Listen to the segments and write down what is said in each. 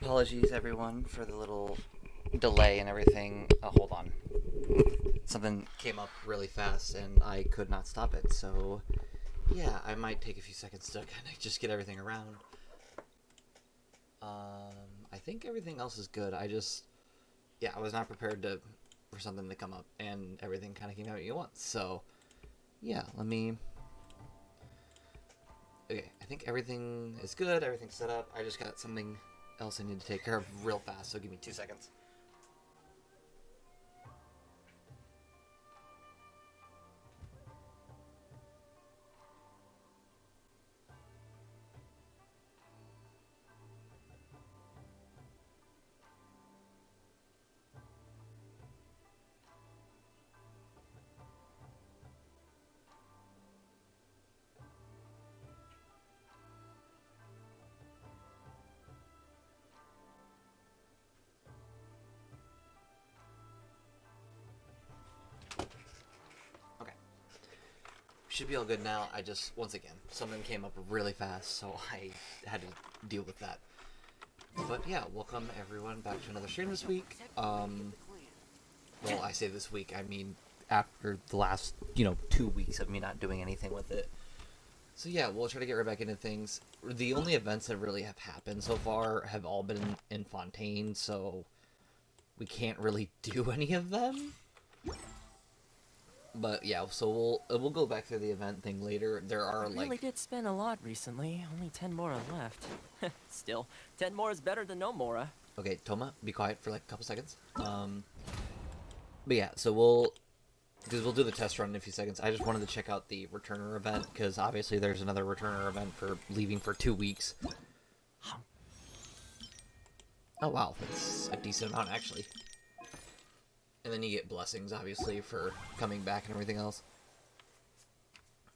Apologies, everyone, for the little delay and everything. Hold on. Something came up really fast, and I could not stop it. So, yeah, I might take a few seconds to kind of just get everything around. I think everything else is good. I was not prepared for something to come up, and everything kind of came out at once. So, yeah, Okay, I think everything is good. Everything's set up. I just got something else I need to take care of real fast, so give me 2 seconds. Okay. Should be all good now. Once again, something came up really fast, so I had to deal with that. But yeah, welcome everyone back to another stream this week. Well, I say this week, I mean after the last, 2 weeks of me not doing anything with it. So yeah, we'll try to get right back into things. The only events that really have happened so far have all been in Fontaine, so we can't really do any of them. But yeah, so we'll go back through the event thing later. There are I really did spend a lot recently. Only 10 more are left. Still, 10 more is better than no more. Okay, Toma, be quiet for like a couple seconds. But yeah, so we'll do the test run in a few seconds. I just wanted to check out the returner event because obviously there's another returner event for leaving for 2 weeks. Oh wow, that's a decent amount actually. And then you get blessings, obviously, for coming back and everything else.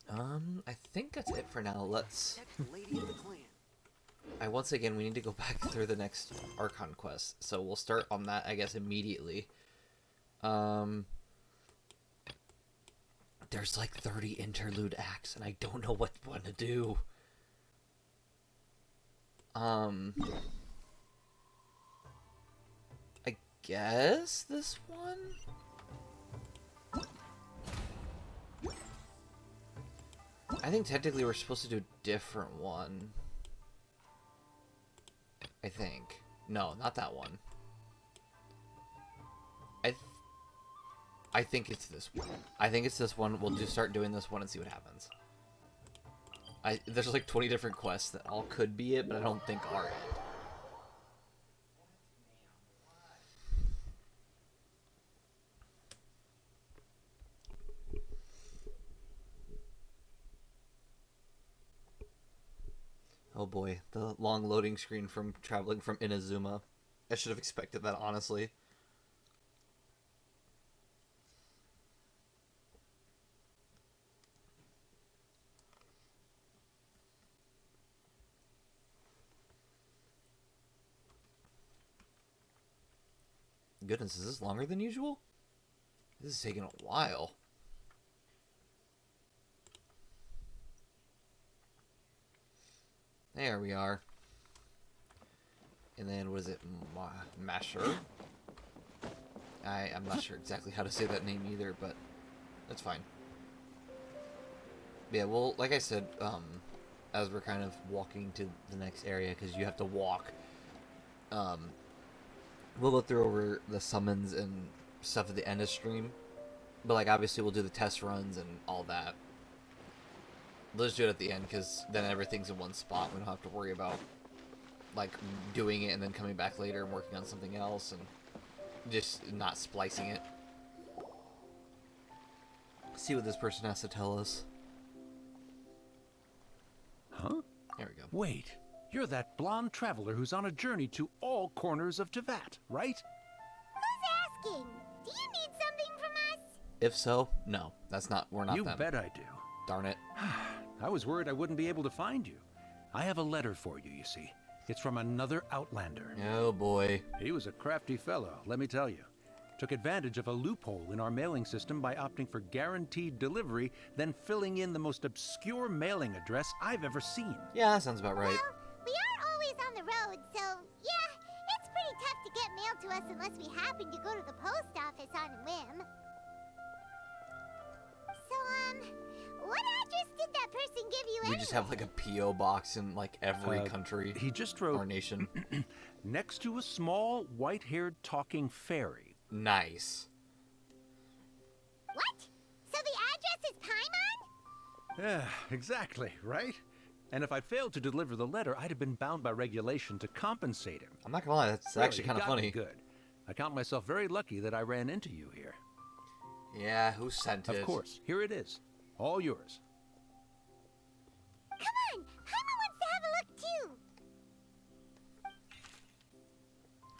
I think that's it for now. Once again, we need to go back through the next Archon Quest. So we'll start on that, I guess, immediately. There's like 30 interlude acts, and I don't know what one to do. I guess this one? I think technically we're supposed to do a different one. I think. No, not that one. I think it's this one. I think it's this one. We'll just start doing this one and see what happens. There's like 20 different quests that all could be it, but I don't think are it. Oh boy, the long loading screen from traveling from Inazuma. I should have expected that, honestly. Goodness, is this longer than usual? This is taking a while. There we are. And then, what is it? Masher? I'm not sure exactly how to say that name either, but that's fine. Yeah, well, like I said, as we're kind of walking to the next area, because you have to walk, we'll go through over the summons and stuff at the end of stream. But, like, obviously we'll do the test runs and all that. Let's do it at the end, because then everything's in one spot. We don't have to worry about, like, doing it and then coming back later and working on something else and just not splicing it. See what this person has to tell us. Huh? There we go. Wait, you're that blonde traveler who's on a journey to all corners of Tevat, right? Who's asking? Do you need something from us? If so, no. We're not them. You bet I do. Darn it. I was worried I wouldn't be able to find you. I have a letter for you, you see. It's from another Outlander. Oh boy. He was a crafty fellow, let me tell you. Took advantage of a loophole in our mailing system by opting for guaranteed delivery, then filling in the most obscure mailing address I've ever seen. Yeah, that sounds about right. Well, we are always on the road, so yeah, get mail to us unless we happen to go to the post office on a whim. So, what address did that person give you We just have like a P.O. box in like every country He just wrote or nation. next to a small white-haired talking fairy. Nice. What? So the address is Paimon? Yeah, exactly, right? And if I failed to deliver the letter, I'd have been bound by regulation to compensate him. I'm not gonna lie, that's Really, actually he kind of got me funny. Good. I count myself very lucky that I ran into you here. Yeah, who sent it? Of course, here it is. All yours. Come on, Paimon wants to have a look too.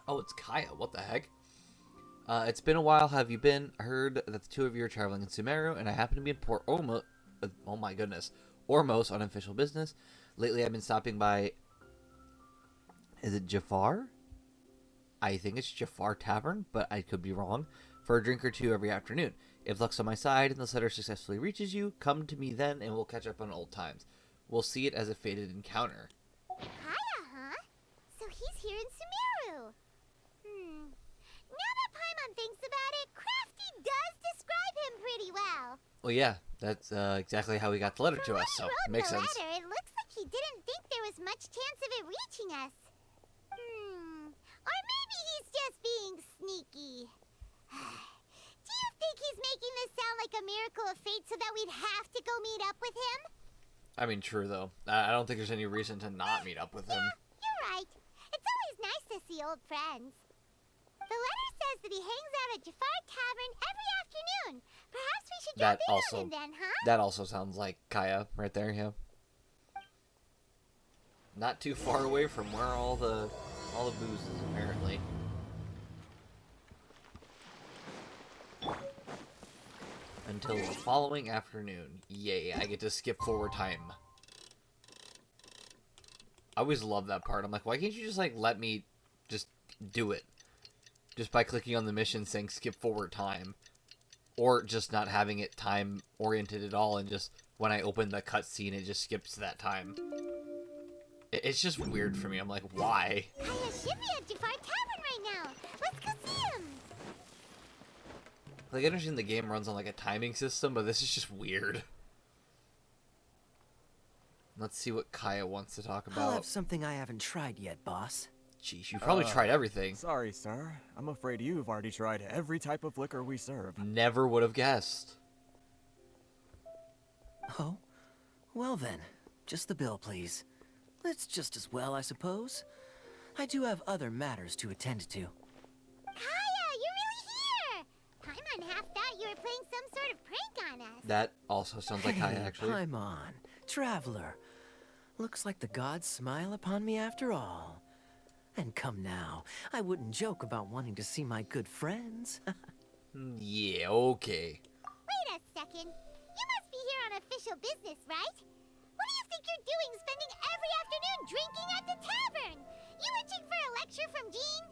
Oh, it's Kaya. What the heck? It's been a while. Have you been? Heard that the two of you are traveling in Sumeru, and I happen to be in Port Ormos. Oh my goodness, Ormos on official business. Lately, I've been stopping by. Is it Jafar? I think it's Jafar Tavern, but I could be wrong. For a drink or two every afternoon. If luck's on my side and this letter successfully reaches you, come to me then, and we'll catch up on old times. We'll see it as a fated encounter. Kaya, huh? So he's here in Sumeru. Now that Paimon thinks about it, Crafty does describe him pretty well. Well, yeah, that's exactly how he got the letter to us, so it makes sense. Letter, it looks like he didn't think there was much chance of it reaching us. Or maybe he's just being sneaky. Do you think he's making this sound like a miracle of fate so that we'd have to go meet up with him? I mean, true, though. I don't think there's any reason to not meet up with him. You're right. It's always nice to see old friends. The letter says that he hangs out at Jafar Tavern every afternoon. Perhaps we should drop in on him then, huh? That also sounds like Kaya right there, yeah. Not too far away from where all the booze is, apparently. Until the following afternoon. Yay, I get to skip forward time. I always love that part. I'm like, why can't you just, like, let me just do it? Just by clicking on the mission saying skip forward time. Or just not having it time-oriented at all, and just, when I open the cutscene, it just skips that time. It's just weird for me. I'm like, why? Kaya should be at Jafar Tavern right now. Let's go see him. Like, I understand the game runs on, like, a timing system, but this is just weird. Let's see what Kaya wants to talk I'll have about. something I haven't tried yet, boss. Jeez, you probably tried everything. Sorry, sir. I'm afraid you've already tried every type of liquor we serve. Never would have guessed. Oh? Well then, just the bill, please. That's just as well, I suppose. I do have other matters to attend to. Kaya, you're really here. Paimon half thought you were playing some sort of prank on us. That also sounds like Kaya, actually. Paimon, traveler. Looks like the gods smile upon me after all. And come now, I wouldn't joke about wanting to see my good friends. Yeah, okay. Wait a second. You must be here on official business, right? What do you think you're doing spending every afternoon drinking at the tavern? You itching for a lecture from Jean?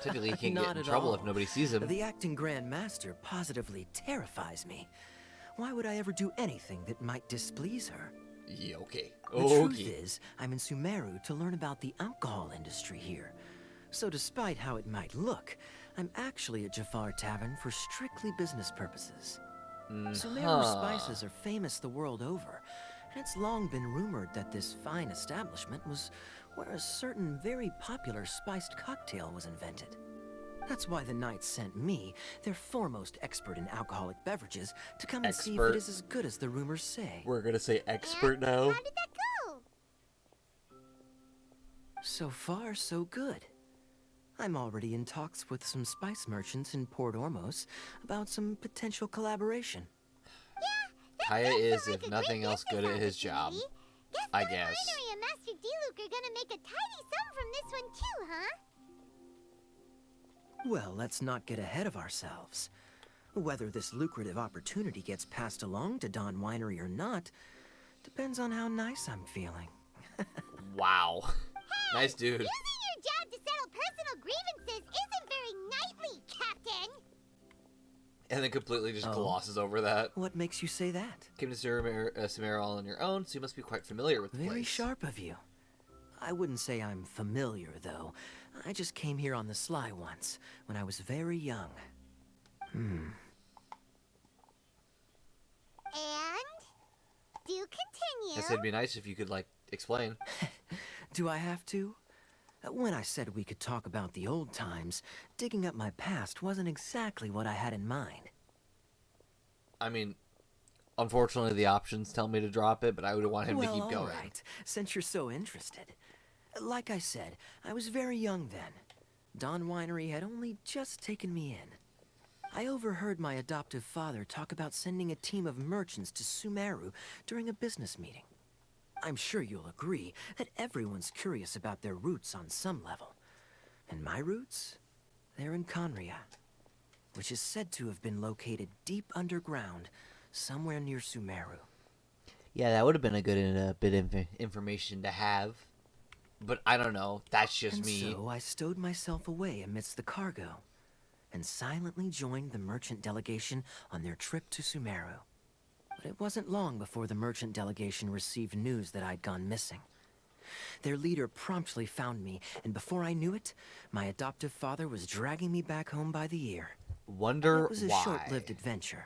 Typically, he can't Not get in at trouble all. if nobody sees him. The acting Grand Master positively terrifies me. Why would I ever do anything that might displease her? Yeah, okay. The truth is, I'm in Sumeru to learn about the alcohol industry here. So despite how it might look, I'm actually at Jafar Tavern for strictly business purposes. Sumeru spices are famous the world over, and it's long been rumored that this fine establishment was where a certain very popular spiced cocktail was invented. That's why the knights sent me, their foremost expert in alcoholic beverages, to come and see if it is as good as the rumors say. We're gonna say expert And now. how did that go? So far, so good. I'm already in talks with some spice merchants in Port Ormos about some potential collaboration. Kaya That is, sounds like if a nothing great else, good at business his job. opportunity. Guess I the guess. winery and Master D-Luke are gonna make a tidy sum from this one too, huh? Well, let's not get ahead of ourselves. Whether this lucrative opportunity gets passed along to Dawn Winery or not depends on how nice I'm feeling. Wow. Nice dude. Using your job to settle personal grievances isn't very knightly, Captain! And then completely just Oh. glosses over that. What makes you say that? Came to Sumeru all on your own, so you must be quite familiar with the Very place. sharp of you. I wouldn't say I'm familiar, though. I just came here on the sly once, when I was very young. And? Do continue. I said it'd be nice if you could, like, explain. Do I have to? When I said we could talk about the old times, digging up my past wasn't exactly what I had in mind. I mean, unfortunately the options tell me to drop it, but I would want him to keep going. All right, since you're so interested. Like I said, I was very young then. Dawn Winery had only just taken me in. I overheard my adoptive father talk about sending a team of merchants to Sumeru during a business meeting. I'm sure you'll agree that everyone's curious about their roots on some level. And my roots? They're in Conria, which is said to have been located deep underground, somewhere near Sumeru. Yeah, that would have been a good bit of information to have. But I don't know, that's just me. So I stowed myself away amidst the cargo, and silently joined the merchant delegation on their trip to Sumeru. But it wasn't long before the merchant delegation received news that I'd gone missing. Their leader promptly found me, and before I knew it, my adoptive father was dragging me back home by the ear. Wonder It was a why. short-lived adventure.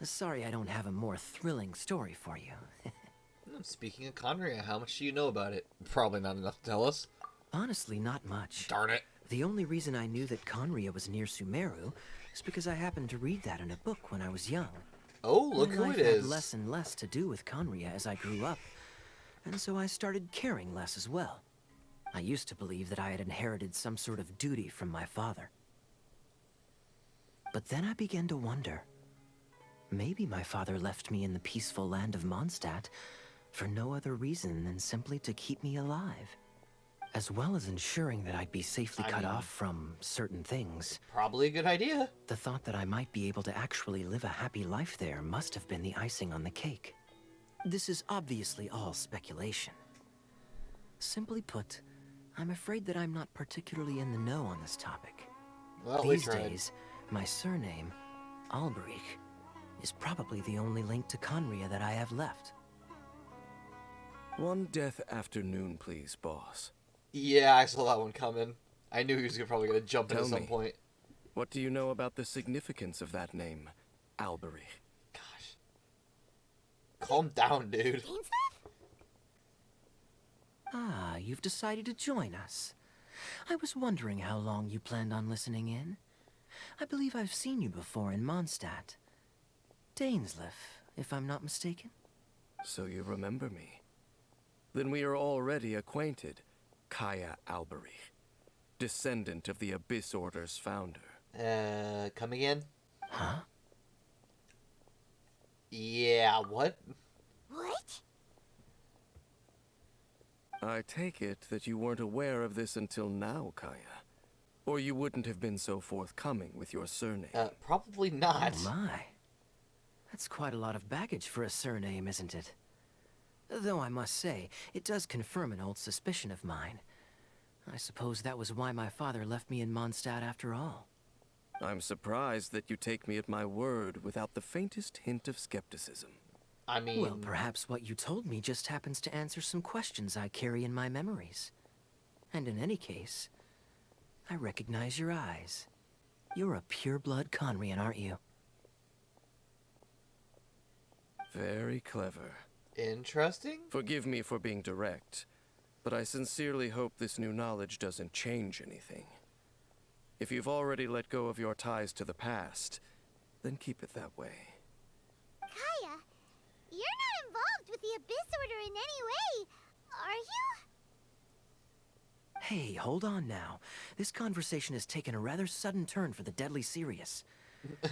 Sorry I don't have a more thrilling story for you. Speaking of Conria, how much do you know about it? Probably not enough to tell us. Honestly, not much. Darn it. The only reason I knew that Conria was near Sumeru is because I happened to read that in a book when I was young. Oh, look My who life it had is. less and less to do with Conria as I grew up, and so I started caring less as well. I used to believe that I had inherited some sort of duty from my father. But then I began to wonder. Maybe my father left me in the peaceful land of Mondstadt for no other reason than simply to keep me alive. As well as ensuring that I'd be safely cut off from certain things. Probably a good idea. The thought that I might be able to actually live a happy life there must have been the icing on the cake. This is obviously all speculation. Simply put, I'm afraid that I'm not particularly in the know on this topic. Well, we These tried. days, my surname, Alberich, is probably the only link to Conria that I have left. One death afternoon, please, boss. Yeah, I saw that one coming. I knew he was probably going to jump in Tell at some me. point. What do you know about the significance of that name, Alberich? Gosh. Calm down, dude. Ainsworth? Ah, you've decided to join us. I was wondering how long you planned on listening in. I believe I've seen you before in Mondstadt. Dainsleif, if I'm not mistaken. So you remember me. Then we are already acquainted. Kaya Alberich, descendant of the Abyss Order's founder. Come again? Huh? Yeah, what? What? I take it that you weren't aware of this until now, Kaya. Or you wouldn't have been so forthcoming with your surname. Probably not. Oh my. That's quite a lot of baggage for a surname, isn't it? Though I must say, it does confirm an old suspicion of mine. I suppose that was why my father left me in Mondstadt after all. I'm surprised that you take me at my word without the faintest hint of skepticism. I mean... Well, perhaps what you told me just happens to answer some questions I carry in my memories. And in any case, I recognize your eyes. You're a pure-blood Conrian, aren't you? Very clever. Interesting? Forgive me for being direct, but I sincerely hope this new knowledge doesn't change anything. If you've already let go of your ties to the past, then keep it that way. Kaya, you're not involved with the Abyss Order in any way, are you? Hey, hold on now. This conversation has taken a rather sudden turn for the deadly serious.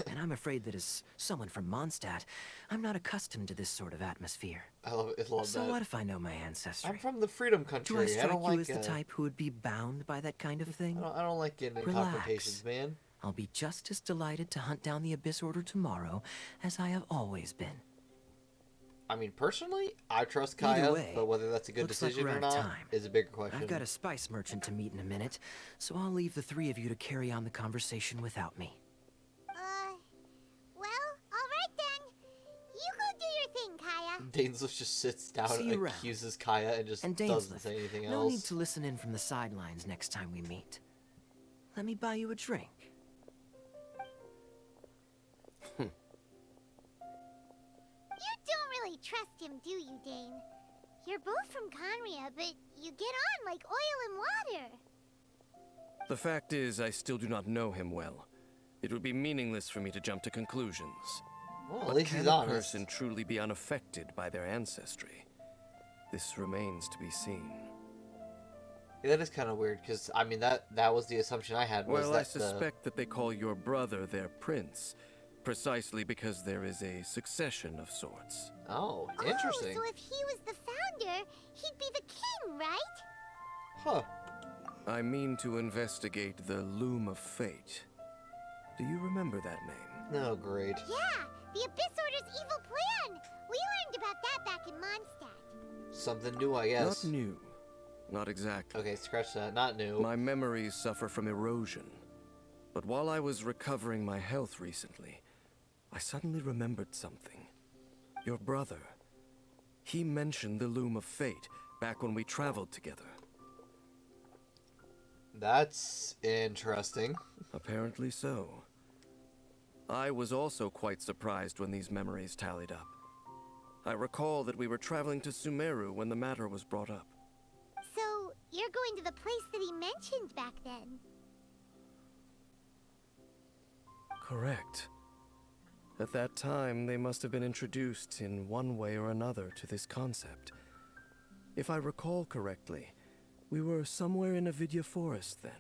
And I'm afraid that as someone from Mondstadt, I'm not accustomed to this sort of atmosphere. I love So that. what if I know my ancestry? I'm from the Freedom Country. Do I strike don't you like as the type who would be bound by that kind of thing? I don't like getting in Relax. confrontations, man. I'll be just as delighted to hunt down the Abyss Order tomorrow as I have always been. I mean, personally, I trust Either Kaya, way, but whether that's a good looks like decision we're or out of not time. is a bigger question. I've got a spice merchant to meet in a minute, so I'll leave the three of you to carry on the conversation without me. Well, alright then. You go do your thing, Kaya. Dainsleif just sits down See and you around. accuses Kaya and just And doesn't Dainsleif, say anything no need else. to listen in from the sidelines next time we meet. Let me buy you a drink. You don't really trust him, do you, Dane? You're both from Conria, but you get on like oil and water. The fact is, I still do not know him well. It would be meaningless for me to jump to conclusions. Well, at But least can he's a honest. person truly be unaffected by their ancestry? This remains to be seen. Yeah, that is kind of weird, because, I mean, that was the assumption I had. Was Well, that I suspect that they call your brother their prince, precisely because there is a succession of sorts. Oh, interesting. Oh, so if he was the founder, he'd be the king, right? Huh. I mean to investigate the Loom of Fate. Do you remember that name? No, great. Yeah, the Abyss Order's evil plan. We learned about that back in Mondstadt. Something new, I guess. Not new. Not exactly. Okay, scratch that. Not new. My memories suffer from erosion. But while I was recovering my health recently, I suddenly remembered something. Your brother. He mentioned the Loom of Fate back when we traveled together. That's interesting. Apparently so. I was also quite surprised when these memories tallied up. I recall that we were traveling to Sumeru when the matter was brought up. So, you're going to the place that he mentioned back then. Correct. At that time, they must have been introduced in one way or another to this concept. If I recall correctly, we were somewhere in Avidya Forest then.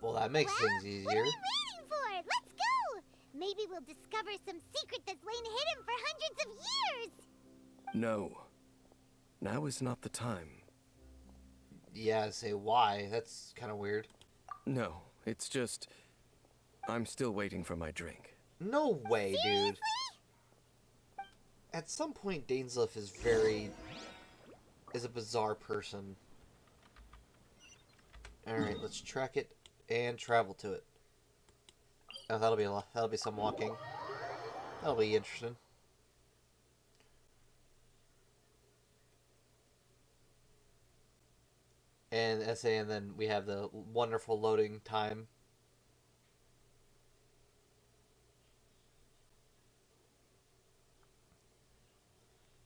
Well, that makes Well, things what easier. are we waiting for? Let's go! Maybe we'll discover some secret that's lain hidden for hundreds of years! No. Now is not the time. Yeah, say why. That's kind of weird. No, it's just... I'm still waiting for my drink. No way, dude. At some point, Dainsleif is a bizarre person. Alright, let's track it and travel to it. Oh, that'll be some walking. That'll be interesting. And essay, and then we have the wonderful loading time.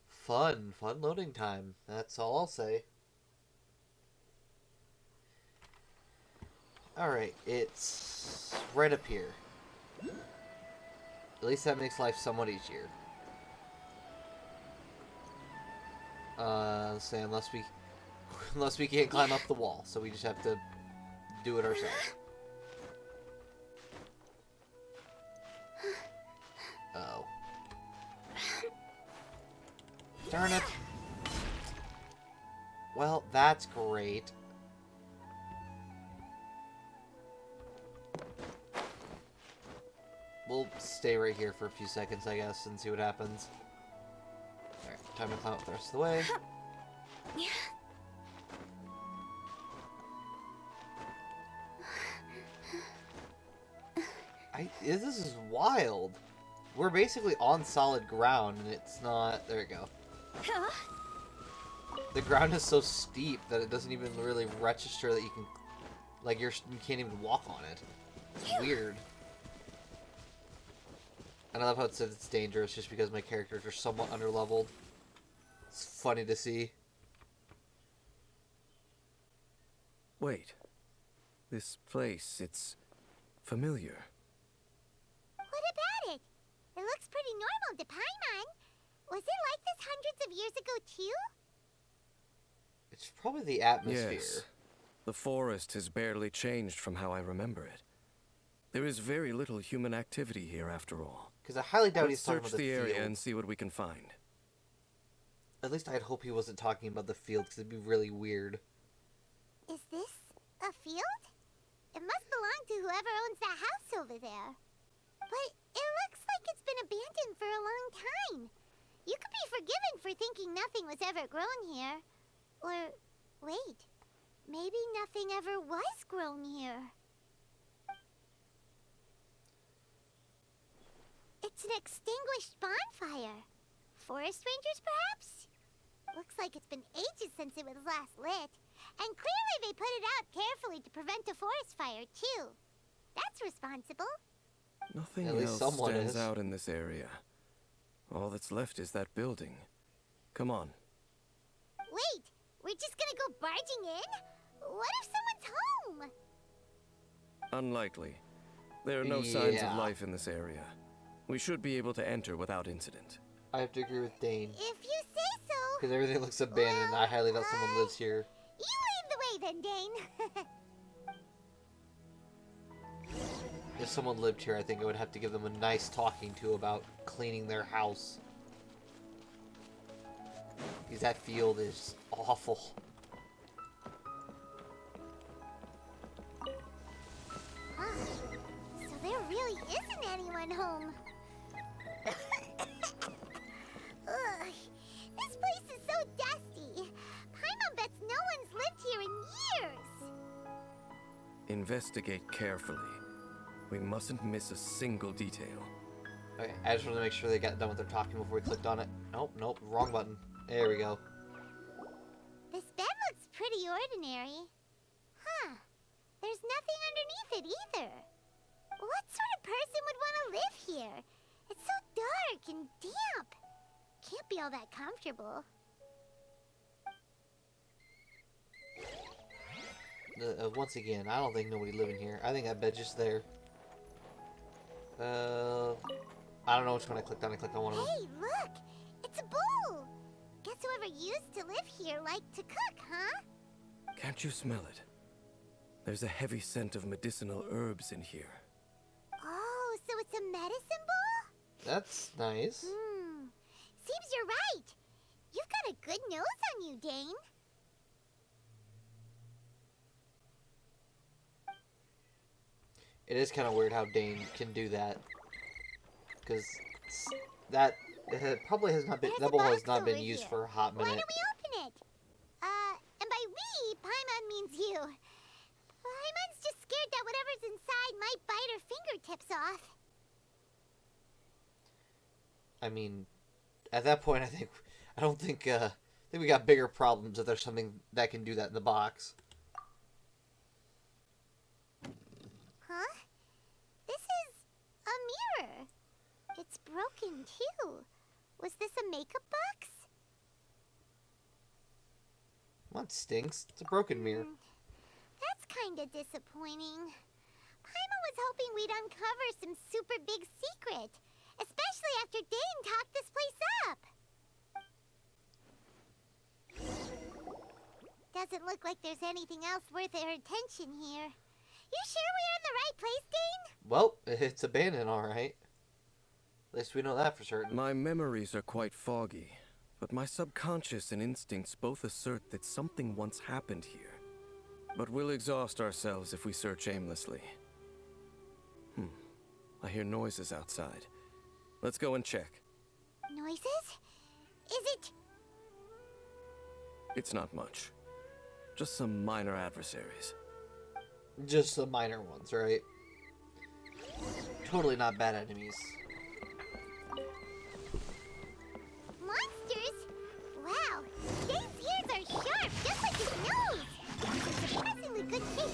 Fun loading time. That's all I'll say. Alright, it's right up here. At least that makes life somewhat easier. Say unless we can't climb up the wall, so we just have to do it ourselves. Uh-oh. Darn it. Well, that's great. We'll stay right here for a few seconds, I guess, and see what happens. Alright, time to climb up the rest of the way. This is wild. We're basically on solid ground, and it's not... There we go. The ground is so steep that it doesn't even really register that you can... Like, you can't even walk on it. It's weird. And I love how it says it's dangerous just because my characters are somewhat underleveled. It's funny to see. Wait. This place, it's familiar. What about it? It looks pretty normal to Paimon. Was it like this hundreds of years ago, too? It's probably the atmosphere. Yes. The forest has barely changed from how I remember it. There is very little human activity here, after all. Because I highly doubt Let's he's talking search about the the field. area and see what we can find. At least I'd hope he wasn't talking about the field, because it'd be really weird. Is this a field? It must belong to whoever owns that house over there. But it looks like it's been abandoned for a long time. You could be forgiven for thinking nothing was ever grown here. Or, wait, maybe nothing ever was grown here. It's an extinguished bonfire. forest rangers, perhaps? Looks like it's been ages since it was last lit. And clearly they put it out carefully to prevent a forest fire, too. That's responsible. Nothing At least else someone stands is. out in this area. All that's left is that building. Come on. Wait, we're just gonna go barging in? What if someone's home? Unlikely. There are no signs of Yeah. life in this area. We should be able to enter without incident. I have to agree with Dane. If you say so. Because everything looks abandoned, and I highly doubt someone lives here. You lead the way then, Dane. If someone lived here, I think I would have to give them a nice talking to about cleaning their house. Because that field is awful. Huh. So there really isn't anyone home. Ugh. This place is so dusty. Paimon bets no one's lived here in years. Investigate carefully. We mustn't miss a single detail. Okay, I just wanted to make sure they got done with their talking before we clicked on it. Nope, wrong button. There we go. This bed looks pretty ordinary. Huh. There's nothing underneath it either. What sort of person would want to live here? It's so dark and damp. Can't be all that comfortable. Once again, I don't think nobody living here. I think that bed's just there. I don't know which one I clicked on. I clicked on one of them. Hey, look! It's a bowl! Guess whoever used to live here liked to cook, huh? Can't you smell it? There's a heavy scent of medicinal herbs in here. Oh, so it's a medicine bowl? That's nice. Seems you're right. You've got a good nose on you, Dane. It is kind of weird how Dane can do that. Because that probably has not been, There's that a bowl has box not been over used here. for a hot Why minute. don't we open it? And by we, Paimon means you. Paimon's just scared that whatever's inside might bite her fingertips off. I mean, at that point, I don't think we got bigger problems if there's something that can do that in the box. Huh? This is a mirror. It's broken, too. Was this a makeup box? Well, that stinks. It's a broken mirror. That's kinda disappointing. Paimon was hoping we'd uncover some super big secret. Especially after Dane talked this place up. Doesn't look like there's anything else worth our attention here. You sure we're in the right place, Dane? Well, it's abandoned, alright. At least we know that for certain. My memories are quite foggy, but my subconscious and instincts both assert that something once happened here. But we'll exhaust ourselves if we search aimlessly. I hear noises outside. Let's go and check. Noises? Is it... It's not much. Just some minor adversaries. Just the minor ones, right? Totally not bad enemies. monsters? Wow, Dane's ears are sharp, just like his nose. It's in surprisingly good shape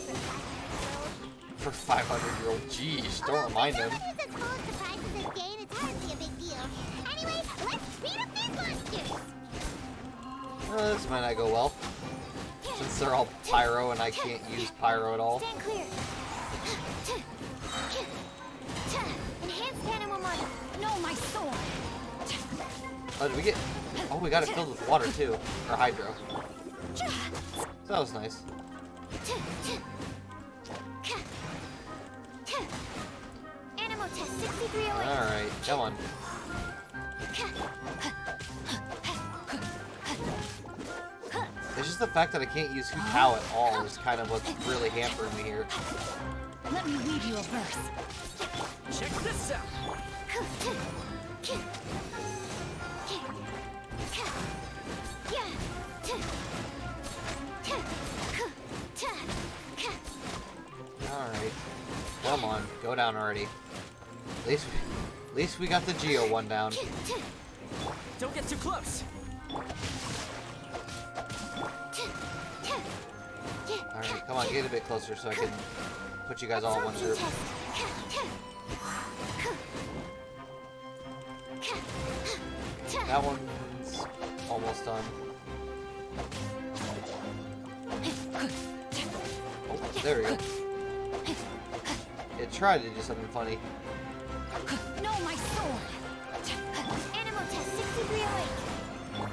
for a 500-year-old. For 500-year-old, jeez, don't remind him. Someone who's as full of surprises as Dane is hardly a big deal. Anyway, let's beat up these monsters! This might not go well. Since they're all pyro and I can't use pyro at all. Stand clear. Enhanced animal money. No, my sword. Oh, did we get... Oh, we got it filled with water, too. Or hydro. So that was nice. Animal test 6308. Alright, come on. It's just the fact that I can't use Hukao at all is kind of what's really hampering me here. Let me read you a verse. Check this out. Alright. Come on, go down already. At least we got the Geo one down. Don't get too close. Alright, come on, get a bit closer so I can put you guys all in one group. That one's almost done. Oh, there we go. It tried to do something funny. No, my sword. Animal test 6308.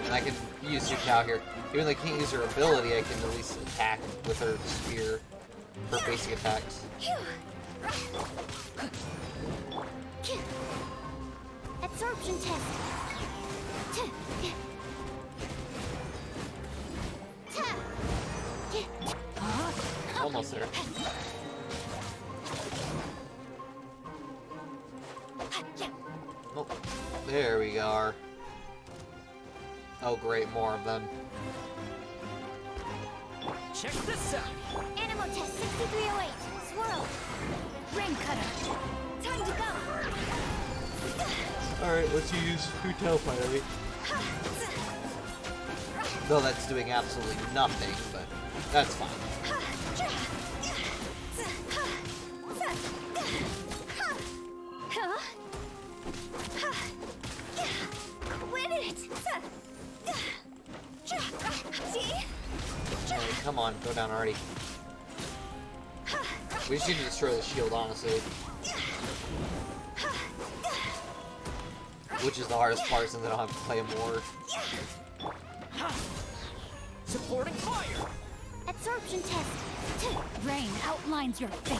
And I can use Sukao here. Even though I can't use her ability, I can at least attack with her spear for basic attacks. Absorption test. Almost there. Oh, there we are. Oh great, more of them. Check this out. Animal test 6308. Swirl. Ring cutter. Time to go. Alright, let's use Hotel Fiery. Though that's doing absolutely nothing, but that's fine. Quit it. Alright, come on, go down already. We just need to destroy the shield, honestly. Which is the hardest part since I don't have to play more. Supporting fire. Absorption test. Rain outlines your fate.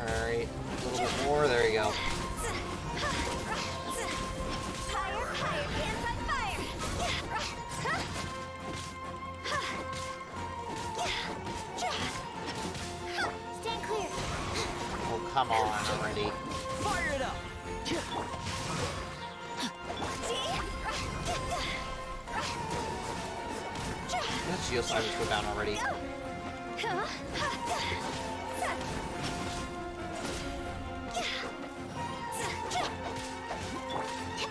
Alright, a little bit more, there you go. Higher, higher, hands on fire. Stand clear. Oh, come on already. Fire it up. That shield cybers go down already.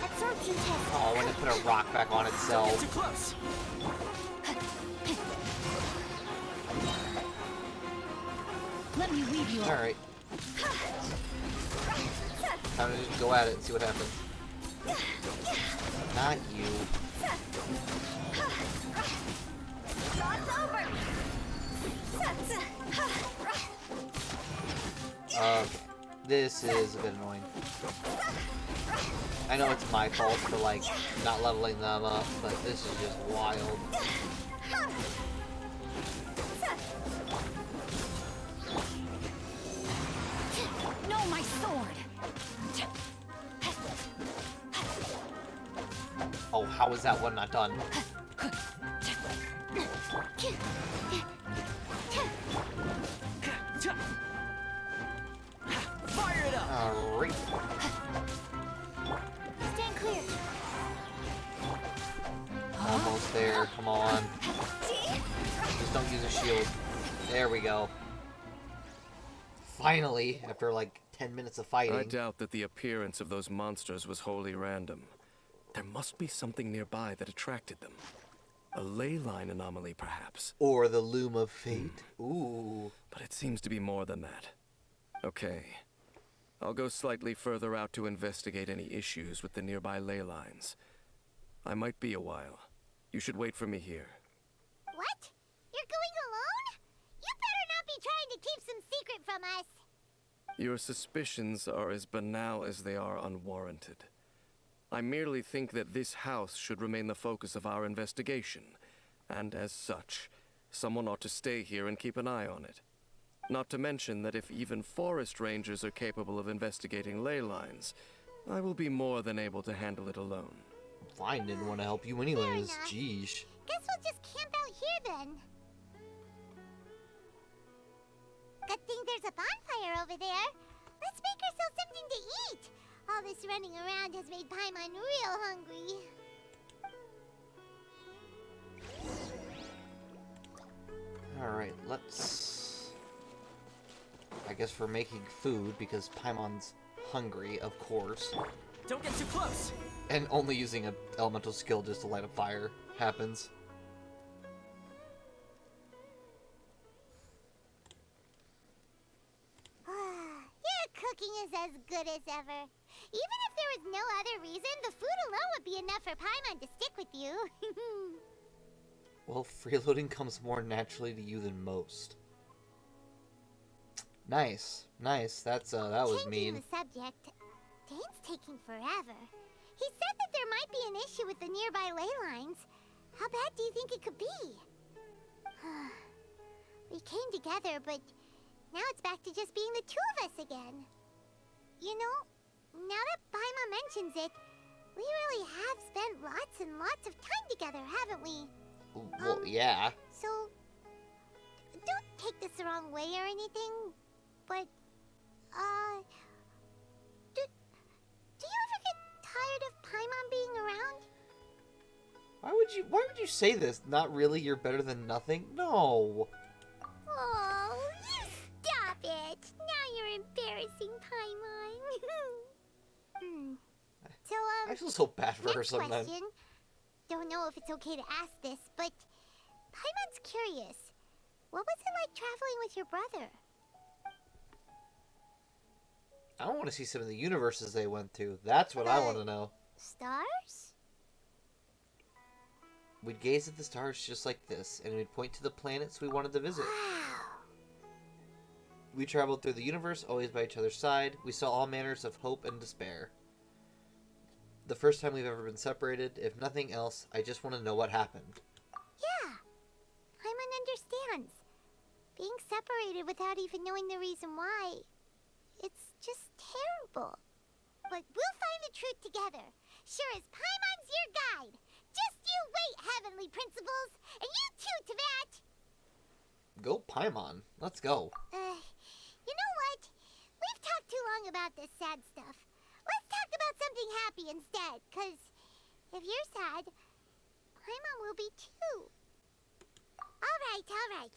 Absorption test. Oh, when it put a rock back on itself. Too close. Let me weave you up. Alright. Time to just go at it and see what happens. Not you. It's over. Okay. This is a bit annoying. I know it's my fault for, like, not leveling them up, but this is just wild. No, my sword. Oh, how is that one not done? Fire it up. Alright. Stand clear. Almost there, come on. Just don't use a shield. There we go. Finally, after like 10 minutes of fighting. I doubt that the appearance of those monsters was wholly random. There must be something nearby that attracted them. A ley line anomaly, perhaps. Or the Loom of Fate. Ooh. But it seems to be more than that. Okay. I'll go slightly further out to investigate any issues with the nearby ley lines. I might be a while. You should wait for me here. What? You're going alone? You better not be trying to keep some secret from us. Your suspicions are as banal as they are unwarranted. I merely think that this house should remain the focus of our investigation, and as such, someone ought to stay here and keep an eye on it. Not to mention that if even forest rangers are capable of investigating ley lines, I will be more than able to handle it alone. Fine, didn't want to help you anyways. enough. Jeez. Guess we'll just camp out here then. Good thing there's a bonfire over there. Let's make ourselves something to eat. All this running around has made Paimon real hungry. Alright, let's... I guess for making food, because Paimon's hungry, of course. Don't get too close. And only using an elemental skill just to light a fire happens. Your cooking is as good as ever. Even if there was no other reason, the food alone would be enough for Paimon to stick with you. Well, freeloading comes more naturally to you than most. Nice, nice. That was mean. Changing the subject, Dane's taking forever. He said that there might be an issue with the nearby ley lines. How bad do you think it could be? We came together, but now it's back to just being the two of us again. You know, now that Paimon mentions it, we really have spent lots and lots of time together, haven't we? Well, yeah. So, don't take this the wrong way or anything, but, do you ever get tired of Paimon being around? Why would you say this? Not really, you're better than nothing? No. Oh, you stop it! Now you're embarrassing Paimon. So, I feel so bad for her next sometimes. question. Don't know if it's okay to ask this, but Paimon's curious. What was it like traveling with your brother? I want to see some of the universes they went to. That's what I want to know. Stars? We'd gaze at the stars just like this, and we'd point to the planets we wanted to visit. Wow. We traveled through the universe, always by each other's side. We saw all manners of hope and despair. The first time we've ever been separated. If nothing else, I just want to know what happened. Yeah. Paimon understands. Being separated without even knowing the reason why, it's just terrible. But we'll find the truth together. Sure as Paimon's your guide. Just you wait, Heavenly Principles. And you too, Tavat. Go Paimon. Let's go. You know what? We've talked too long about this sad stuff. Let's talk about something happy instead, 'cause if you're sad, Paimon will be too. All right.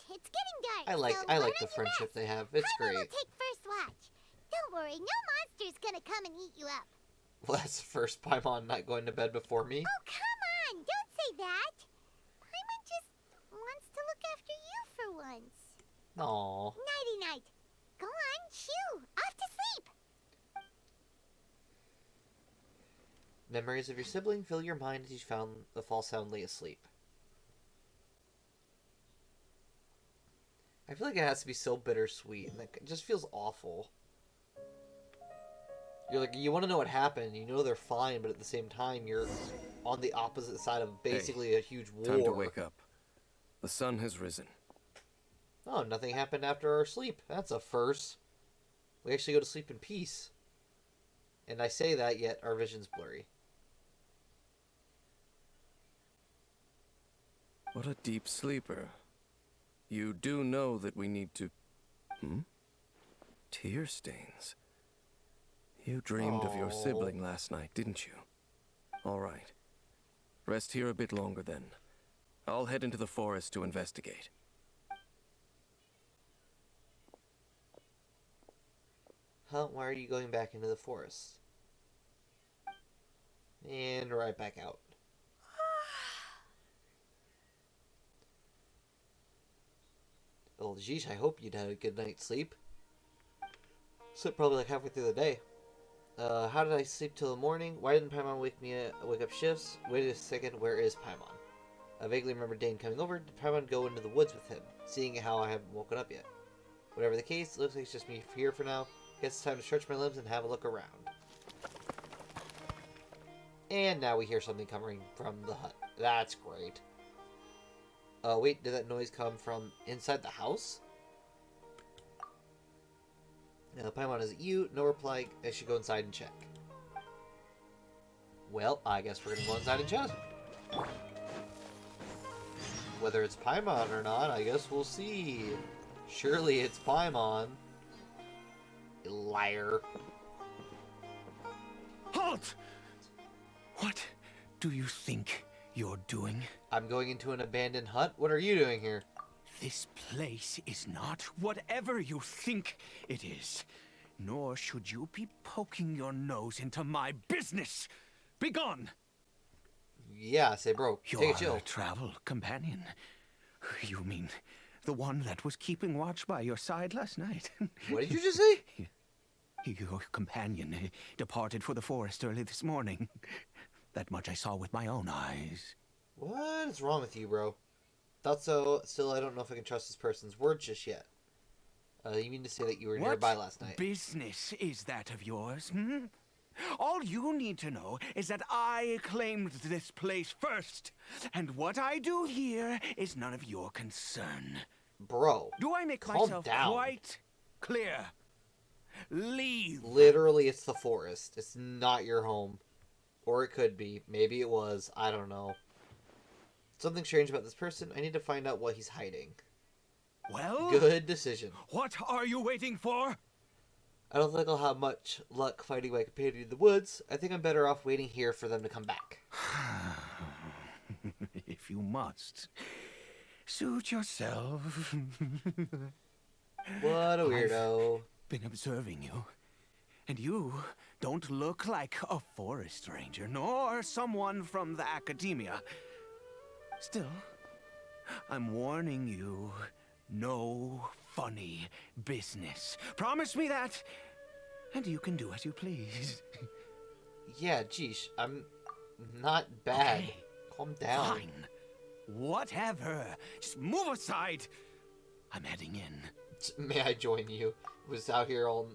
It's getting dark. I like so the learn your friendship rest. they have. It's Paimon will great. take first watch. Don't worry, no monster's gonna come and eat you up. Well, that's the first Paimon not going to bed before me. Oh, come on! Don't say that. Paimon just wants to look after you for once. Aww. Nighty-night. Go on, shoo. Off to sleep. Memories of your sibling fill your mind as you fall soundly asleep. I feel like it has to be so bittersweet, and it just feels awful. You're like, you want to know what happened, you know they're fine, but at the same time, you're on the opposite side of basically a huge war. Time to wake up. The sun has risen. Oh, nothing happened after our sleep. That's a first. We actually go to sleep in peace. And I say that, yet our vision's blurry. What a deep sleeper. You do know that we need to... Tear stains. You dreamed of your sibling last night, didn't you? All right. Rest here a bit longer then. I'll head into the forest to investigate. Huh? Why are you going back into the forest? And right back out. Well, geez, I hope you'd had a good night's sleep. Slept probably like halfway through the day. How did I sleep till the morning? Why didn't Paimon wake up shifts? Wait a second, where is Paimon? I vaguely remember Dane coming over. Did Paimon go into the woods with him? Seeing how I haven't woken up yet. Whatever the case, it looks like it's just me here for now. Guess it's time to stretch my limbs and have a look around. And now we hear something coming from the hut. That's great. Wait, did that noise come from inside the house? Paimon, is it you? No reply. I should go inside and check. Well, I guess we're gonna go inside and check. Whether it's Paimon or not, I guess we'll see. Surely it's Paimon. You liar. Halt! What do you think you're doing? I'm going into an abandoned hut? What are you doing here? This place is not whatever you think it is. Nor should you be poking your nose into my business. Begone! Yeah, say bro. Take a Your chill. travel companion. You mean the one that was keeping watch by your side last night? What did you just say? Your companion departed for the forest early this morning. That much I saw with my own eyes. What is wrong with you, bro? Thought so. Still, I don't know if I can trust this person's word just yet. You mean to say that you were nearby last night? What business is that of yours, hmm? All you need to know is that I claimed this place first. And what I do here is none of your concern. Bro. Do I make calm myself down. quite clear? Leave. Literally, it's the forest. It's not your home. Or it could be. Maybe it was. I don't know. Something strange about this person. I need to find out what he's hiding. Well? Good decision. What are you waiting for? I don't think I'll have much luck finding my companion in the woods. I think I'm better off waiting here for them to come back. If you must. Suit yourself. What a weirdo. I've been observing you. And you don't look like a forest ranger, nor someone from the academia. Still, I'm warning you, no funny business. Promise me that, and you can do as you please. Yeah, geesh, I'm not bad. Okay. Calm down. Fine. Whatever. Just move aside. I'm heading in. May I join you? I was out here all...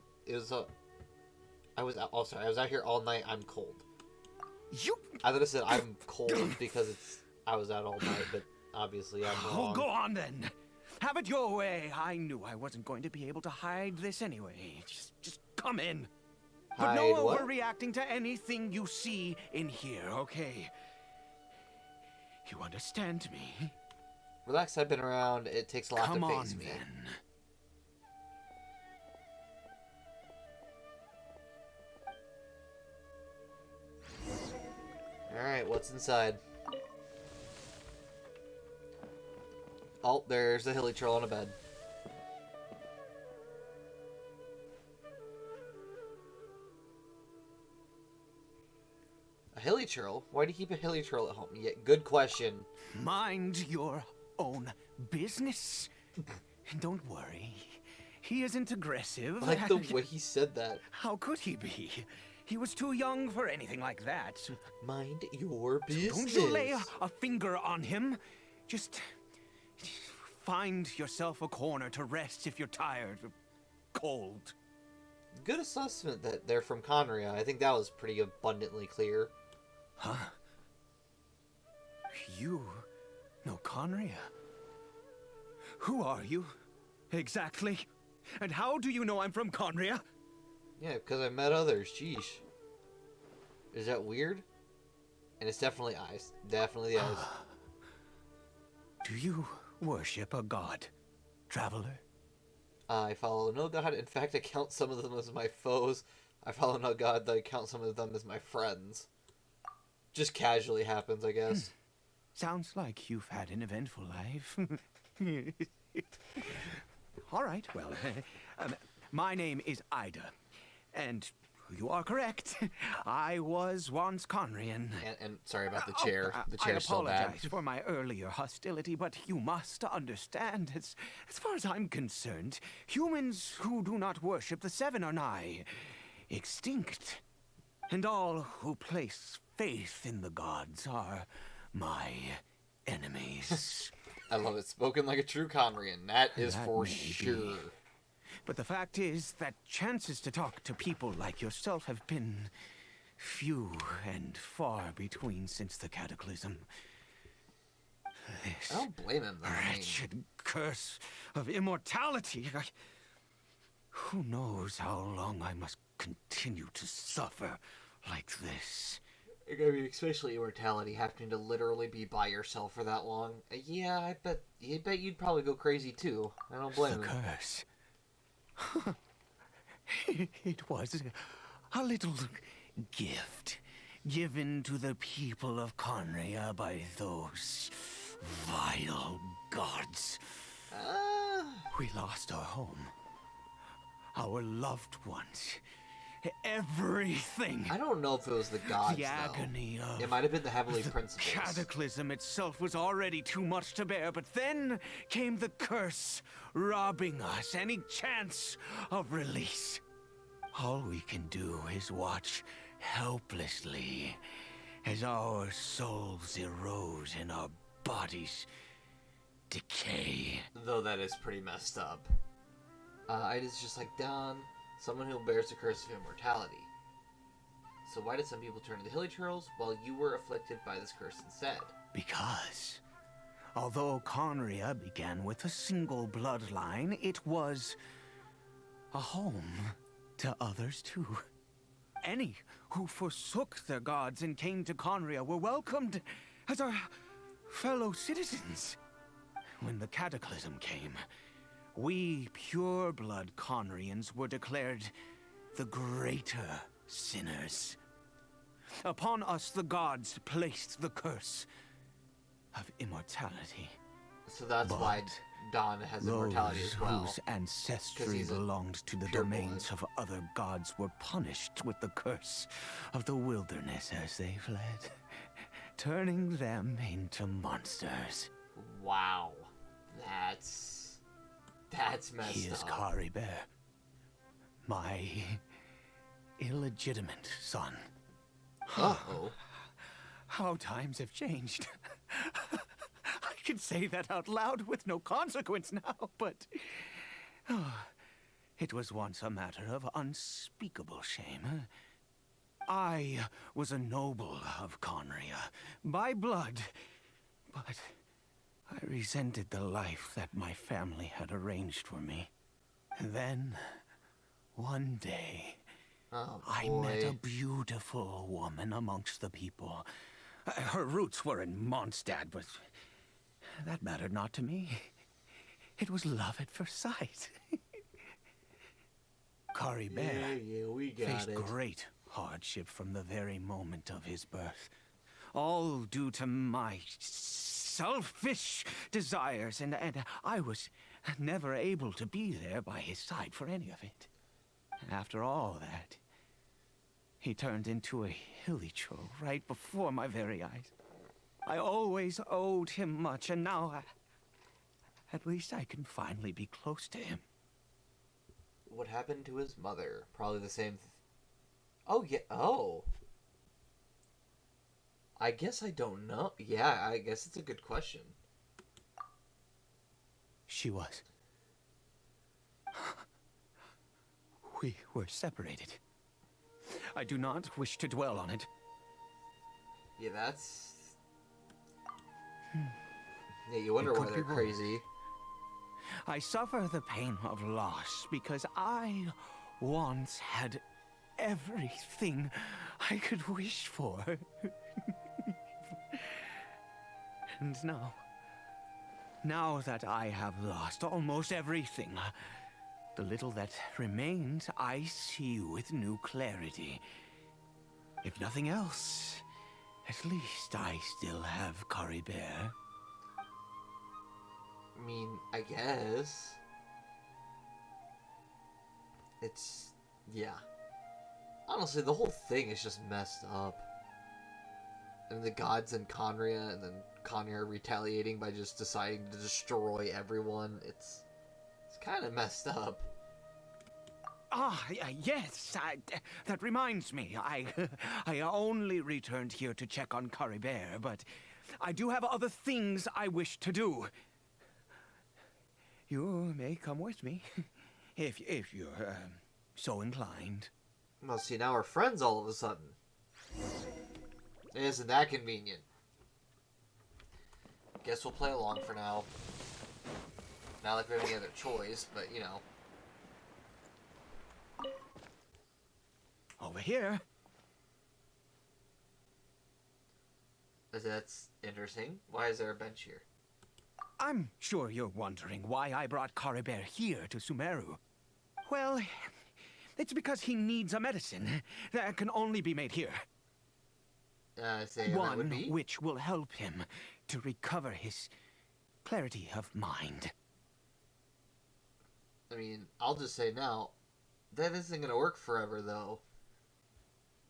I was out here all night. I'm cold. You... I thought I said I'm cold because I was out all night, but obviously I'm wrong. Oh, go on then. Have it your way. I knew I wasn't going to be able to hide this anyway. Just come in. But no Hide what? overreacting to anything you see in here, okay? You understand me? Relax, I've been around. It takes a lot Come to on face me. then. Alright, what's inside? Oh, there's the hilly troll on a bed. A hilly troll? Why do you keep a hilly troll at home? Yeah, good question. Mind your own business. Don't worry. He isn't aggressive. Like the way he said that. How could he be? He was too young for anything like that. Mind your business. Don't you lay a finger on him. Just find yourself a corner to rest if you're tired or cold. Good assessment that they're from Conria. I think that was pretty abundantly clear. Huh? You know Conria? Who are you? Exactly. And how do you know I'm from Conria? Yeah, because I met others. Jeesh. Is that weird? And it's definitely eyes. Definitely the eyes. Do you worship a god, traveler? I follow no god. In fact, I count some of them as my foes. I follow no god, though I count some of them as my friends. Just casually happens, I guess. Sounds like you've had an eventful life. All right, well, my name is Ida, and you are correct. I was once Conrian. And sorry about the chair. The chair's so bad. I apologize for my earlier hostility, but you must understand, as far as I'm concerned, humans who do not worship the Seven are nigh extinct. And all who place faith in the gods are my enemies. I love it. Spoken like a true Conrian. That is That for may be. sure. But the fact is that chances to talk to people like yourself have been few and far between since the cataclysm. This I don't blame him, though. I mean, wretched curse of immortality. Who knows how long I must continue to suffer like this? I mean, especially immortality, having to literally be by yourself for that long. Yeah, I bet you'd probably go crazy too. I don't blame The him. curse. It was a little gift given to the people of Conria by those vile gods. We lost our home, our loved ones, everything. I don't know if it was the gods, The though. agony of It might have been the Heavenly the Principles. cataclysm itself was already too much to bear, but then came the curse, robbing us any chance of release. All we can do is watch helplessly as our souls erode and our bodies decay. Though that is pretty messed up. Ida's just like, Don, someone who bears the curse of immortality. So why did some people turn to the Hilly Turtles while you were afflicted by this curse instead? Because, although Conria began with a single bloodline, it was a home to others too. Any who forsook their gods and came to Conria were welcomed as our fellow citizens. When the cataclysm came, we pure-blood Conrians were declared the greater sinners. Upon us, the gods placed the curse of immortality. So that's But why Don has immortality those as well. whose 'Cause ancestry he's a belonged to the pure domains blood. of other gods were punished with the curse of the wilderness as they fled, turning them into monsters. Wow. That's messed He is up. Kari Bear, my illegitimate son. Uh-oh. How times have changed. I can say that out loud with no consequence now, but it was once a matter of unspeakable shame. I was a noble of Conria, by blood, but I resented the life that my family had arranged for me. And then, one day, Oh, I met boy. a beautiful woman amongst the people. Her roots were in Mondstadt, but that mattered not to me. It was love at first sight. Kari Bear Yeah, we got faced it. great hardship from the very moment of his birth. All due to my selfish desires, and I was never able to be there by his side for any of it. After all that, he turned into a hilly-troll right before my very eyes. I always owed him much, and now at least I can finally be close to him. What happened to his mother? Probably the same. Oh, yeah. Oh. I guess I don't know. Yeah, I guess it's a good question. She was. We were separated. I do not wish to dwell on it. Yeah, that's... Yeah, you wonder It why could they're be worse. crazy. I suffer the pain of loss because I once had everything I could wish for. And now that I have lost almost everything, the little that remains I see with new clarity. If nothing else, at least I still have Kari Bear. I mean, I guess. It's... Yeah. Honestly, the whole thing is just messed up. And the gods and Conria, and then Conria retaliating by just deciding to destroy everyone. It's kind of messed up. Yes, that reminds me. I only returned here to check on Kari Bear, but I do have other things I wish to do. You may come with me, if you're so inclined. Well, see, now we're friends all of a sudden. Isn't that convenient? Guess we'll play along for now. Not like we have any other choice, but, you know. Over here. That's interesting. Why is there a bench here? I'm sure you're wondering why I brought Kari Bear here to Sumeru. Well, it's because he needs a medicine that can only be made here. Say that would One be? which will help him to recover his clarity of mind. I mean, I'll just say now, that isn't going to work forever, though.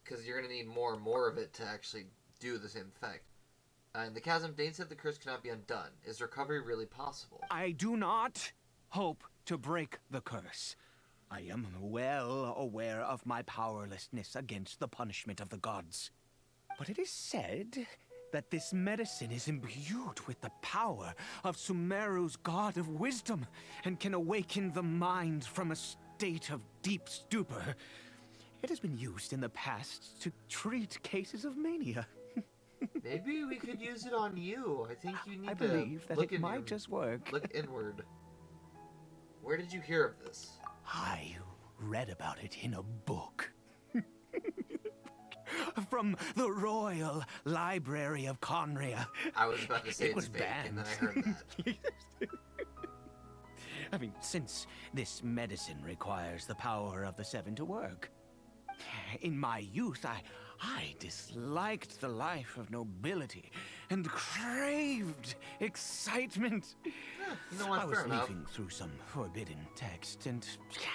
Because you're going to need more and more of it to actually do the same effect. In the chasm, Dane said the curse cannot be undone. Is recovery really possible? I do not hope to break the curse. I am well aware of my powerlessness against the punishment of the gods. But it is said that this medicine is imbued with the power of Sumeru's god of wisdom and can awaken the mind from a state of deep stupor. It has been used in the past to treat cases of mania. Maybe we could use it on you. I think you need I to believe that look it might just work. Look inward. Where did you hear of this? I read about it in a book. From the Royal Library of Conria. I was about to say It was it's fake, and then I banned. heard that. I mean, since this medicine requires the power of the Seven to work. In my youth, I disliked the life of nobility and craved excitement. You know what, I was fair enough. leafing through some forbidden text and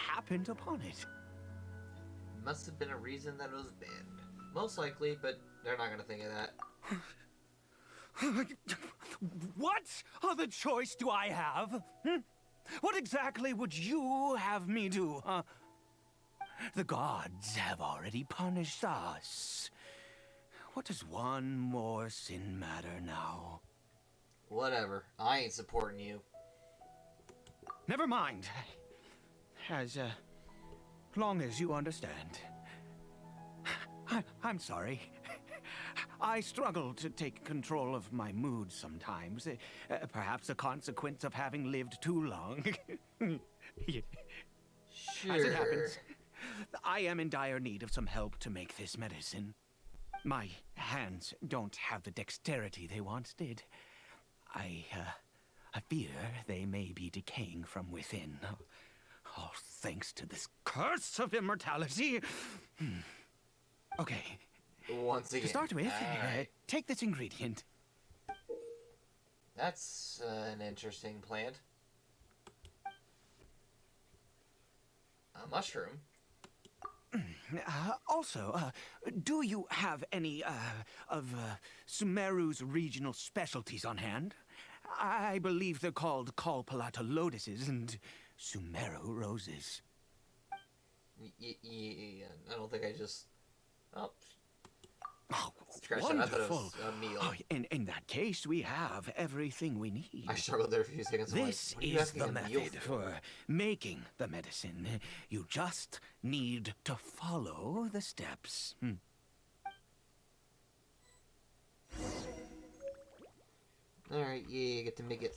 happened upon it. Must have been a reason that it was banned. Most likely, but they're not going to think of that. What other choice do I have? What exactly would you have me do, huh? The gods have already punished us. What does one more sin matter now? Whatever. I ain't supporting you. Never mind. As long as you understand. I'm sorry. I struggle to take control of my mood sometimes. Perhaps a consequence of having lived too long. Sure. As it happens, I am in dire need of some help to make this medicine. My hands don't have the dexterity they once did. I fear they may be decaying from within. All thanks to this curse of immortality. Okay. Once again. To start with, Alright. take this ingredient. That's an interesting plant. A mushroom. Also, do you have any of Sumeru's regional specialties on hand? I believe they're called Kalpalata lotuses and Sumeru roses. Yeah, I don't think I just... Oh, Oh, scratch that. I thought it wonderful. was a meal. Oh, in that case, we have everything we need. I struggled there for a few seconds. I'm This like, what are you is asking the a meal method for making the medicine. You just need to follow the steps. Alright, yeah, you get to make it.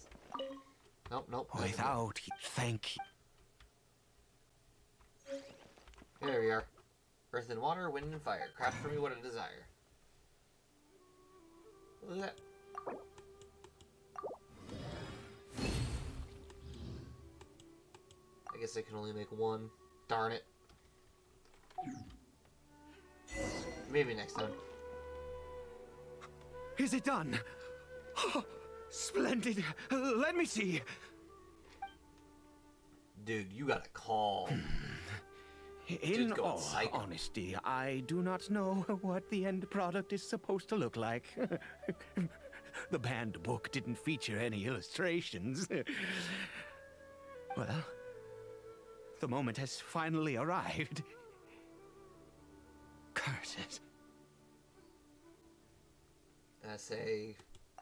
Nope. Without thank you. There we are. Earth and water, wind and fire. Craft for me what I desire. Look at that. I guess I can only make one. Darn it. Maybe next time. Is it done? Oh, splendid. Let me see. Dude, you got a call. In Dude's going all psycho. honesty, I do not know what the end product is supposed to look like. The banned book didn't feature any illustrations. Well, the moment has finally arrived. Curses. I say,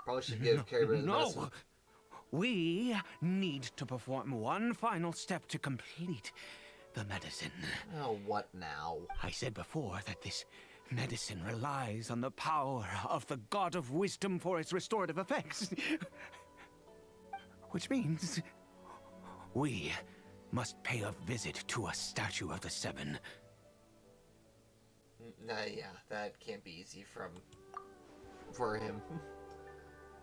probably should give Carrie the medicine. No! We need to perform one final step to complete the medicine. Oh, what now? I said before that this medicine relies on the power of the god of wisdom for its restorative effects. Which means we must pay a visit to a statue of the Seven. Yeah, that can't be easy for him.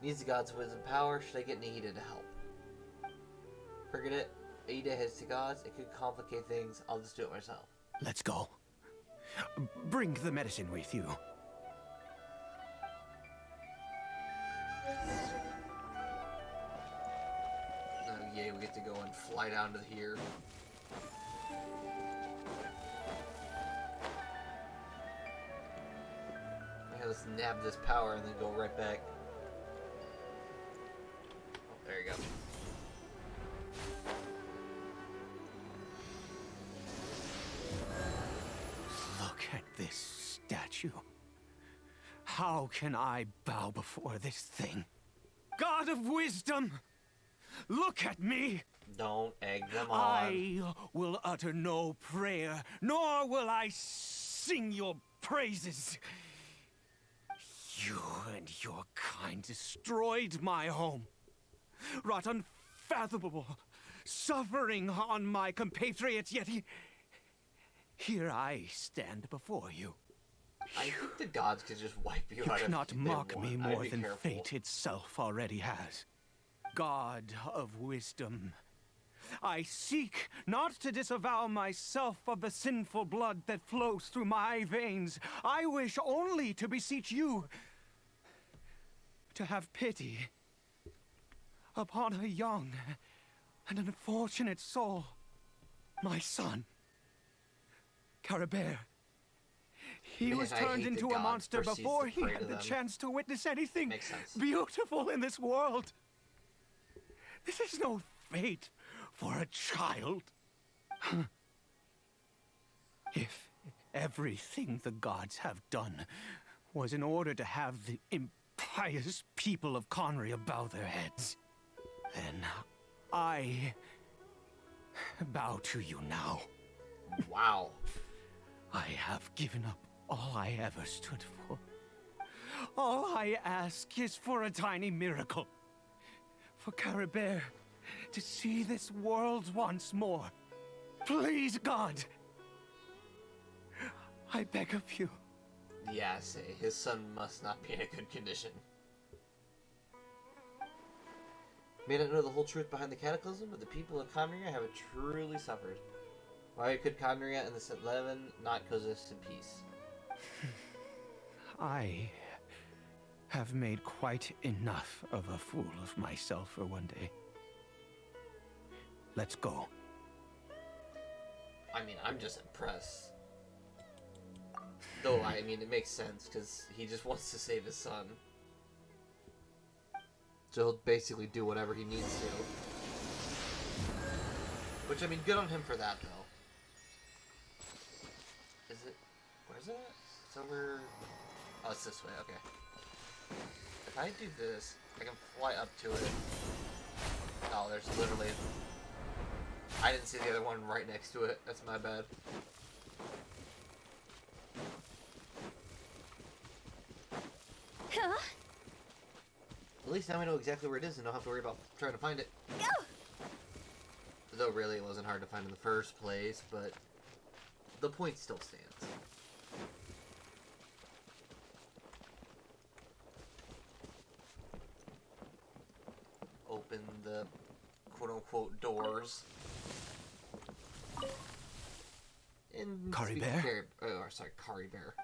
Needs the god's wisdom power. Should I get Nahida to help? Forget it. Aida heads to gods. It could complicate things. I'll just do it myself. Let's go. Bring the medicine with you. Oh, yay, we get to go and fly down to here. Okay, let's nab this power and then go right back. Oh, there you go. Look at this statue. How can I bow before this thing? God of wisdom! Look at me! Don't egg them on. I will utter no prayer, nor will I sing your praises. You and your kind destroyed my home, wrought unfathomable suffering on my compatriots, yet here I stand before you. I think the gods could just wipe you You out cannot if they mock want. me I'd more be than careful. fate itself already has. God of wisdom, I seek not to disavow myself of the sinful blood that flows through my veins. I wish only to beseech you to have pity upon a young and unfortunate soul, my son, Caribert. He Man, was I turned hate into the a god monster proceeds before to he pray had to the them. chance to witness anything Makes sense. beautiful in this world. This is no fate for a child. If everything the gods have done was in order to have the impious people of Conria bow their heads, then I bow to you now. Wow. I have given up all I ever stood for. All I ask is for a tiny miracle. For Caribert to see this world once more. Please, God. I beg of you. Yeah, say, his son must not be in a good condition. May not know the whole truth behind the cataclysm, but the people of Conria have truly suffered. Why could Conria and the Seven not coexist in peace? I have made quite enough of a fool of myself for one day. Let's go. I mean, I'm just impressed. Though, I mean, it makes sense, because he just wants to save his son. So he'll basically do whatever he needs to. Which, I mean, good on him for that, though. Is it... Where's it? It's over... Oh, it's this way, okay. If I do this, I can fly up to it. Oh, there's literally... I didn't see the other one right next to it. That's my bad. Huh? At least now we know exactly where it is and don't have to worry about trying to find it. Go! Though really it wasn't hard to find in the first place, but the point still stands. Open the quote-unquote doors. And Caribert? Sorry, Caribert.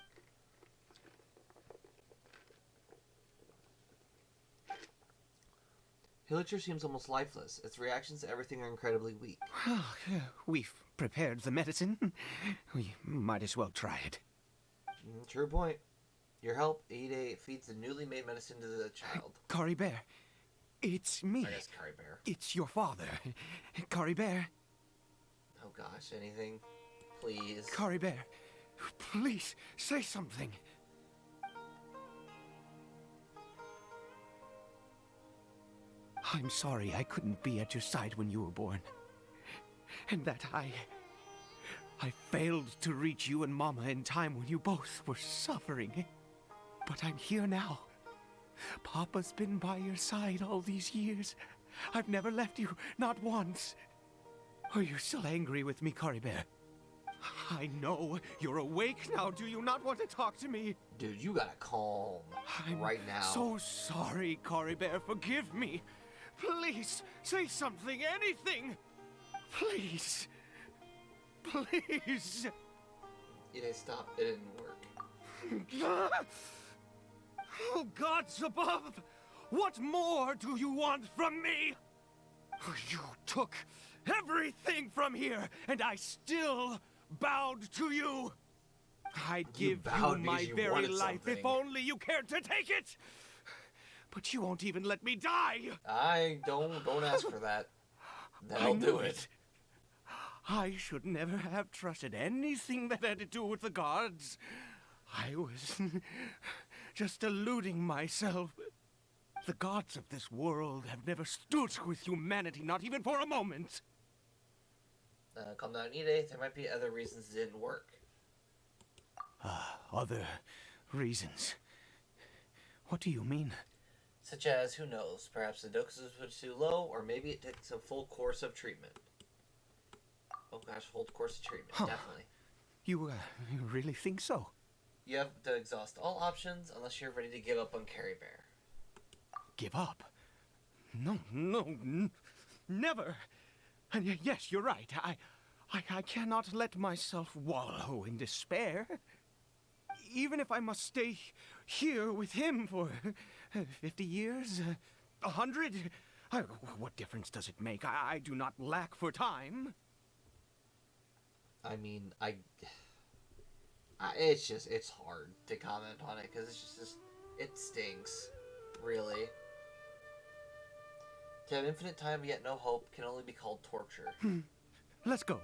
Villager seems almost lifeless. Its reactions to everything are incredibly weak. We've prepared the medicine. We might as well try it. True point. Your help, Ide, feeds the newly made medicine to the child. Caribert, it's me. I guess Caribert. It's your father. Caribert. Oh gosh, anything? Please. Caribert, please, say something. I'm sorry I couldn't be at your side when you were born. And that I failed to reach you and Mama in time when you both were suffering. But I'm here now. Papa's been by your side all these years. I've never left you, not once. Are you still angry with me, Caribert? I know you're awake now. Do you not want to talk to me? Dude, you gotta calm right now. So sorry, Caribert. Forgive me. Please, say something, anything. Please. Please. Ide, stop. It didn't work. Oh, gods above! What more do you want from me? You took everything from here, and I still bowed to you. I'd give you bowed my because you very wanted life if something. only you cared to take it. But you won't even let me die. I don't ask for that. I That'll knew do it. I should never have trusted anything that had to do with the gods. I was just deluding myself. The gods of this world have never stood with humanity, not even for a moment. Calm down, Ide. There might be other reasons it didn't work. Other reasons? What do you mean? Such as, who knows, perhaps the doses was too low, or maybe it takes a full course of treatment. Oh gosh, full course of treatment, definitely. You really think so? You have to exhaust all options unless you're ready to give up on Carrie Bear. Give up? No, never. And yes, you're right. I cannot let myself wallow in despair. Even if I must stay here with him for 50 years, 100, what difference does it make? I do not lack for time. I mean, it's hard to comment on it, because it's just, it stinks, really. To have infinite time yet no hope can only be called torture. Let's go.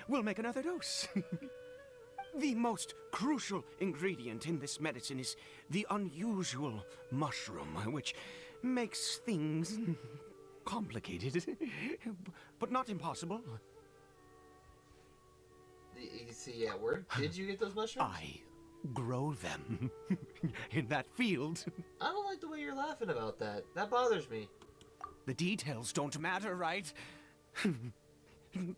We'll make another dose. The most crucial ingredient in this medicine is the unusual mushroom, which makes things complicated, but not impossible. You see, yeah, where did you get those mushrooms? I grow them in that field. I don't like the way you're laughing about that. That bothers me. The details don't matter, right?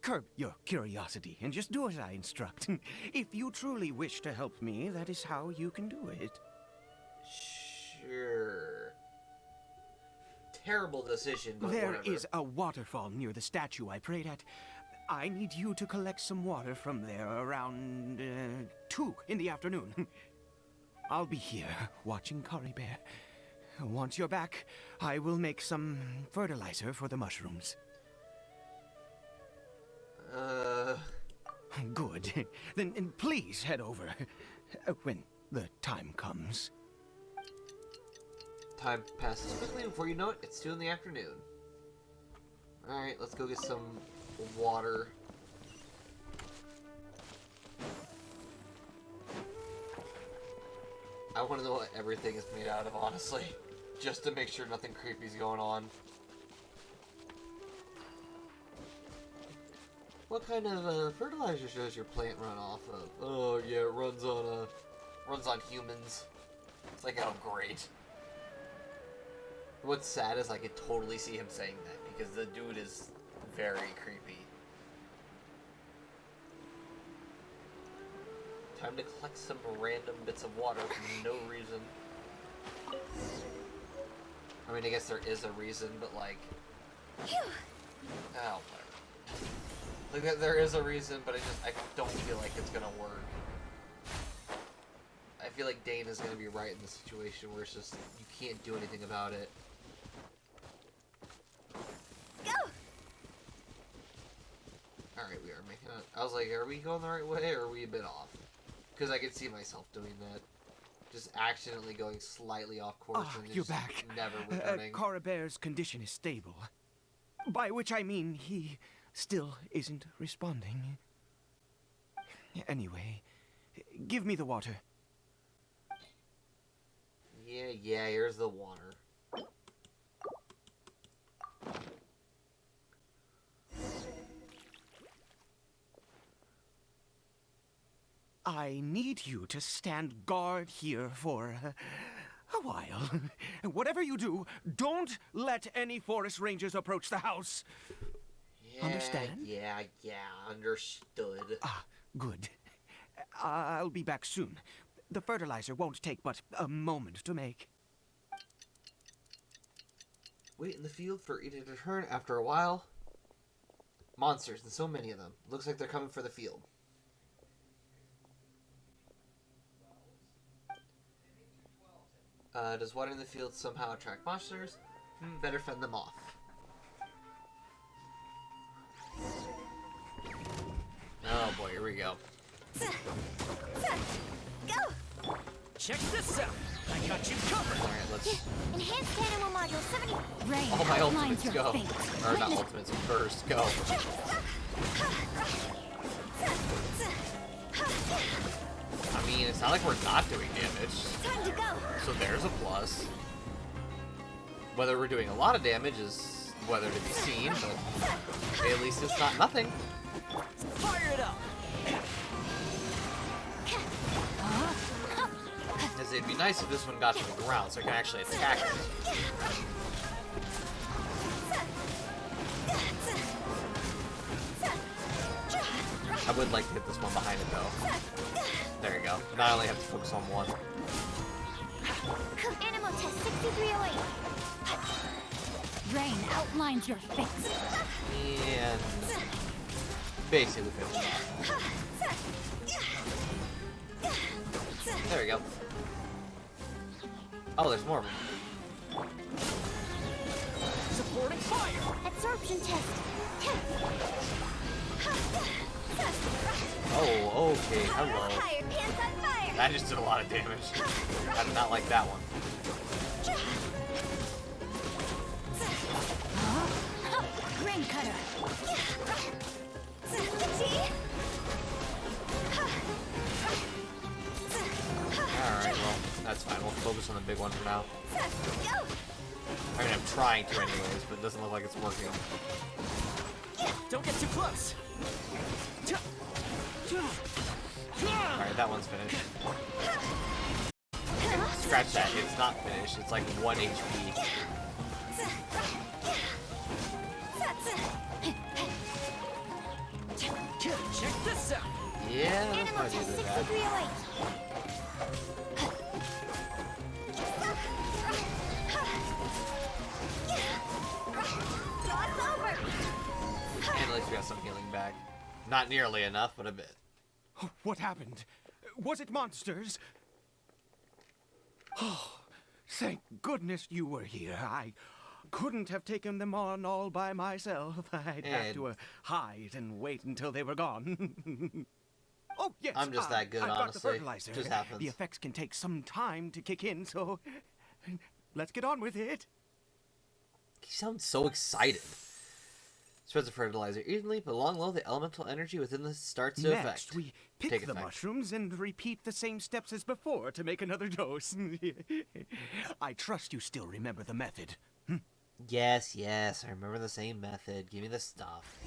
Curb your curiosity and just do as I instruct. If you truly wish to help me, that is how you can do it. Sure. Terrible decision, but There whatever. is a waterfall near the statue I prayed at. I need you to collect some water from there around 2 in the afternoon. I'll be here watching Kari Bear. Once you're back, I will make some fertilizer for the mushrooms. Good. Then please head over when the time comes. Time passes quickly. Before you know it, it's 2 in the afternoon. Alright, let's go get some water. I want to know what everything is made out of, honestly. Just to make sure nothing creepy's going on. What kind of fertilizer does your plant run off of? Oh yeah, it runs on humans. It's like, oh great. What's sad is I could totally see him saying that, because the dude is very creepy. Time to collect some random bits of water for no reason. I mean, I guess there is a reason, but like... Oh, whatever. Like, there is a reason, but I don't feel like it's gonna work. I feel like Dane is gonna be right in the situation where it's just, you can't do anything about it. Alright, we are making it. I was like, are we going the right way, or are we a bit off? Because I could see myself doing that. Just accidentally going slightly off course and You're just back. never returning. Kara Bear's condition is stable. By which I mean he still isn't responding. Anyway, give me the water. Yeah, here's the water. I need you to stand guard here for a while. Whatever you do, don't let any forest rangers approach the house. Yeah, Understand? Yeah, understood. Ah, good. I'll be back soon. The fertilizer won't take but a moment to make. Wait in the field for Ida to return after a while. Monsters, and so many of them. Looks like they're coming for the field. Does water in the field somehow attract monsters? Better fend them off. we go. Go! Check this out. I got you covered. All right, let's. Enhanced animal module 70. Rain All my outlines ultimates your go. fate. Or not ultimates, first go. I mean, it's not like we're not doing damage. Time to go. So there's a plus. Whether we're doing a lot of damage is whether to be seen, but at least it's not nothing. Fire it up. Because it'd be nice if this one got to the ground so I can actually attack it. I would like to hit this one behind it though. There you go. Now I only have to focus on one. Animal test 6308. Rain outlines your fate. And basically finish off. There we go. Oh, there's more of them. Supporting fire. Absorption test. Oh, okay. Hello. Higher pants on fire. That just did a lot of damage. I did not like that one. Rain cutter. Alright, well, that's fine. We'll focus on the big one for now. I mean, I'm trying to anyways, but it doesn't look like it's working. Don't get too close. Alright, that one's finished. Scratch that. It's not finished. It's like 1 HP. Check this out. Yeah, that's Animal probably test either bad. 6308. And at least we got some healing back. Not nearly enough, but a bit. What happened? Was it monsters? Oh, thank goodness you were here. I couldn't have taken them on all by myself. I'd have to hide and wait until they were gone. Oh, yes. I'm just that good, I've got the honestly. fertilizer. Just happens. The effects can take some time to kick in, so let's get on with it. He sounds so excited. Spreads the fertilizer evenly, but along low, the elemental energy within this starts to Next, affect. we pick Take the effect. mushrooms and repeat the same steps as before to make another dose. I trust you still remember the method. Yes, yes, I remember the same method. Give me the stuff.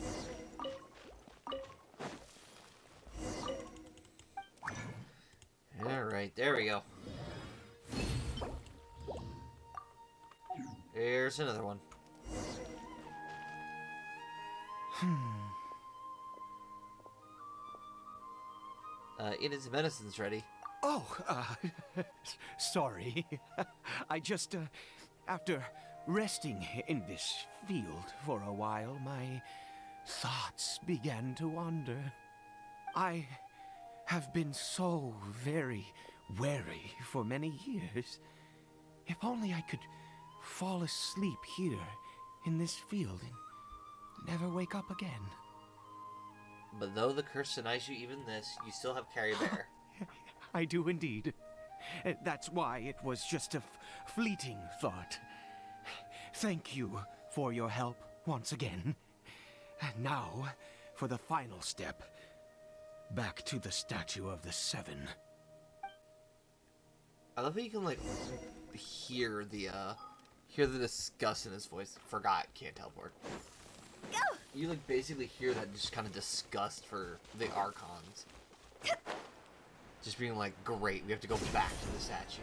Alright, there we go. Here's another one. Ina's medicine's ready. Oh, sorry. I just, after resting in this field for a while, my thoughts began to wander. I have been so very wary for many years. If only I could fall asleep here in this field and never wake up again. But though the curse denies you even this, you still have Carrie Bear. I do indeed. That's why it was just a fleeting thought. Thank you for your help once again. And now, for the final step. Back to the Statue of the Seven. I love how you can, like, hear the disgust in his voice. Forgot, can't teleport. Go! You, like, basically hear that just kind of disgust for the Archons. Just being like, great, we have to go back to the statue.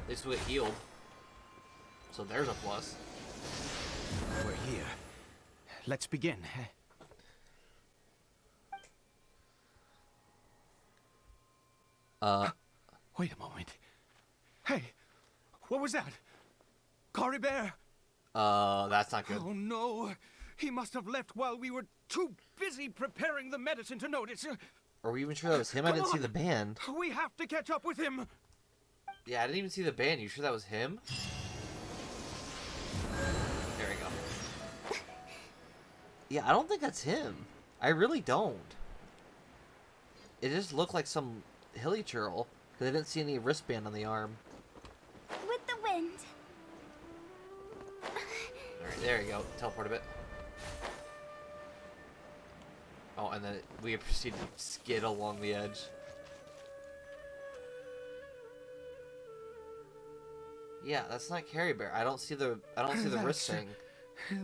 At least we get healed. So there's a plus. We're here. Let's begin. Wait a moment. Hey, what was that? Cory Bear? That's not good. Oh no! He must have left while we were too busy preparing the medicine to notice. Are we even sure that was him? I didn't see the band. We have to catch up with him. Yeah, I didn't even see the band. You sure that was him? There we go. Yeah, I don't think that's him. I really don't. It just looked like some hilly churl, because I didn't see any wristband on the arm. With the wind. Alright, there you go. Teleport a bit. Oh, and then we proceed to skid along the edge. Yeah, that's not Carrie Bear. I don't see the wrist thing.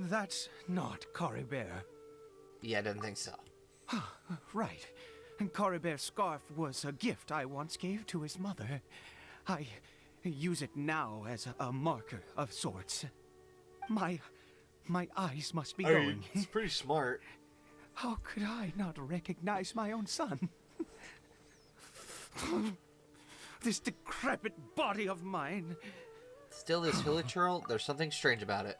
That's not Corribear. Yeah, I didn't think so. Right. And Corribear's scarf was a gift I once gave to his mother. I use it now as a marker of sorts. My eyes must be going. It's pretty smart. How could I not recognize my own son? This decrepit body of mine. Still, this hilly churl, there's something strange about it.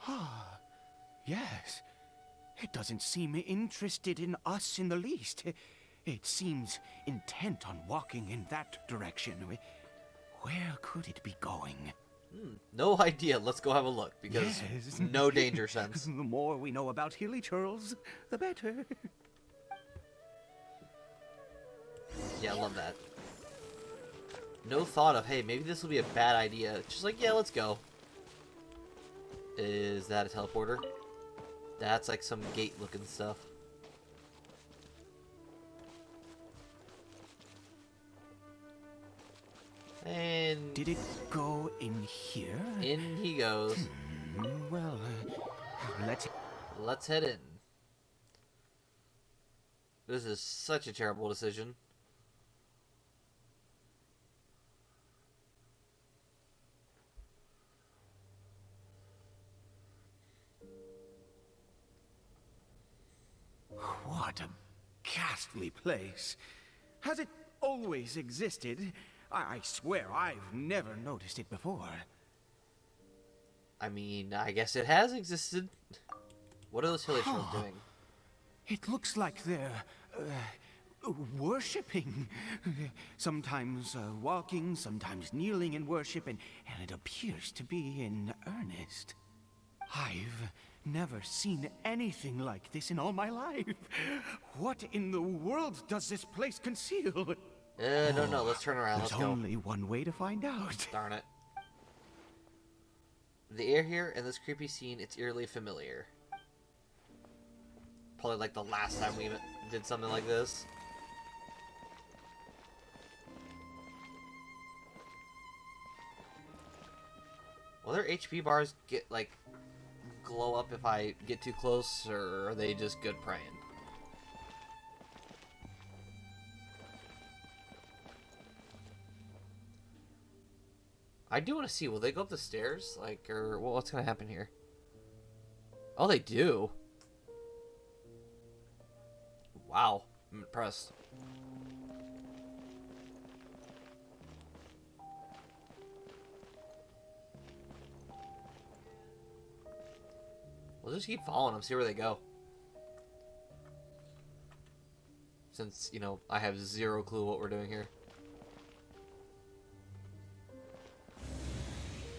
Yes. It doesn't seem interested in us in the least. It seems intent on walking in that direction. Where could it be going? No idea. Let's go have a look, because Yes. no danger sense. The more we know about hilly churls, the better. Yeah, I love that. No thought of, hey, maybe this will be a bad idea. Just like, yeah, let's go. Is that a teleporter? That's like some gate-looking stuff. And Did it go in here? in he goes. Well, Let's head in. This is such a terrible decision. What a ghastly place. Has it always existed? I swear I've never noticed it before. I mean, I guess it has existed. What are those hilly trolls doing? It looks like they're worshipping. Sometimes walking, sometimes kneeling in worship, and it appears to be in earnest. I've never seen anything like this in all my life. What in the world does this place conceal? No, let's turn around, let's There's go. only one way to find out. Darn it. The air here in this creepy scene, it's eerily familiar. Probably like the last time we did something like this. Will their HP bars get, like, glow up if I get too close, or are they just good praying? I do want to see, will they go up the stairs? Like, or what's going to happen here? Oh, they do. Wow. I'm impressed. We'll just keep following them, see where they go. Since, you know, I have zero clue what we're doing here.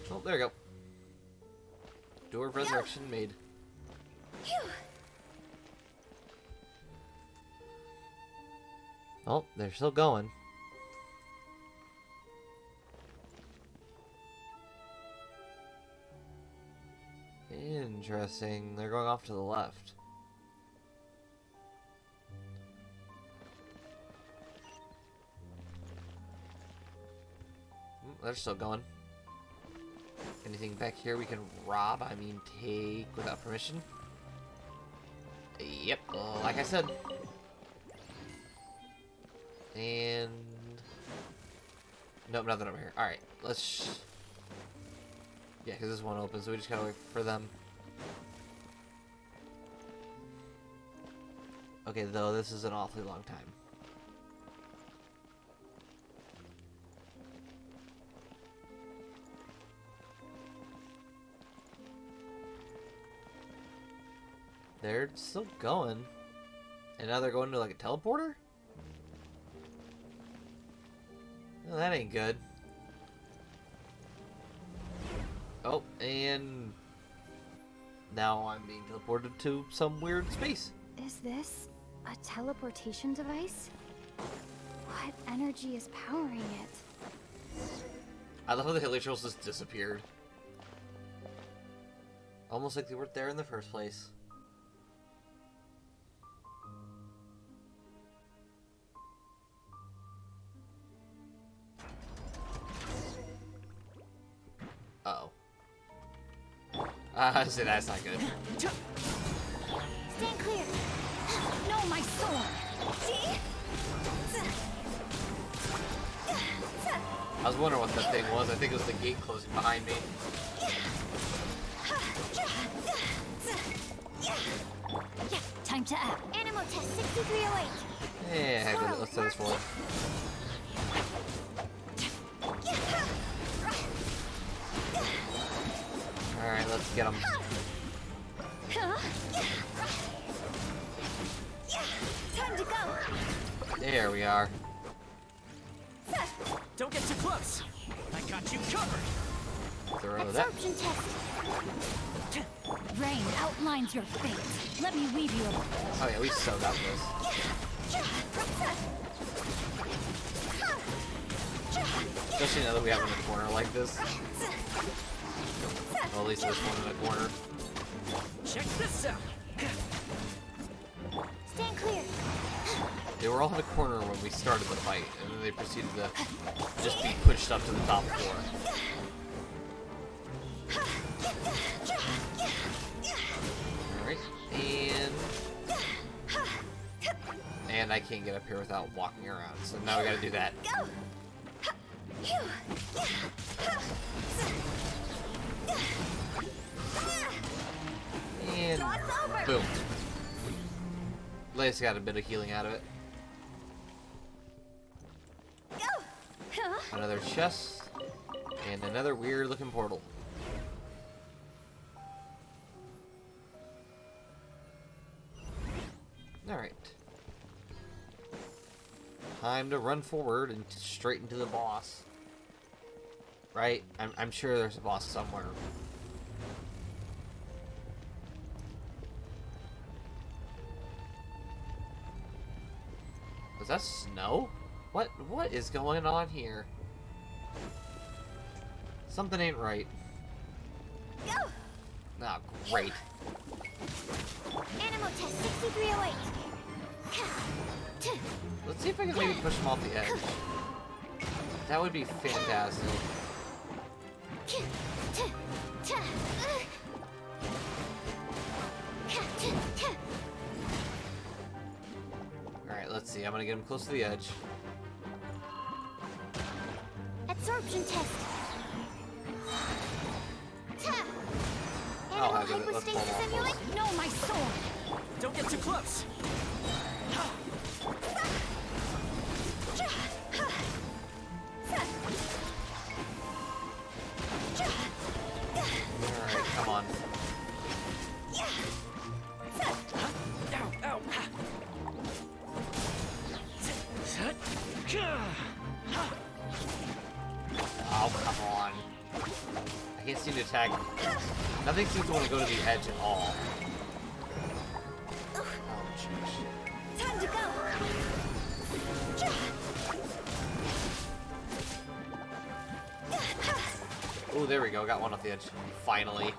Oh, there we go. Door of Resurrection made. Phew. Oh, they're still going. Interesting. They're going off to the left. They're still going. Anything back here we can rob? I mean, take without permission? Yep, like I said. And... nope, nothing over here. Alright, let's... yeah, because this one opens, so we just gotta wait for them. Okay, though, this is an awfully long time. They're still going. And now they're going to, like, a teleporter? Well, that ain't good. Oh, and... now I'm being teleported to some weird space. Is this A teleportation device? What energy is powering it? I love how the Hilichurls just disappeared. Almost like they weren't there in the first place. Uh-oh. So that's not good. Stand clear. No, my sword! I was wondering what that thing was. I think it was the gate closing behind me. Time to act. Animal test 6308. Yeah, let's do this for it. Alright, let's get him. Time to go. There we are. Don't get too close. I got you covered. Throw that. Absorption test. Rain outlines your fate. Let me weave you a... Oh yeah, we so got this. Especially now that we have him in a corner like this. Well, at least this one in a corner. Check this out. Stand clear. They were all in a corner when we started the fight, and then they proceeded to just be pushed up to the top floor. Alright, and I can't get up here without walking around, so now we gotta do that. And boom. At least got a bit of healing out of it. Another chest, and another weird looking portal. Alright. Time to run forward and straight into the boss. Right? I'm sure there's a boss somewhere. Was that snow? What is going on here? Something ain't right. Go. Ah, great. Animal test 6308. Let's see if I can maybe push him off the edge. That would be fantastic. Alright, let's see. I'm gonna get him close to the edge. Absorption test. I'll Animal have it. Let's pull him hypostasis off emulate. close. No, my sword! Don't get too close. Alright, come on. Ow, ow. Oh, come on. I can't seem to attack. Nothing seems to want to go to the edge at all. Oh, jeez. Time to go. Oh, there we go. Got one off the edge. Finally.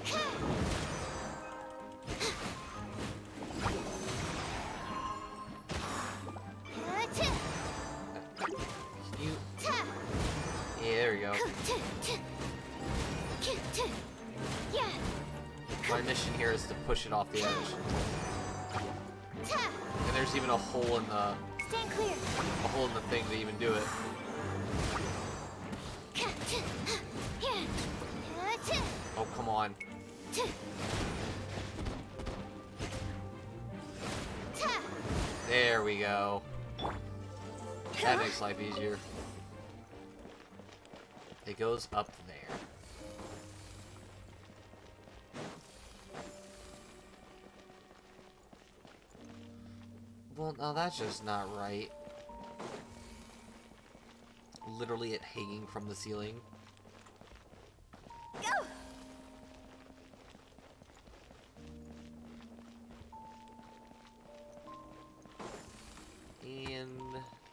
Can you... Yeah, there we go. My mission here is to push it off the edge. And there's even a hole in the... Stand clear. a hole in the thing to even do it. Oh, come on. There we go. That makes life easier. It goes up there. Well, now that's just not right. Literally it hanging from the ceiling. Go. And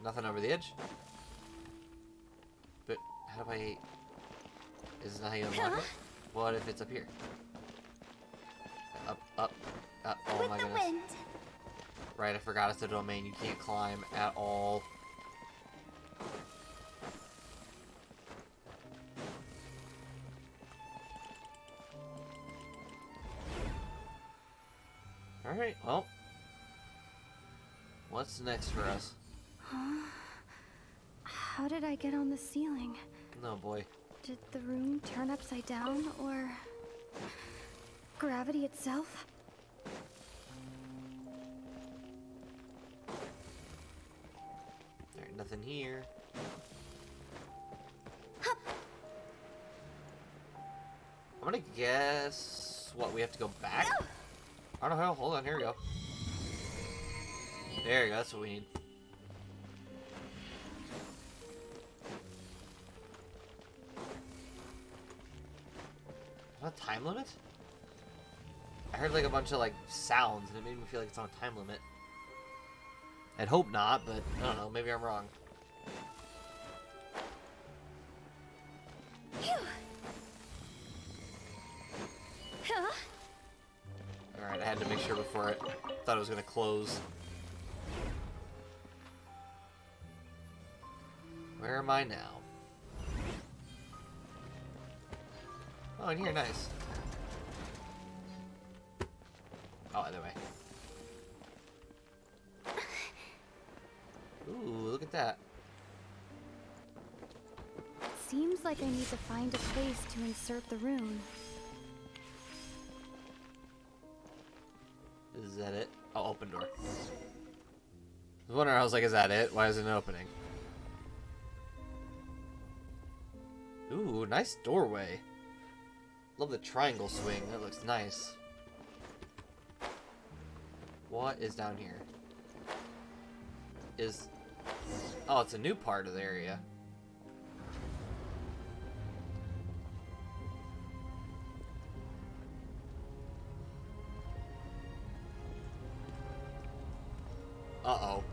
nothing over the edge. But how do I... Is this not how you unlock it? What if it's up here? Up. Oh my goodness. Wind. Right, I forgot it's a domain. You can't climb at all. Alright, well. What's next for us? Huh? How did I get on the ceiling? No, boy. Did the room turn upside down, or gravity itself? Alright, nothing here. I'm gonna guess... What, we have to go back? I don't know, hold on, here we go. There you go, that's what we need. Is that a time limit? I heard like a bunch of like sounds and it made me feel like it's on a time limit. I'd hope not, but I don't know, maybe I'm wrong. Alright, I had to make sure before it thought it was gonna close. Where am I now? Oh, in here, nice. Oh, either way. Ooh, look at that. Seems like I need to find a place to insert the rune. Is that it? Oh, open door. I was wondering, I was like, is that it? Why isn't it opening? Ooh, nice doorway. Love the triangle swing. That looks nice. What is down here? Oh, it's a new part of the area. Uh-oh.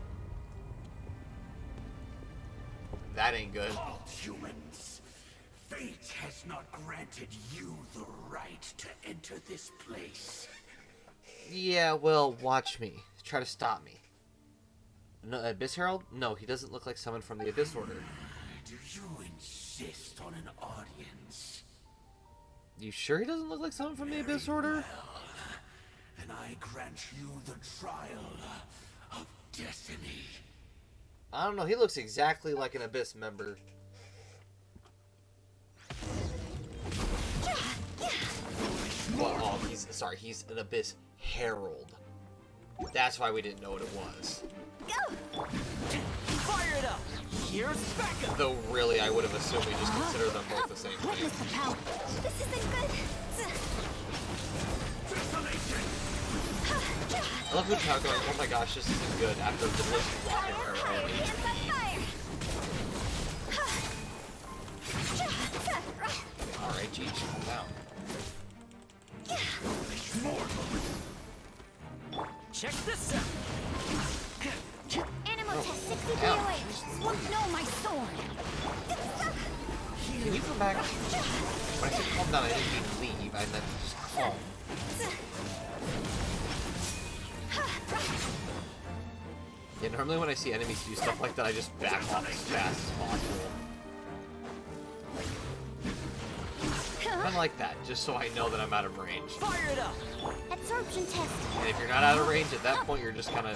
That ain't good. All humans, fate has not granted you the right to enter this place. Yeah, well, watch me. Try to stop me. No, Abyss Herald? No, he doesn't look like someone from the Abyss Order. Do you insist on an audience? You sure he doesn't look like someone from the Abyss Order? Well, then I grant you the trial of destiny. I don't know, he looks exactly like an Abyss member. Well, oh, he's an Abyss Herald. That's why we didn't know what it was. Fire it up! Here's backup! Though, really, I would have assumed we just consider them both the same Witness thing. the power. This isn't good. I love Hoottown going, oh my gosh, this isn't good, after the delicious walking arrow. Alright, Cheech, calm down. Check this out! Animal test 60 Ow. away. Won't know my sword. Can you come back? When I said calm down, I didn't mean leave, I meant just calm. Yeah, normally when I see enemies do stuff like that, I just back off as fast as possible. Kind of like that, just so I know that I'm out of range. Fire it up! Absorption test. And if you're not out of range at that point, you're just kind of...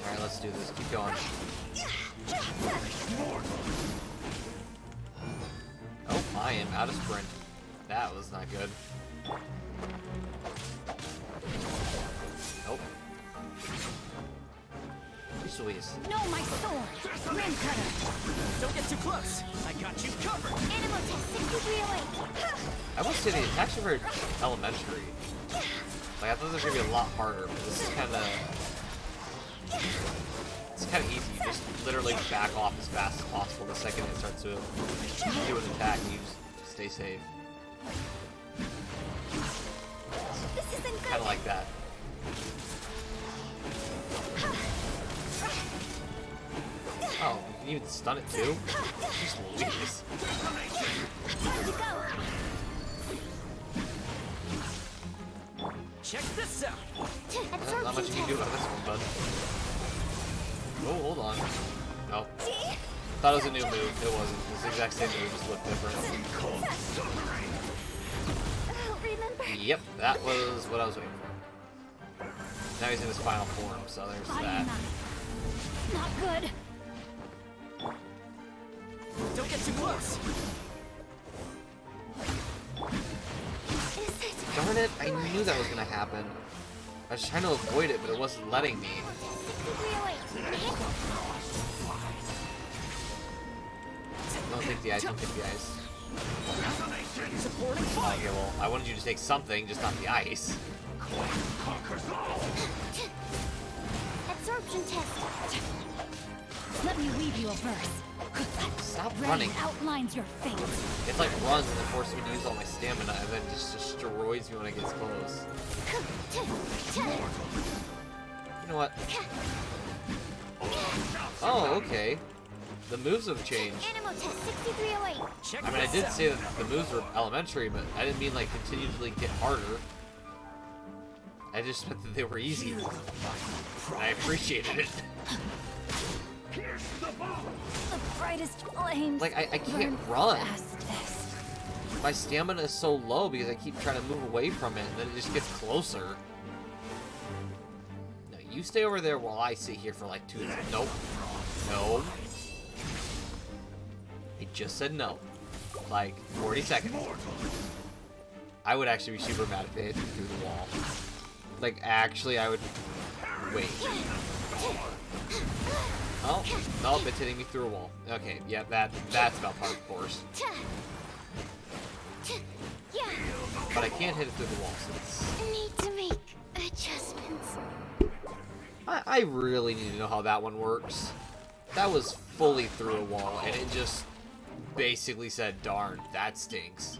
Alright, let's do this. Keep going. Oh, I am out of sprint. That was not good. Nope. Jeez Louise. Know my sword. Rim cutter. Don't get too close! I got you covered! Animal test 63 away. I will say the attacks are very elementary. Like, I thought this was going to be a lot harder, but this is kind of... It's kind of easy. You just literally back off as fast as possible the second it starts to do an attack and you just stay safe. This isn't good. Kind of like like that. Oh, you can even stun it too? Jeez Louise. Check this out. Not much you can do about this one, bud. Oh, hold on. No. Thought it was a new move. It wasn't. It's the exact same move, just looked different. Yep, that was what I was waiting for. Now he's in his final form, so there's that. Not good. Don't get too close. Darn it, I knew that was gonna happen. I was trying to avoid it, but it wasn't letting me. Don't take the ice, don't take the ice. Okay, well, I wanted you to take something, just not the ice. Absorption test. Let me weave you a verse. Stop Ready running. outlines your fate. It's like runs and then forces me to use all my stamina and then just destroys me when it gets close. You know what? Oh, okay. The moves have changed. Animal test 6308. Check I mean, I this did out. say that the moves were elementary, but I didn't mean like continually get harder. I just meant that they were easy. And I appreciated it. The brightest flames. Like, I can't burn run. fastest. My stamina is so low because I keep trying to move away from it, and then it just gets closer. No, you stay over there while I sit here for like 2 minutes. Nope. No. I just said no. Like, 40 seconds. I would actually be super mad if they hit me through the wall. Like, actually, I would... Wait. Oh, nope, it's hitting me through a wall. Okay, yeah, that's about par course. But I can't hit it through the wall, so it's... Need to make adjustments. I really need to know how that one works. That was fully through a wall, and it just basically said, darn, that stinks.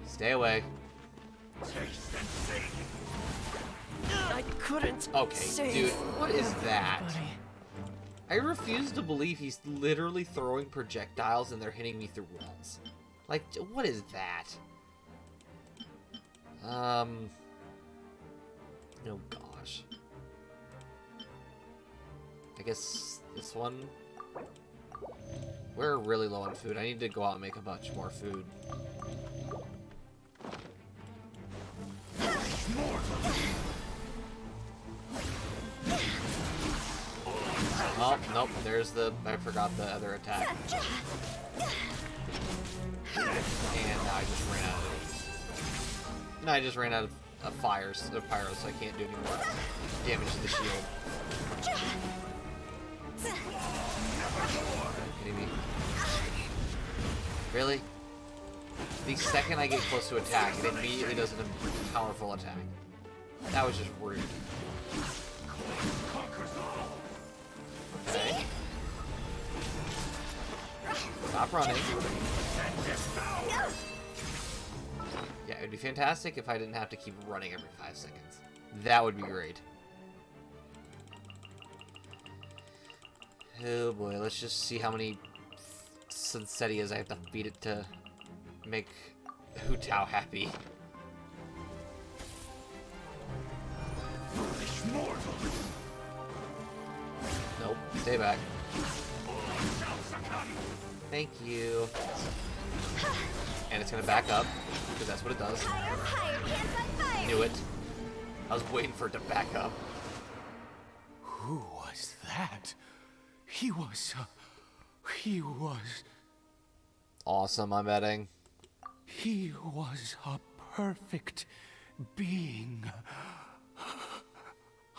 Stay away. I couldn't. Okay, dude, what is that? I refuse to believe he's literally throwing projectiles and they're hitting me through walls. Like, what is that? Oh gosh. I guess this one... We're really low on food. I need to go out and make a bunch more food. Oh, nope, there's the... I forgot the other attack. And now I just ran out of... No, I just ran out of fires, of pyros, so I can't do any more damage to the shield. Are you kidding me? Really? The second I get close to attack, it immediately does a powerful attack. That was just rude. Okay. Stop running. Yeah, it would be fantastic if I didn't have to keep running every 5 seconds. That would be great. Oh boy, let's just see how many Sunsetias I have to beat it to make Hu Tao happy. Nope, stay back. Thank you. And it's gonna back up, because that's what it does. Knew it. I was waiting for it to back up. Who was that? He was... Awesome, I'm betting. He was a perfect being.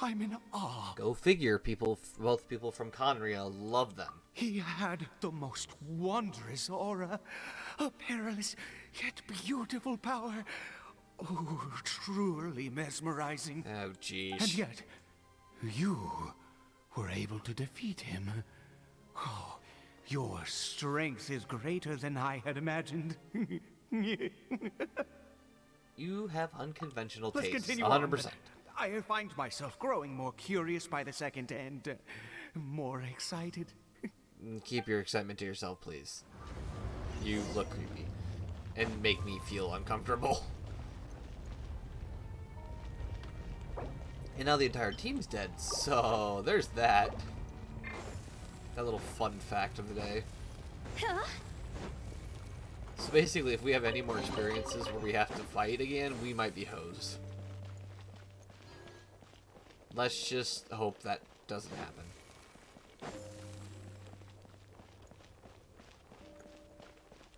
I'm in awe. Go figure, people, both people from Conria love them. He had the most wondrous aura, a perilous yet beautiful power. Oh, truly mesmerizing. Oh, jeez. And yet, you were able to defeat him. Oh, your strength is greater than I had imagined. You have unconventional Let's tastes. continue 100%. on. I find myself growing more curious by the second and more excited. Keep your excitement to yourself, please. You look creepy. And make me feel uncomfortable. And now the entire team's dead, so there's that. That little fun fact of the day. So basically, if we have any more experiences where we have to fight again, we might be hosed. Let's just hope that doesn't happen.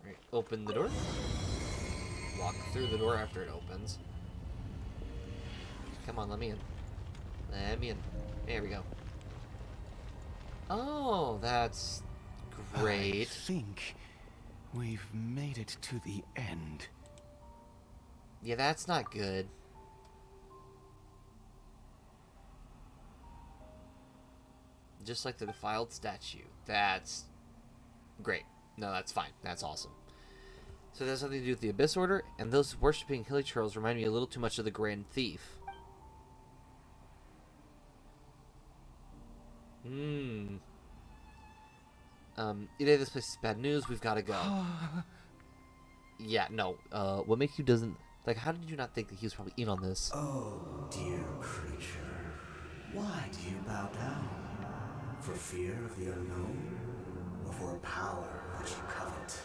Alright, open the door. Walk through the door after it opens. Come on, let me in. Let me in. There we go. Oh, that's great. I think we've made it to the end. Yeah, that's not good. Just like the defiled statue. That's great. No, that's fine. That's awesome. So it has something to do with the Abyss Order, and those worshipping hilly trolls remind me a little too much of the Grand Thief. Either this place is bad news, we've got to go. Yeah, no. What makes you doesn't... Like, how did you not think that he was probably in on this? Oh, dear creature. Why do you bow down? For fear of the unknown? Or for a power that you covet?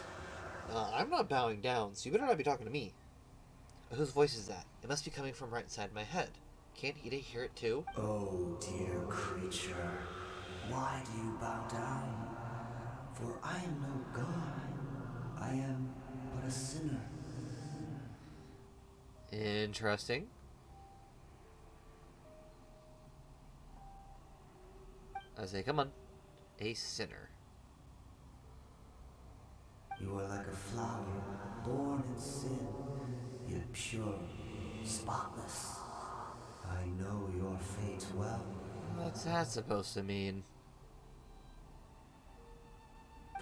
I'm not bowing down, so you better not be talking to me. Whose voice is that? It must be coming from right inside my head. Can't Ida hear it too? Oh, dear creature. Why do you bow down? For I am no god. I am but a sinner. Interesting. I say, come on. A sinner. You are like a flower, born in sin, yet pure, spotless. I know your fate well. What's that supposed to mean?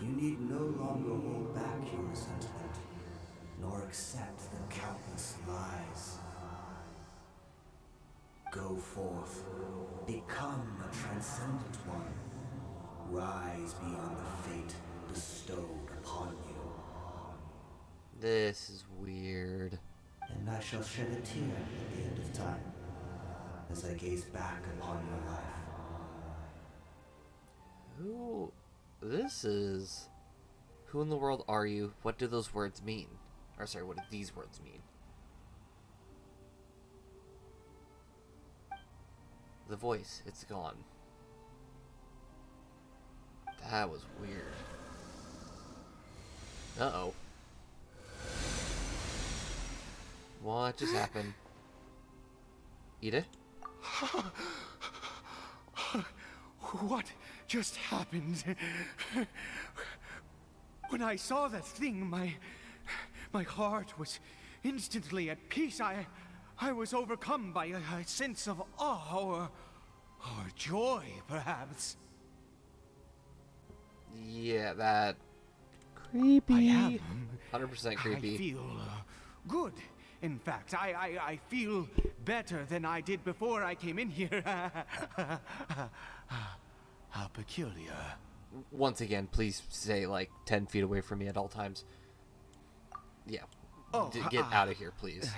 You need no longer hold back your resentment, nor accept the countless lies. Go forth, become a transcendent one. Rise beyond the fate bestowed upon you. This is weird. And I shall shed a tear at the end of time, as I gaze back upon your life. Who... This is... Who in the world are you? What do those words mean? Or sorry, what do these words mean? The voice, it's gone. That was weird. Uh-oh. What just happened? Ida? What just happened? When I saw that thing, my heart was instantly at peace. I was overcome by a sense of awe or joy, perhaps. Yeah, that... Creepy. I am. 100% creepy. I feel good. In fact, I feel better than I did before I came in here. How peculiar. Once again, please stay like 10 feet away from me at all times. Yeah. Oh, Get out of here, please.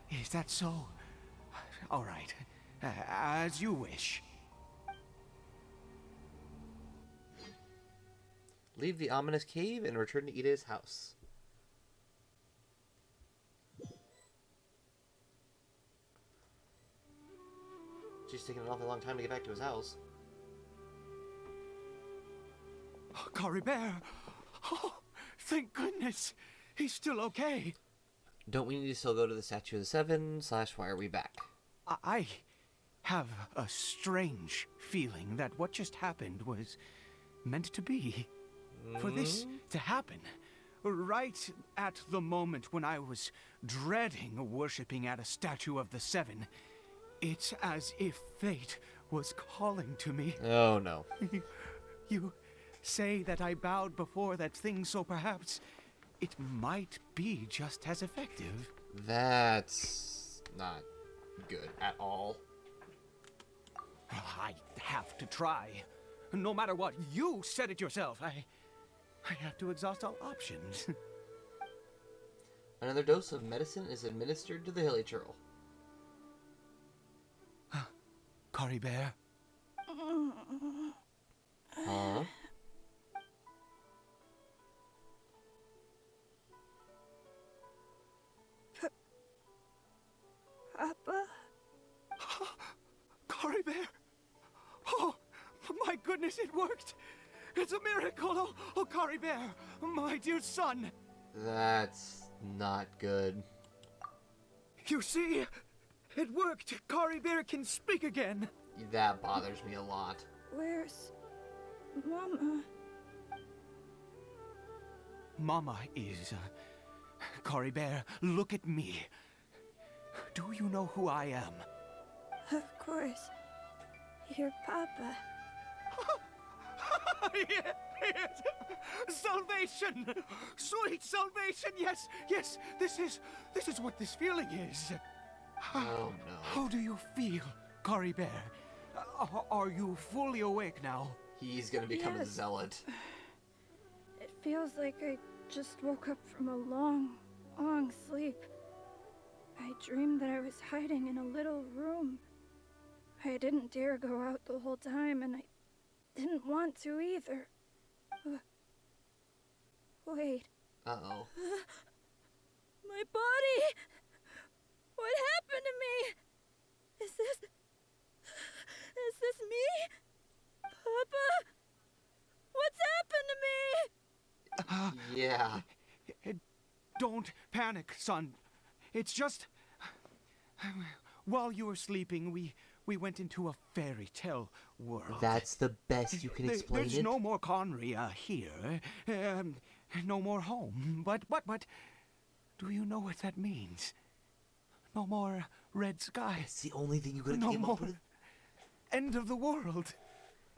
Is that so? All right. As you wish. Leave the ominous cave and return to Ida's house. She's taking an awfully long time to get back to his house. Caribert! Oh, thank goodness! He's still okay. Don't we need to still go to the Statue of the Seven? / why are we back? I have a strange feeling that what just happened was meant to be. For this to happen, right at the moment when I was dreading worshipping at a statue of the Seven, it's as if fate was calling to me. Oh no. You say that I bowed before that thing, so perhaps it might be just as effective. That's not good at all. I have to try. No matter what, you said it yourself. I have to exhaust all options. Another dose of medicine is administered to the hilly churl. Cory Bear? Huh? Papa? Cory Bear? Oh, my goodness, it worked! It's a miracle! Oh, Cory Bear, my dear son! That's not good. You see? It worked! Cory Bear can speak again! That bothers me a lot. Where's Mama? Mama is... Cory Bear, look at me. Do you know who I am? Of course. Your Papa. Yes. Salvation! Sweet salvation! Yes, yes, this is what this feeling is. Oh no. How do you feel, Cory Bear? Are you fully awake now? He's gonna become a Yes. zealot. It feels like I just woke up from a long, long sleep. I dreamed that I was hiding in a little room. I didn't dare go out the whole time, and I didn't want to either. Wait. Uh-oh. My body! What happened to me? Is this me? Papa? What's happened to me? Yeah. Don't panic, son. It's just... While you were sleeping, we went into a fairy tale world. That's the best you can explain There's it. no more Conria here. No more home. But, do you know what that means? No more red sky. It's the only thing you could have No came more up with. end of the world.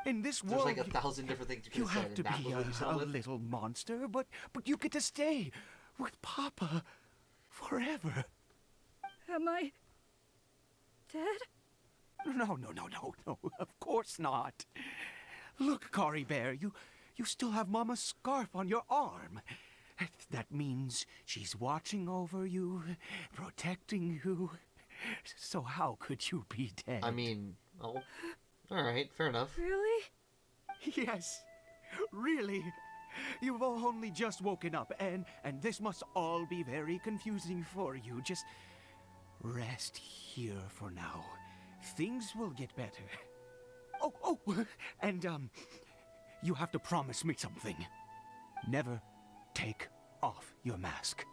In this There's world, like 1,000 different things you could you have said, have to and that be was what you a said with. little monster, but you get to stay with Papa forever. Am I dead? No, of course not. Look, Cory Bear, you still have Mama's scarf on your arm. That means she's watching over you, protecting you. So how could you be dead? I mean, oh, alright, fair enough. Really? Yes, really. You've only just woken up, and this must all be very confusing for you. Just rest here for now. Things will get better. Oh, and, you have to promise me something. Never take off your mask.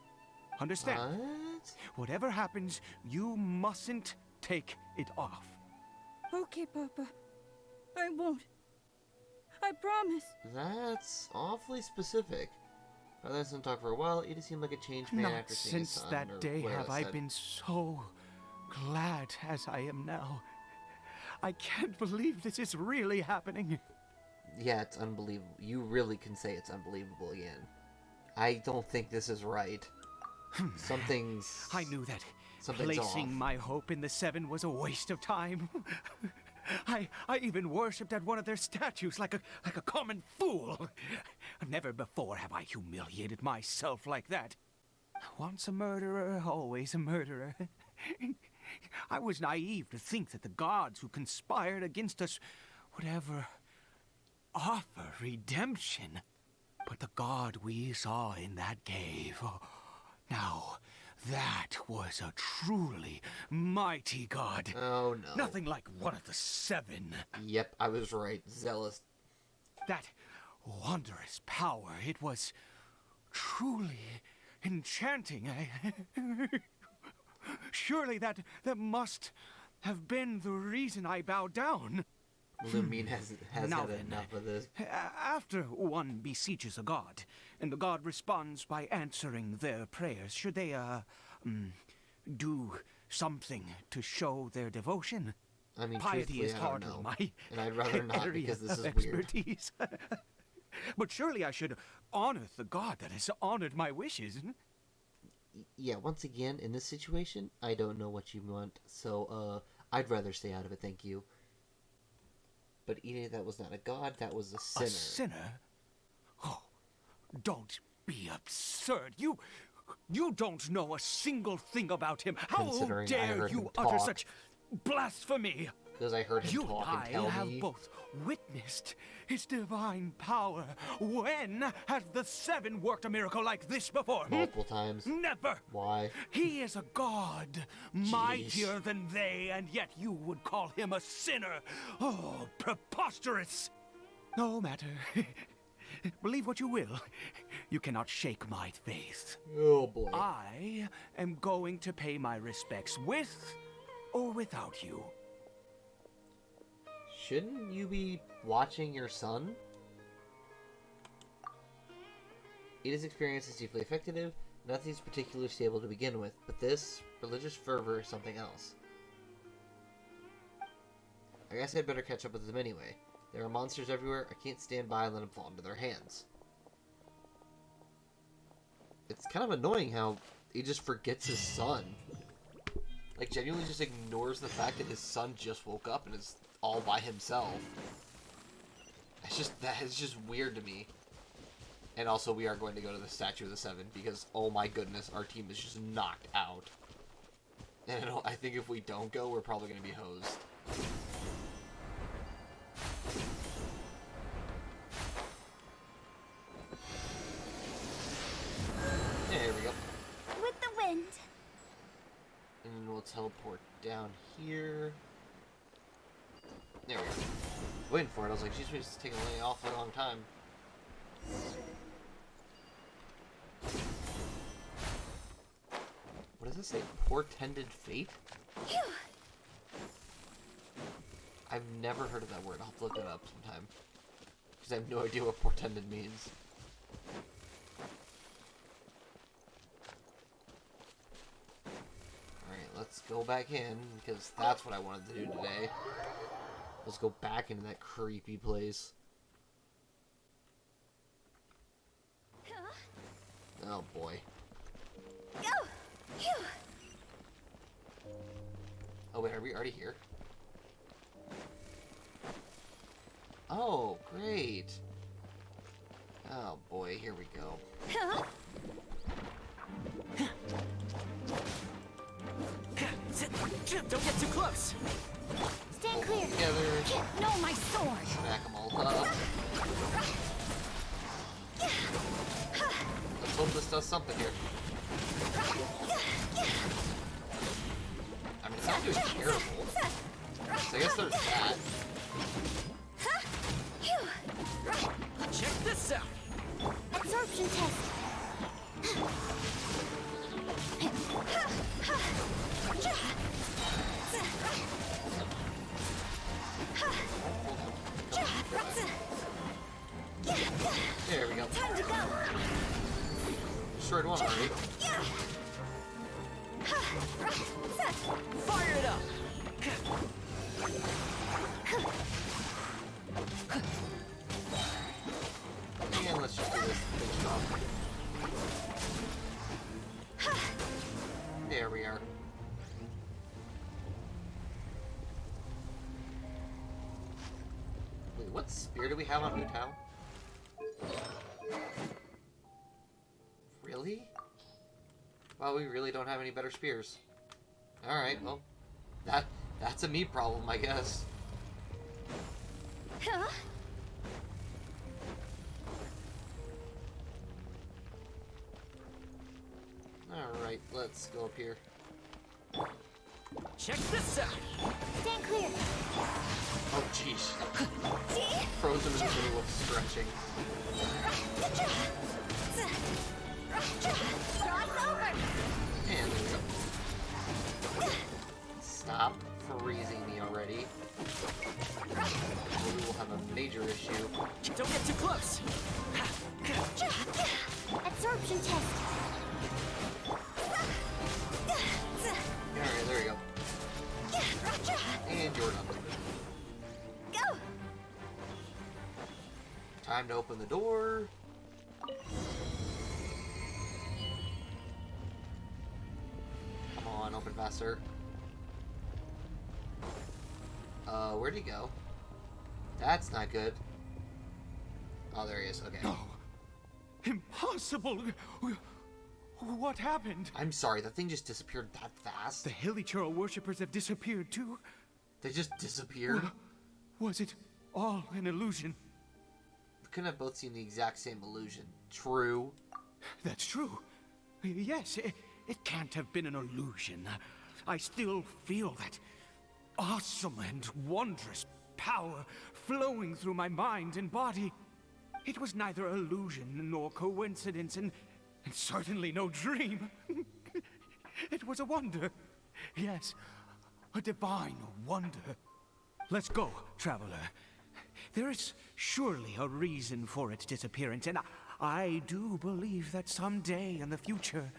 Understand? What? Whatever happens, you mustn't take it off. Okay, Papa. I won't. I promise. That's awfully specific. Rather than talk for a while, it seemed like a changed man Not after seeing his since son, that or day whatever have it I said. been so glad as I am now. I can't believe this is really happening. Yeah, it's unbelievable. You really can say it's unbelievable again. I don't think this is right. Something's... I knew that Something's placing off. my hope in the Seven was a waste of time. I even worshipped at one of their statues like a common fool. Never before have I humiliated myself like that. Once a murderer, always a murderer. I was naive to think that the gods who conspired against us would ever offer redemption. But the god we saw in that cave, now that was a truly mighty god. Oh no. Nothing like one of the Seven. Yep, I was right. Zealous. That wondrous power, it was truly enchanting. Surely that must have been the reason I bowed down. Lumine has Now had then, enough of this. After one beseeches a god, and the god responds by answering their prayers, should they, do something to show their devotion? I mean, Piety truthfully, is I don't hardly know. my And I'd rather not, area because this of is weird. expertise. But surely I should honor the god that has honored my wishes. yeah, once again, in this situation, I don't know what you want, so, I'd rather stay out of it, thank you. But Ine, that was not a god, that was a sinner. A sinner? Oh, don't be absurd. You don't know a single thing about him. How Considering I dare heard you him utter talk. such blasphemy? Because I heard him You talk and and tell I have me. both witnessed his divine power. When has the Seven worked a miracle like this before? Multiple times. Never. Why? He is a god, mightier than they, and yet you would call him a sinner. Oh, preposterous. No matter. Believe what you will. You cannot shake my faith. Oh boy. I am going to pay my respects with or without you. Shouldn't you be watching your son? Ida's experience is deeply effective. Nothing's particularly stable to begin with, but this religious fervor is something else. I guess I'd better catch up with them anyway. There are monsters everywhere. I can't stand by and let them fall into their hands. It's kind of annoying how he just forgets his son. Like, genuinely just ignores the fact that his son just woke up and is all by himself. That is just weird to me. And also, we are going to go to the Statue of the Seven because, oh my goodness, our team is just knocked out. And I think if we don't go, we're probably going to be hosed. There we go. With the wind. And then we'll teleport down here. There we go. Waiting for it. I was like, geez, it's taking an awfully long time. What does it say? Portended fate? Phew. I've never heard of that word. I'll have to look it up sometime. Because I have no idea what portended means. Alright, let's go back in, because that's what I wanted to do today. Let's go back into that creepy place. Oh boy. Go. Phew. Oh wait, are we already here? Oh, great. Oh boy, here we go. Huh? Don't get too close. Stand clear. Together. No, my sword. Smack them all up. Let's hope this does something here. I mean, it's not doing terrible. So I guess there's that. Check this out. Absorption test. There we go. Time to go. Destroyed one already. Fire it up. And let's just do this. Finish off. There we are. Wait, what spear do we have on Hutao? Really? Well, we really don't have any better spears. Alright, well, that's a me problem, I guess. Huh? Alright, let's go up here. Check this out. Stand clear. Oh, jeez. Frozen in the middle of stretching. Cross over. And there we go. Stop freezing me already. Or we will have a major issue. Don't get too close. Absorption test. Alright, there we go. And you're done. Go. Time to open the door. faster. Where'd he go? That's not good. Oh, there he is. Okay. No. Impossible. What happened? I'm sorry, that thing just disappeared that fast. The Hilichurl worshippers have disappeared too. They just disappeared. Was it all an illusion? We couldn't have both seen the exact same illusion. True. That's true. Yes, it can't have been an illusion. I still feel that awesome and wondrous power flowing through my mind and body. It was neither illusion nor coincidence, and certainly no dream. It was a wonder. Yes, a divine wonder. Let's go, traveler. There is surely a reason for its disappearance, and I do believe that someday in the future,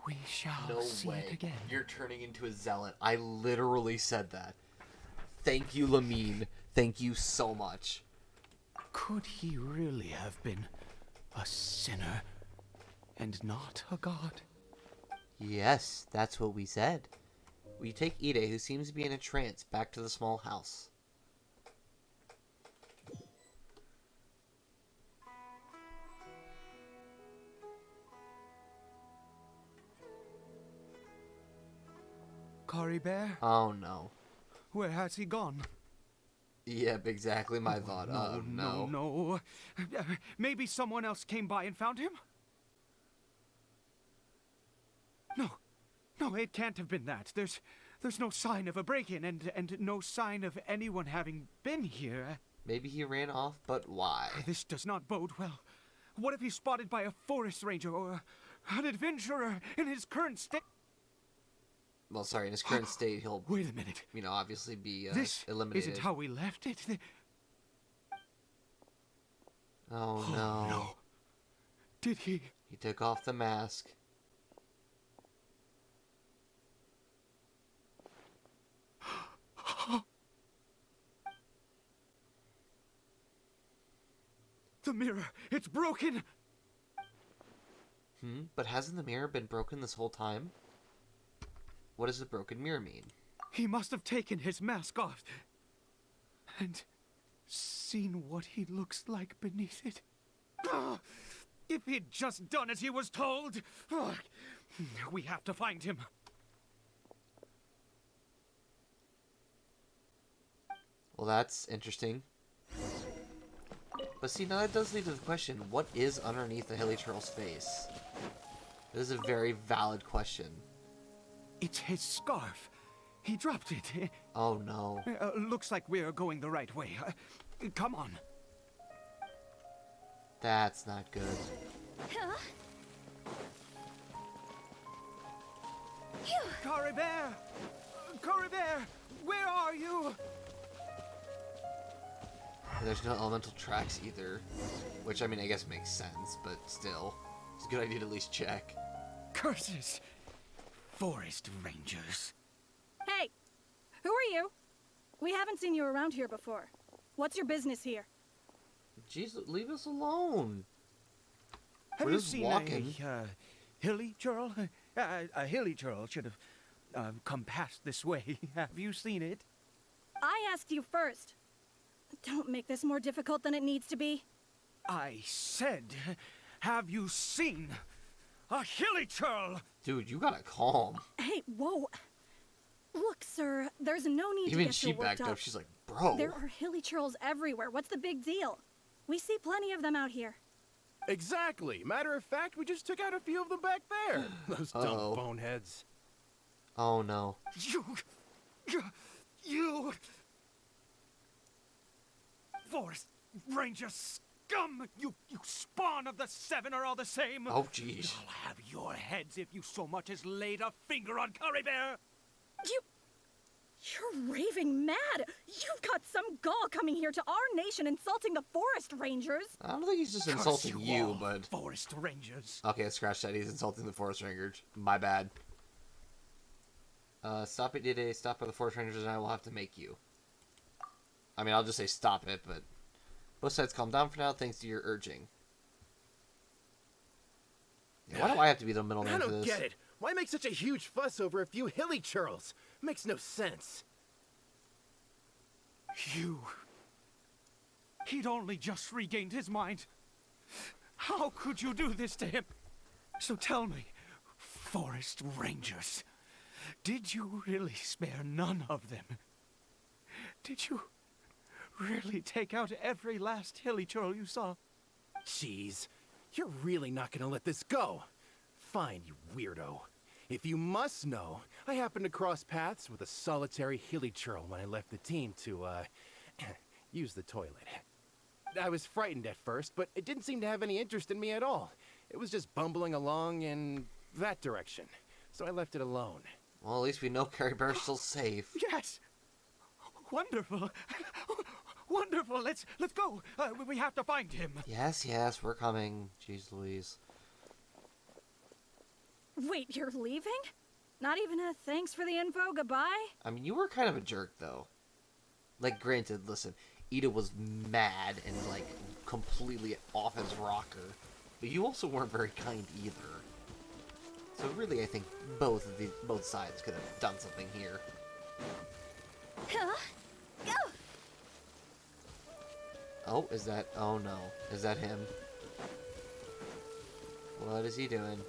we shall see it again. You're turning into a zealot. I literally said that. Thank you, Lamine. Thank you so much. Could he really have been a sinner and not a god? Yes, that's what we said. We take Ide, who seems to be in a trance, back to the small house. Kari Bear? Oh no. Where has he gone? Yep, exactly my thought. No. Maybe someone else came by and found him? No, it can't have been that. There's no sign of a break-in and no sign of anyone having been here. Maybe he ran off, but why? This does not bode well. What if he's spotted by a forest ranger or an adventurer in his current state? Well, sorry, in his current state, he'll... Wait a minute. You know, obviously be this eliminated. Isn't how we left it. Oh, no. No. Did he? He took off the mask. The mirror, it's broken! But hasn't the mirror been broken this whole time? What does the broken mirror mean? He must have taken his mask off and seen what he looks like beneath it. If he'd just done as he was told! We have to find him. Well, that's interesting. But see, now that does lead to the question, what is underneath the Hilichurl's face? This is a very valid question. It's his scarf. He dropped it. Oh, no. Looks like we're going the right way. Come on. That's not good. Kari Bear! Kari Bear! Where are you? There's no elemental tracks either. Which, I mean, I guess makes sense, but still. It's a good idea to at least check. Curses! Forest rangers. Hey! Who are you? We haven't seen you around here before. What's your business here? Jeez, leave us alone. Have We're you just seen walking. a Hilichurl? A Hilichurl should have come past this way. Have you seen it? I asked you first. Don't make this more difficult than it needs to be. I said, have you seen a Hilichurl? Dude, you gotta calm. Hey, whoa. Look, sir, there's no need to Even get she so worked backed up. up. She's like, bro. There are Hilichurls everywhere. What's the big deal? We see plenty of them out here. Exactly. Matter of fact, we just took out a few of them back there. Those dumb boneheads. Oh, no. You... Forest Ranger scum! You spawn of the Seven are all the same! Oh, jeez. I'll have your heads if you so much as laid a finger on Kari Bear! You're raving mad! You've got some gall coming here to our nation insulting the Forest Rangers! I don't think he's just insulting you, but... Forest Rangers. Okay, scratch that. He's insulting the Forest Rangers. My bad. Stop it, Dide. Stop by the Forest Rangers and I will have to make you. I mean, I'll just say stop it, but... Both sides calm down for now, thanks to your urging. Yeah, why do I have to be the middleman I for don't this? get it. Why make such a huge fuss over a few hilly churls? Makes no sense. He'd only just regained his mind. How could you do this to him? So tell me, Forest Rangers, did you really spare none of them? Did you really take out every last hilly churl you saw? Jeez, you're really not gonna let this go. Fine, you weirdo. If you must know, I happened to cross paths with a solitary hilly churl when I left the team to, use the toilet. I was frightened at first, but it didn't seem to have any interest in me at all. It was just bumbling along in that direction, so I left it alone. Well, at least we know Carrie Bear's still safe. Yes! Wonderful! Wonderful! Let's go! We have to find him! Yes, we're coming. Jeez Louise. Wait, you're leaving? Not even a thanks for the info, goodbye? I mean, you were kind of a jerk, though. Like, granted, listen, Ida was mad and, like, completely off his rocker. But you also weren't very kind either. So really, I think both sides could have done something here. Huh? Go! Oh, is that... Oh, no. Is that him? What is he doing?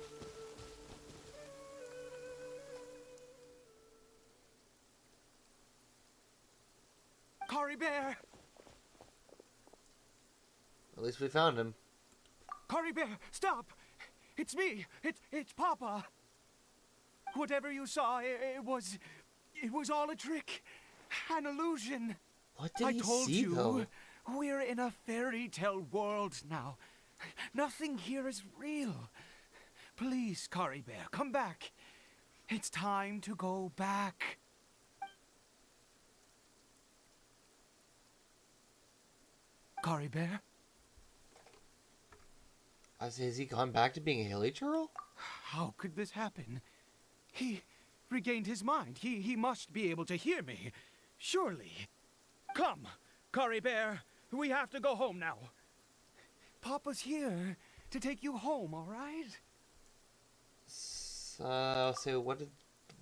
Cory Bear! At least we found him. Cory Bear, stop! It's me! It's Papa! Whatever you saw, it was all a trick. An illusion. What did he told see, you, though? we're in a fairy tale world now. Nothing here is real. Please, Cory Bear, come back. It's time to go back. Cory Bear? I say, has he gone back to being a hilly churl? How could this happen? He regained his mind. He must be able to hear me. Surely. Come, Cory Bear. We have to go home now. Papa's here to take you home, all right? So what did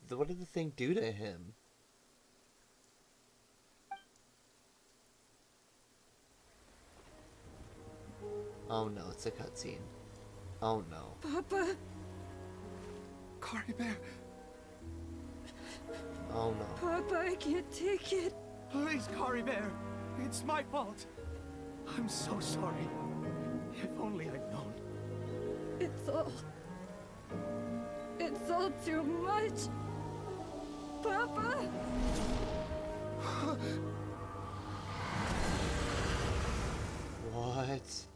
the thing do to him? Oh no, it's a cutscene. Oh no. Papa! Cory Bear. Oh no. Papa, I can't take it. Please, Cory Bear. It's my fault. I'm so sorry. If only I'd known. It's all too much. Papa! What?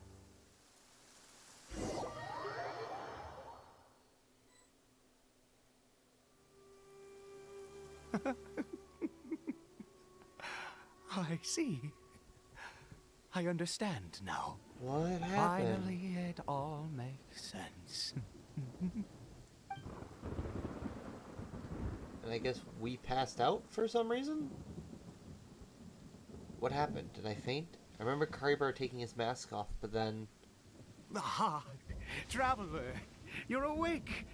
I see. I understand now. What happened? Finally, it all makes sense. And I guess we passed out for some reason? What happened? Did I faint? I remember Cory Bear taking his mask off, but then... Ah, Traveler, you're awake.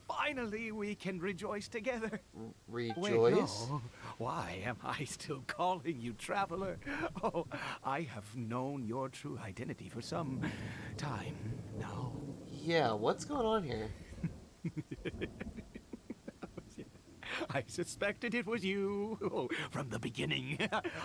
Finally, we can rejoice together. Rejoice? Wait, no. Why am I still calling you Traveler? Oh, I have known your true identity for some time now. Yeah, what's going on here? I suspected it was you from the beginning.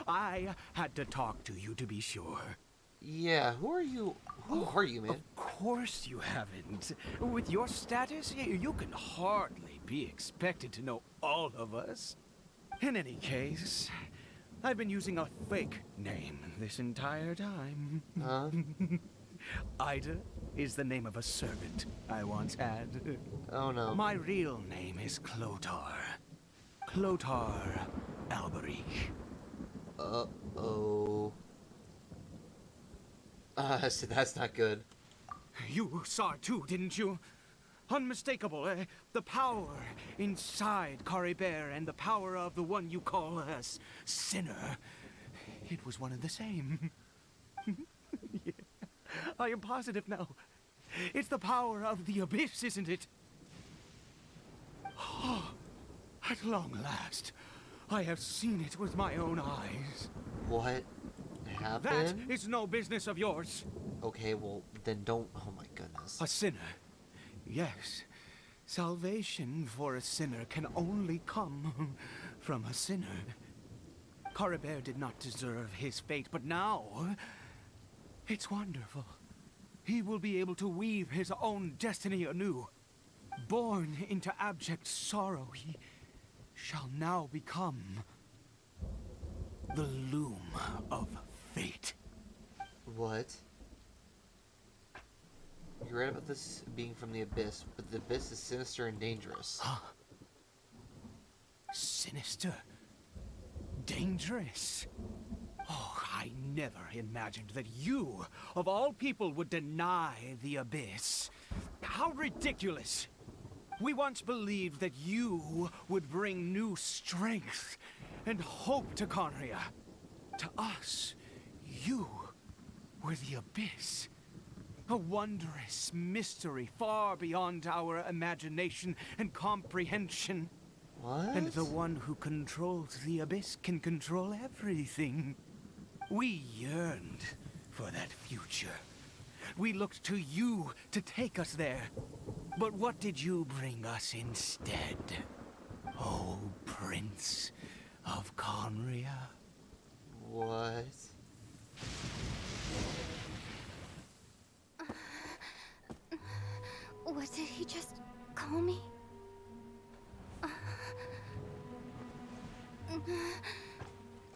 I had to talk to you to be sure. Yeah, who are you? Who are you, man? Of course you haven't. With your status, you can hardly be expected to know all of us. In any case, I've been using a fake name this entire time. Huh? Ida is the name of a servant I once had. Oh no. My real name is Clotar. Clotar Alberich. Uh-oh. So that's not good. You saw it too, didn't you? Unmistakable, the power inside Cory Bear and the power of the one you call a sinner. It was one and the same. Yeah. I am positive now. It's the power of the abyss, isn't it? At long last, I have seen it with my own eyes. What That happened? is no business of yours. Okay, well, then don't. Oh my goodness. A sinner. Yes. Salvation for a sinner can only come from a sinner. Caribert did not deserve his fate, but now it's wonderful. He will be able to weave his own destiny anew. Born into abject sorrow, he shall now become the loom of fate. What? You're right about this being from the Abyss, but the Abyss is sinister and dangerous. Huh? Sinister? Dangerous? Oh, I never imagined that you, of all people, would deny the Abyss. How ridiculous! We once believed that you would bring new strength and hope to Conria. To us, you were the Abyss. A wondrous mystery far beyond our imagination and comprehension. What? And the one who controls the Abyss can control everything. We yearned for that future. We looked to you to take us there. But what did you bring us instead? Oh, Prince of Conria? What? What did he just call me?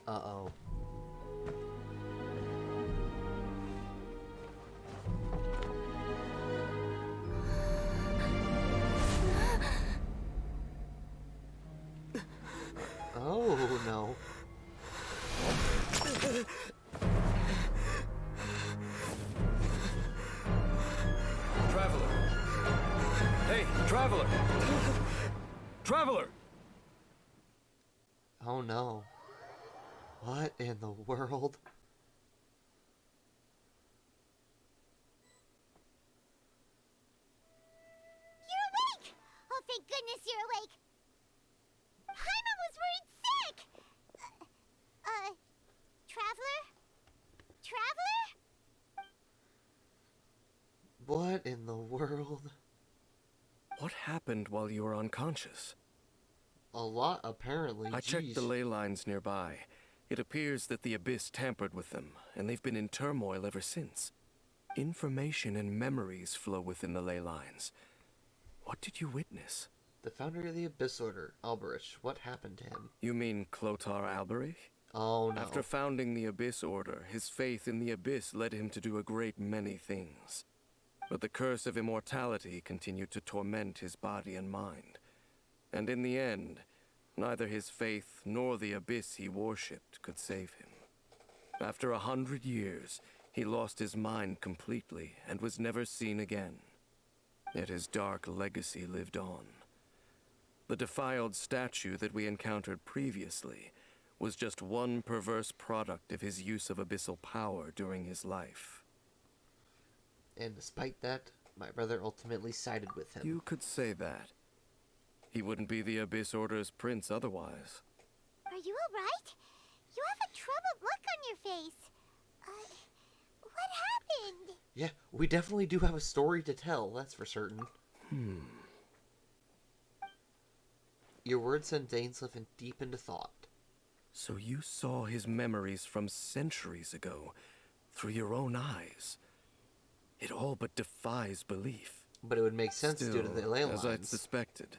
Uh-oh. Oh, no. Traveler! Hey, Traveler! Traveler! Oh, no. What in the world? You're awake! Oh, thank goodness you're awake! Paimon was worried sick! Traveler? Traveler? What in the world? What happened while you were unconscious? A lot, apparently. I checked the Jeez. ley lines nearby. It appears that the Abyss tampered with them, and they've been in turmoil ever since. Information and memories flow within the ley lines. What did you witness? The founder of the Abyss Order, Alberich. What happened to him? You mean Clothar Alberich? Oh, no. After founding the Abyss Order, his faith in the Abyss led him to do a great many things. But the curse of immortality continued to torment his body and mind. And in the end, neither his faith nor the Abyss he worshipped could save him. After 100 years, he lost his mind completely and was never seen again. Yet his dark legacy lived on. The defiled statue that we encountered previously was just one perverse product of his use of abyssal power during his life. And despite that, my brother ultimately sided with him. You could say that. He wouldn't be the Abyss Order's prince otherwise. Are you alright? You have a troubled look on your face. What happened? Yeah, we definitely do have a story to tell, that's for certain. Your words sent Dainsleif deep into thought. So you saw his memories from centuries ago, through your own eyes. It all but defies belief. But it would make sense due to the ley lines. As I'd suspected,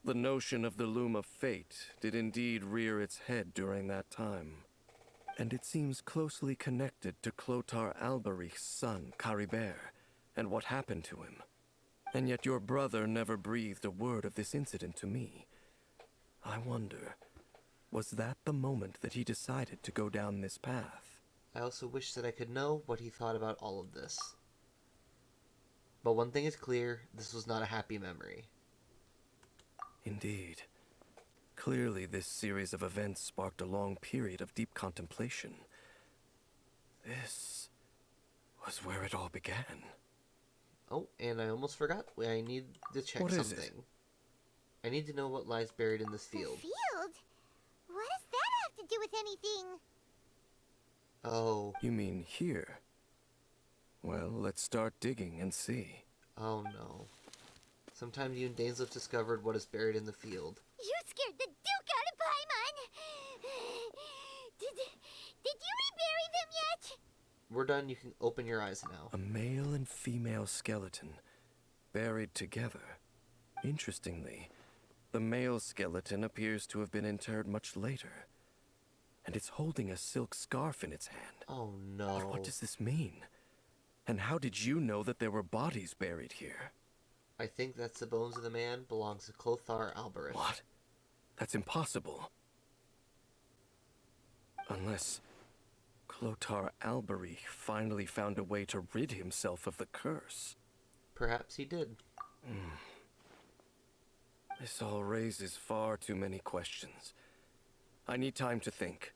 the notion of the Loom of Fate did indeed rear its head during that time. And it seems closely connected to Clothar Alberich's son, Caribert, and what happened to him. And yet your brother never breathed a word of this incident to me. I wonder, was that the moment that he decided to go down this path? I also wish that I could know what he thought about all of this. But one thing is clear, this was not a happy memory. Indeed. Clearly, this series of events sparked a long period of deep contemplation. This was where it all began. Oh, and I almost forgot. I need to check What is something. it? I need to know what lies buried in this field. The field? What does that have to do with anything? Oh. You mean here? Well, let's start digging and see. Oh no. Sometime you and Dainsleif discovered what is buried in the field. You scared the Duke out of Paimon! Did you rebury them yet? We're done, you can open your eyes now. A male and female skeleton, buried together. Interestingly, the male skeleton appears to have been interred much later. And it's holding a silk scarf in its hand. Oh no. But what does this mean? And how did you know that there were bodies buried here? I think that's the bones of the man belongs to Clothar Alberich. What? That's impossible. Unless Clothar Alberich finally found a way to rid himself of the curse. Perhaps he did. This all raises far too many questions. I need time to think,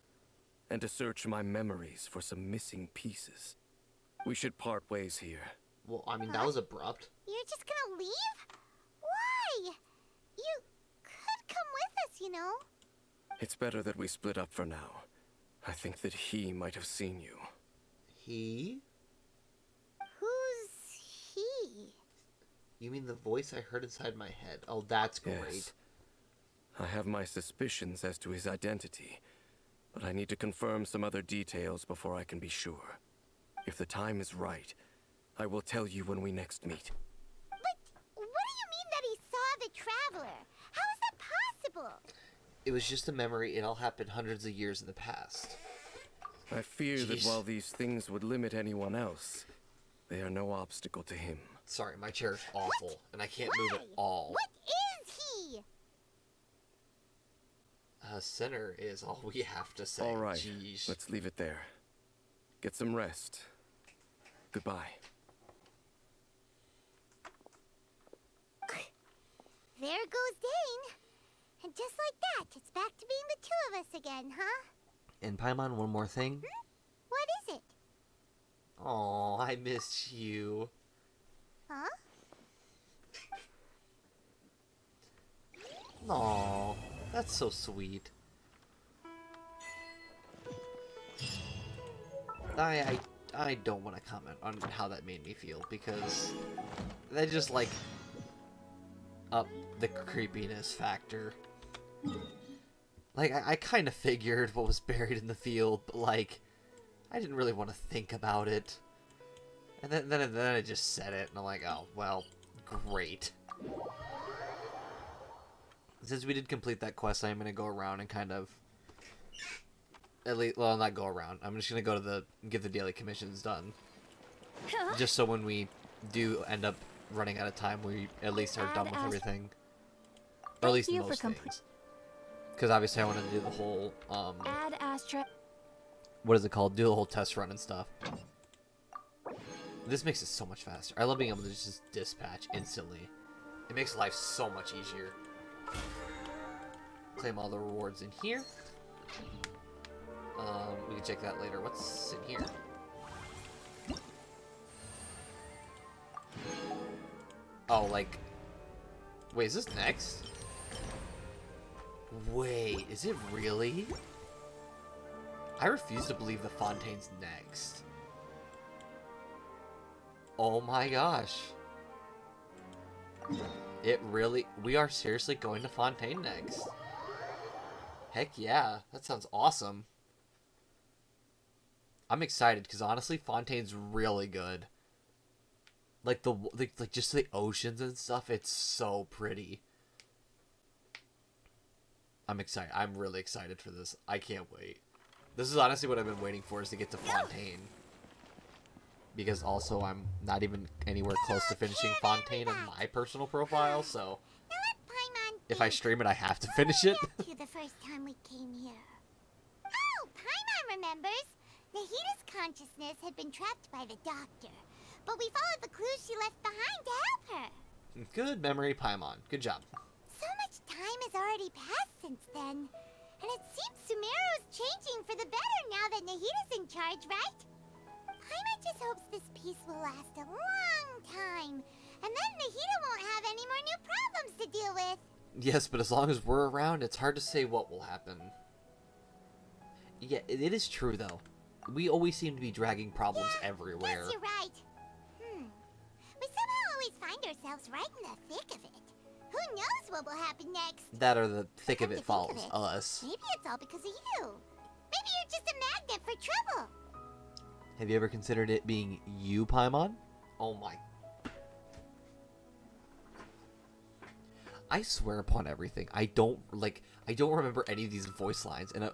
and to search my memories for some missing pieces. We should part ways here. Well, I mean, that was abrupt. You're just gonna leave? Why? You could come with us, you know. It's better that we split up for now. I think that he might have seen you. He? Who's he? You mean the voice I heard inside my head? Oh, that's great. Yes. I have my suspicions as to his identity, but I need to confirm some other details before I can be sure. If the time is right, I will tell you when we next meet. But what do you mean that he saw the Traveler? How is that possible? It was just a memory. It all happened hundreds of years in the past. I fear that Jeez. while these things would limit anyone else, they are no obstacle to him. Sorry, my chair is awful, and I can't move at all. What is he? Sinner is all we have to say. All right, Jeez. let's leave it there. Get some rest. Goodbye. There goes Dane. And just like that, it's back to being the two of us again, huh? And Paimon, one more thing. What is it? Oh, I miss you. Huh? Aw, that's so sweet. I don't want to comment on how that made me feel, because that just, like, up the creepiness factor. Like, I kind of figured what was buried in the field, but, like, I didn't really want to think about it. And then I just said it, and I'm like, oh, well, great. Since we did complete that quest, I'm going to go around and kind of... At least, well, not go around. I'm just going to go to get the daily commissions done. Just so when we do end up running out of time, we at least are done with everything. Or at least most things. Because obviously I want to do the whole, Add Astra. what is it called? Do the whole test run and stuff. This makes it so much faster. I love being able to just dispatch instantly. It makes life so much easier. Claim all the rewards in here. We can check that later. What's in here? Oh, like... Wait, is this next? Wait, is it really? I refuse to believe the Fontaine's next. Oh my gosh. It really... We are seriously going to Fontaine next. Heck yeah, that sounds awesome. I'm excited because honestly, Fontaine's really good. Like like just the oceans and stuff, it's so pretty. I'm excited. I'm really excited for this. I can't wait. This is honestly what I've been waiting for, is to get to Fontaine. Because also I'm not even anywhere close to finishing Fontaine on my personal profile, so if I stream it, I have to finish it. To the first time we came here. Oh, Paimon remembers. Nahita's consciousness had been trapped by the doctor, but we followed the clues she left behind to help her. Good memory, Paimon. Good job. So much time has already passed since then, and it seems Sumeru's changing for the better now that Nahita's in charge, right? Paimon just hopes this peace will last a long time, and then Nahita won't have any more new problems to deal with. Yes, but as long as we're around, it's hard to say what will happen. Yeah, it is true, though. We always seem to be dragging problems everywhere. Guess you're right. We somehow always find ourselves right in the thick of it. Who knows what will happen next? That or the thick Come of to it think follows of it, us. Maybe it's all because of you. Maybe you're just a magnet for trouble. Have you ever considered it being you, Paimon? Oh my. I swear upon everything. I don't remember any of these voice lines, and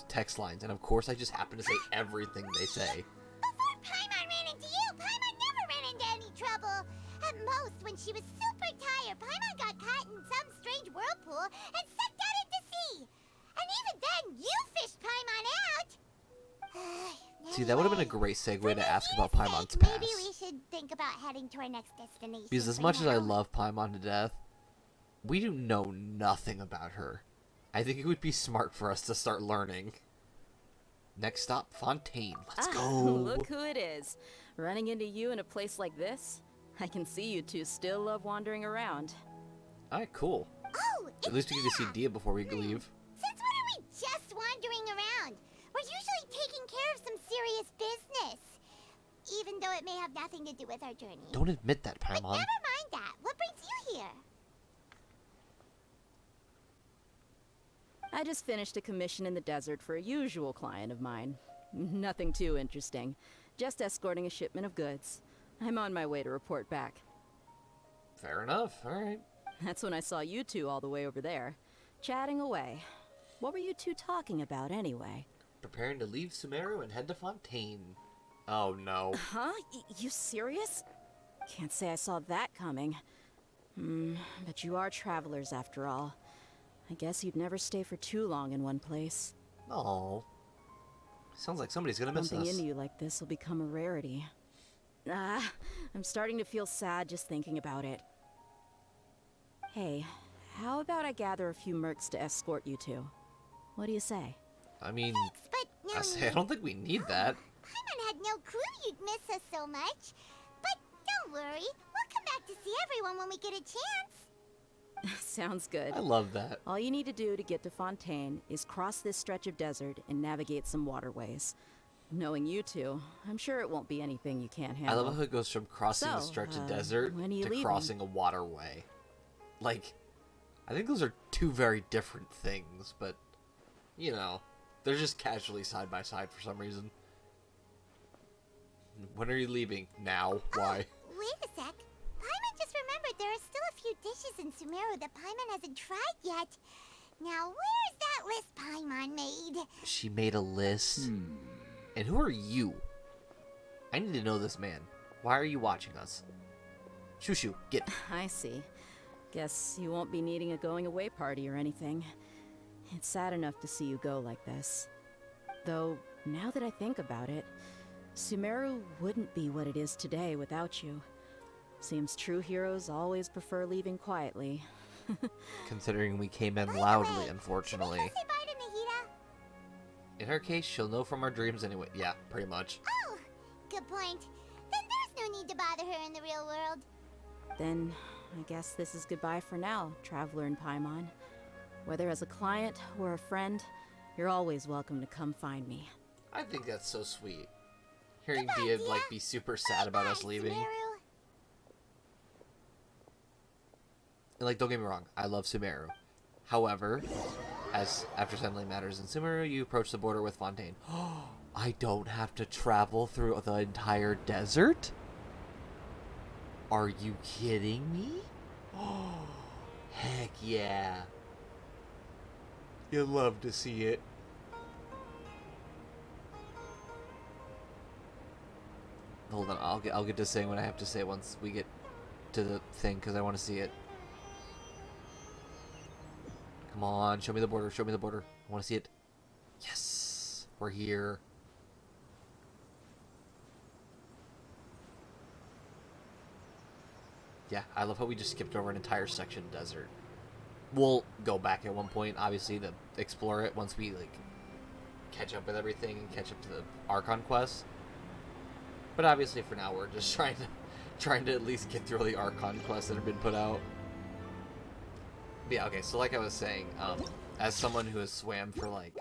text lines, and of course I just happen to say everything they say. Before Paimon ran into you, Paimon never ran into any trouble. At most, when she was super tired, Paimon got caught in some strange whirlpool and sucked out into sea. And even then, you fished Paimon out. See, that would have been a great segue to ask about Paimon's Maybe past. we should think about heading to our next destination. Because as for much as I now. love Paimon to death, we do know nothing about her. I think it would be smart for us to start learning. Next stop, Fontaine. Let's go. Look who it is. Running into you in a place like this? I can see you two still love wandering around. Alright, cool. Oh, At least we get to see Dia before we leave. Since when are we just wandering around? We're usually taking care of some serious business. Even though it may have nothing to do with our journey. Don't admit that, But Paimon. never mind that. What brings you here? I just finished a commission in the desert for a usual client of mine. Nothing too interesting. Just escorting a shipment of goods. I'm on my way to report back. Fair enough. Alright. That's when I saw you two all the way over there, chatting away. What were you two talking about anyway? Preparing to leave Sumeru and head to Fontaine. Oh no. Huh? You serious? Can't say I saw that coming. But you are travelers after all. I guess you'd never stay for too long in one place. Oh. Sounds like somebody's gonna miss Bumping us. into you like this will become a rarity. I'm starting to feel sad just thinking about it. Hey, how about I gather a few mercs to escort you two? What do you say? I mean, But I say I don't think we need that. Paimon had no clue you'd miss us so much. But don't worry. We'll come back to see everyone when we get a chance. Sounds good. I love that. All you need to do to get to Fontaine is cross this stretch of desert and navigate some waterways. Knowing you two, I'm sure it won't be anything you can't handle. I love how it goes from crossing the stretch of desert when are you to leaving? crossing a waterway. Like, I think those are two very different things, but, you know, they're just casually side by side for some reason. When are you leaving? Now. Why? Wait a sec. Paimon just remembered there are still a few dishes in Sumeru that Paimon hasn't tried yet. Now, where's that list Paimon made? She made a list? And who are you? I need to know this man. Why are you watching us? Shoo, get. I see. Guess you won't be needing a going away party or anything. It's sad enough to see you go like this. Though, now that I think about it, Sumeru wouldn't be what it is today without you. Seems true heroes always prefer leaving quietly. Considering we came in loudly, unfortunately. Say bye to Nahida. In her case, she'll know from our dreams anyway. Yeah, pretty much. Oh, good point. Then there's no need to bother her in the real world. Then, I guess this is goodbye for now, Traveler and Paimon. Whether as a client or a friend, you're always welcome to come find me. I think that's so sweet. Hearing Dia, like, be super sad about us leaving. Sumeru. And, like, don't get me wrong, I love Sumeru. However, as after settling matters in Sumeru, you approach the border with Fontaine. I don't have to travel through the entire desert? Are you kidding me? Oh, heck yeah. You'll love to see it. Hold on, I'll get to saying what I have to say once we get to the thing, because I want to see it. Come on, show me the border, show me the border. I want to see it. Yes, we're here. Yeah, I love how we just skipped over an entire section of desert. We'll go back at one point, obviously, to explore it once we, like, catch up with everything and catch up to the Archon Quest. But obviously, for now, we're just trying to at least get through all the Archon quests that have been put out. Yeah, okay, so like I was saying, as someone who has swam for like,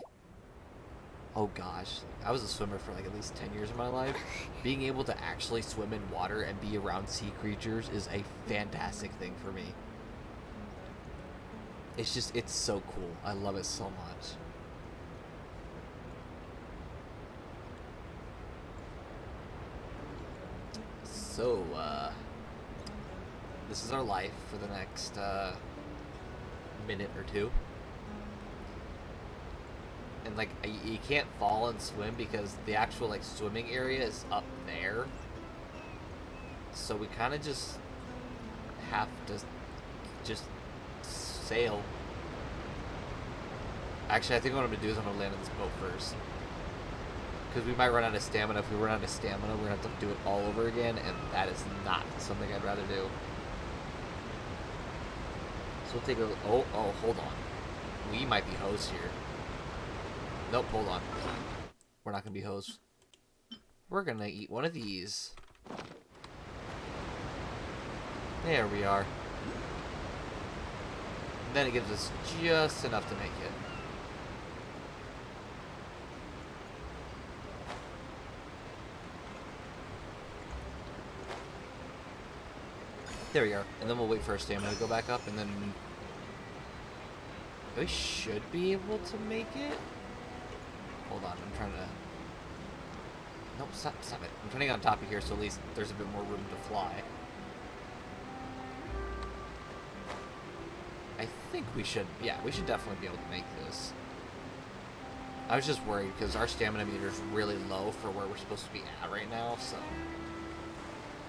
oh gosh, I was a swimmer for like at least 10 years of my life. Being able to actually swim in water and be around sea creatures is a fantastic thing for me. It's just, it's so cool. I love it so much. So, this is our life for the next, minute or two. And like you can't fall and swim because the actual like swimming area is up there, so we kind of just have to just sail. Actually, I think what I'm gonna do is I'm gonna land on this boat first, because we might run out of stamina. If we run out of stamina, we're gonna have to do it all over again, and that is not something I'd rather do. So we'll take a... Oh, hold on. We might be hosts here. Nope, hold on. We're not gonna be hosts. We're gonna eat one of these. There we are. And then it gives us just enough to make it. There we are. And then we'll wait for our stamina to go back up, and then we should be able to make it. Hold on, I'm trying to... Nope, stop it. I'm turning on top of here so at least there's a bit more room to fly. I think we should... Yeah, we should definitely be able to make this. I was just worried because our stamina meter is really low for where we're supposed to be at right now, so...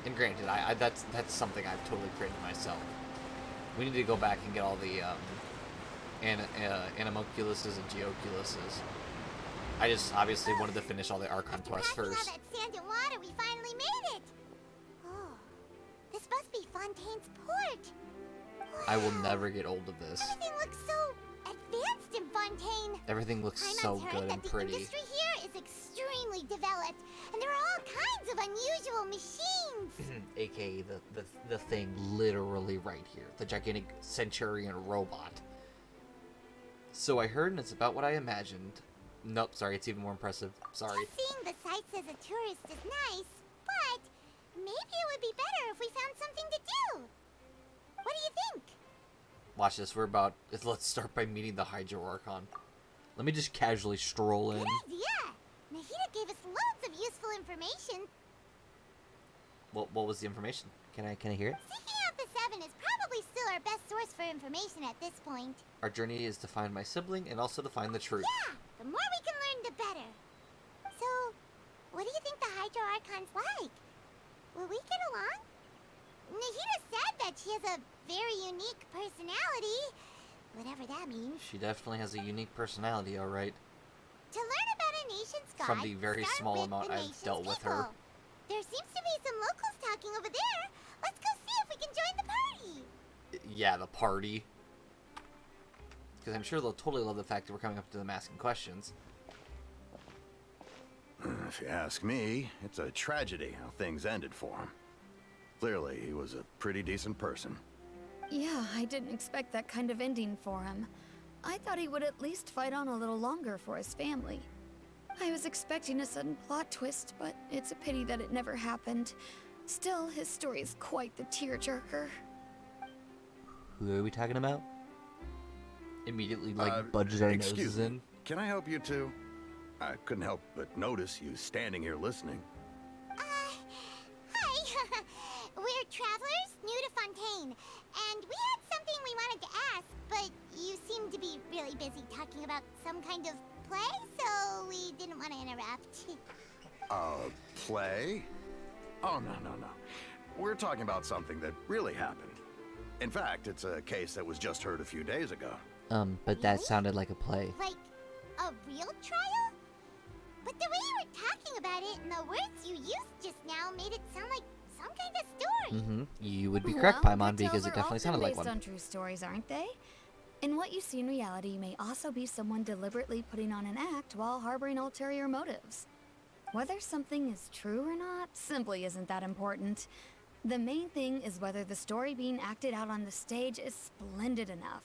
And granted, that's something I've totally created myself. We need to go back and get all the animalculouses and geoculuses. I just obviously wanted to finish all the Archon Quest first. After all that sand and water, we finally made it! Oh, this must be Fontaine's port! Wow. I will never get old of this. Everything looks so advanced in Fontaine! Everything looks so good and pretty. The industry here is extremely developed, and there are all kinds of unusual machines! AKA the thing literally right here. The gigantic Centurion robot. So I heard, and it's about what I imagined. Nope, sorry, it's even more impressive. Sorry. Just seeing the sights as a tourist is nice, but maybe it would be better if we found something to do. What do you think? Watch this, let's start by meeting the Hydro Archon. Let me just casually stroll in. Good idea! Nahida gave us loads of useful information. What was the information? Can I hear it? Seeking out the Seven is probably still our best source for information at this point. Our journey is to find my sibling and also to find the truth. Yeah! The more we can learn, the better. So, what do you think the Hydro Archon's like? Will we get along? Nahida said that she has a very unique personality. Whatever that means. She definitely has a unique personality, alright. To learn about a nation's god, from the very small amount I've dealt with her. There seems to be some locals talking over there. Let's go see if we can join the party. Yeah, the party. Because I'm sure they'll totally love the fact that we're coming up to them asking questions. If you ask me, it's a tragedy how things ended for him. Clearly, he was a pretty decent person. Yeah, I didn't expect that kind of ending for him. I thought he would at least fight on a little longer for his family. I was expecting a sudden plot twist, but it's a pity that it never happened. Still, his story is quite the tearjerker. Who are we talking about? Immediately, budged our noses in. Can I help you too? I couldn't help but notice you standing here listening. Hi. We're travelers new to Fontaine, and we had something we wanted to ask, but you seem to be really busy talking about some kind of play, so we didn't want to interrupt. Play? Oh, no. We're talking about something that really happened. In fact, it's a case that was just heard a few days ago. But that sounded like a play. Like a real trial? But the way you were talking about it and the words you used just now made it sound like some kind of story. You would be correct, Paimon, because it definitely sounded like one. Based on true stories, aren't they? And what you see in reality may also be someone deliberately putting on an act while harboring ulterior motives. Whether something is true or not simply isn't that important. The main thing is whether the story being acted out on the stage is splendid enough.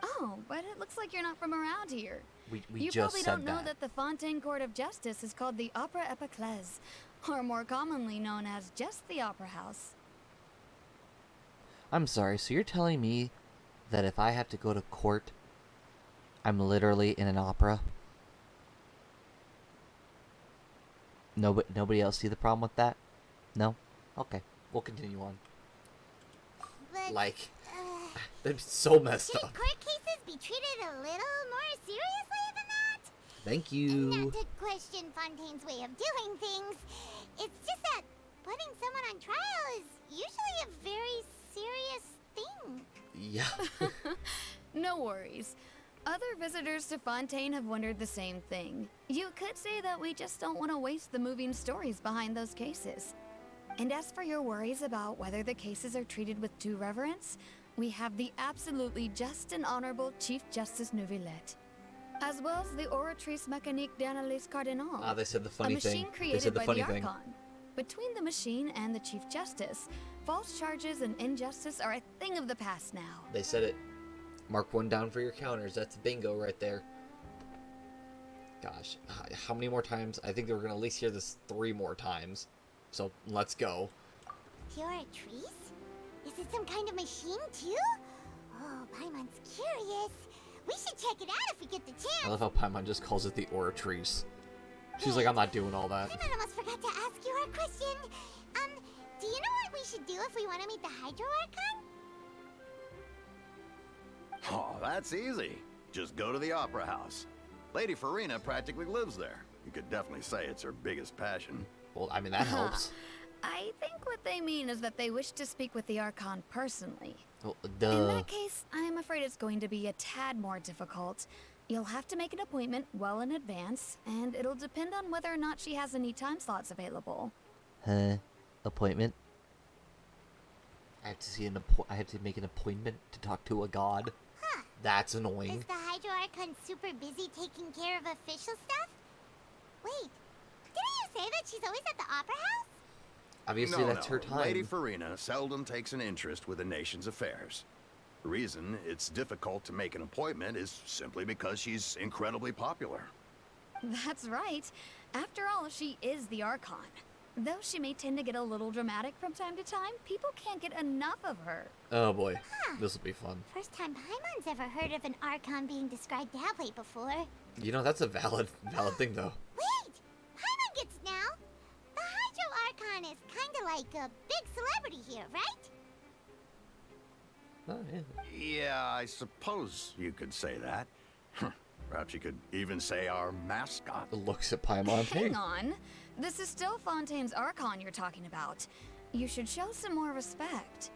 Oh, but it looks like you're not from around here. We you just probably said don't know that. that the Fontaine Court of Justice is called the Opera Epiclese, or more commonly known as just the Opera House. I'm sorry, so you're telling me that if I have to go to court, I'm literally in an opera? Nobody else see the problem with that? No? Okay, we'll continue on. But, Like, that'd be so messed should up. court cases be treated a little more seriously than that? Thank you. Not to question Fontaine's way of doing things. It's just that putting someone on trial is usually a very serious thing. Yeah. No worries. Other visitors to Fontaine have wondered the same thing. You could say that we just don't want to waste the moving stories behind those cases. And as for your worries about whether the cases are treated with due reverence, we have the absolutely just and honorable Chief Justice Neuvillette, as well as the Oratrice Mécanique d'Analyse Cardinal. They said the funny a machine thing. created They said the by funny the thing. Archon. Between the machine and the Chief Justice, false charges and injustice are a thing of the past now. They said it. Mark one down for your counters. That's bingo right there. Gosh, how many more times? I think they were going to at least hear this 3 more times. So, let's go. Oratrice? Is it some kind of machine, too? Oh, Paimon's curious. We should check it out if we get the chance. I love how Paimon just calls it the Oratrice. She's like, I'm not doing all that. Paimon almost forgot to ask you our question. Do you know what we should do if we want to meet the Hydro Archon? Oh, that's easy. Just go to the Opera House. Lady Farina practically lives there. You could definitely say it's her biggest passion. Well, I mean, that helps. I think what they mean is that they wish to speak with the Archon personally. Well, In duh. that case, I'm afraid it's going to be a tad more difficult. You'll have to make an appointment well in advance, and it'll depend on whether or not she has any time slots available. Huh? Appointment? I have to see I have to make an appointment to talk to a god. Huh. That's annoying. Is the Hydro Archon super busy taking care of official stuff? Wait, didn't you say that she's always at the Opera House? Obviously, that's her time. Lady Farina seldom takes an interest with the nation's affairs. The reason it's difficult to make an appointment is simply because she's incredibly popular. That's right. After all, she is the Archon. Though she may tend to get a little dramatic from time to time, people can't get enough of her. Oh boy, Huh. this will be fun. First time Paimon's ever heard of an Archon being described that way before. You know, that's a valid thing, though. Wait! Paimon gets now! The Hydro Archon is kinda like a big celebrity here, right? Oh, yeah. Yeah, I suppose you could say that. Perhaps you could even say our mascot. Looks at Paimon. Hang on. This is still Fontaine's Archon you're talking about. You should show some more respect.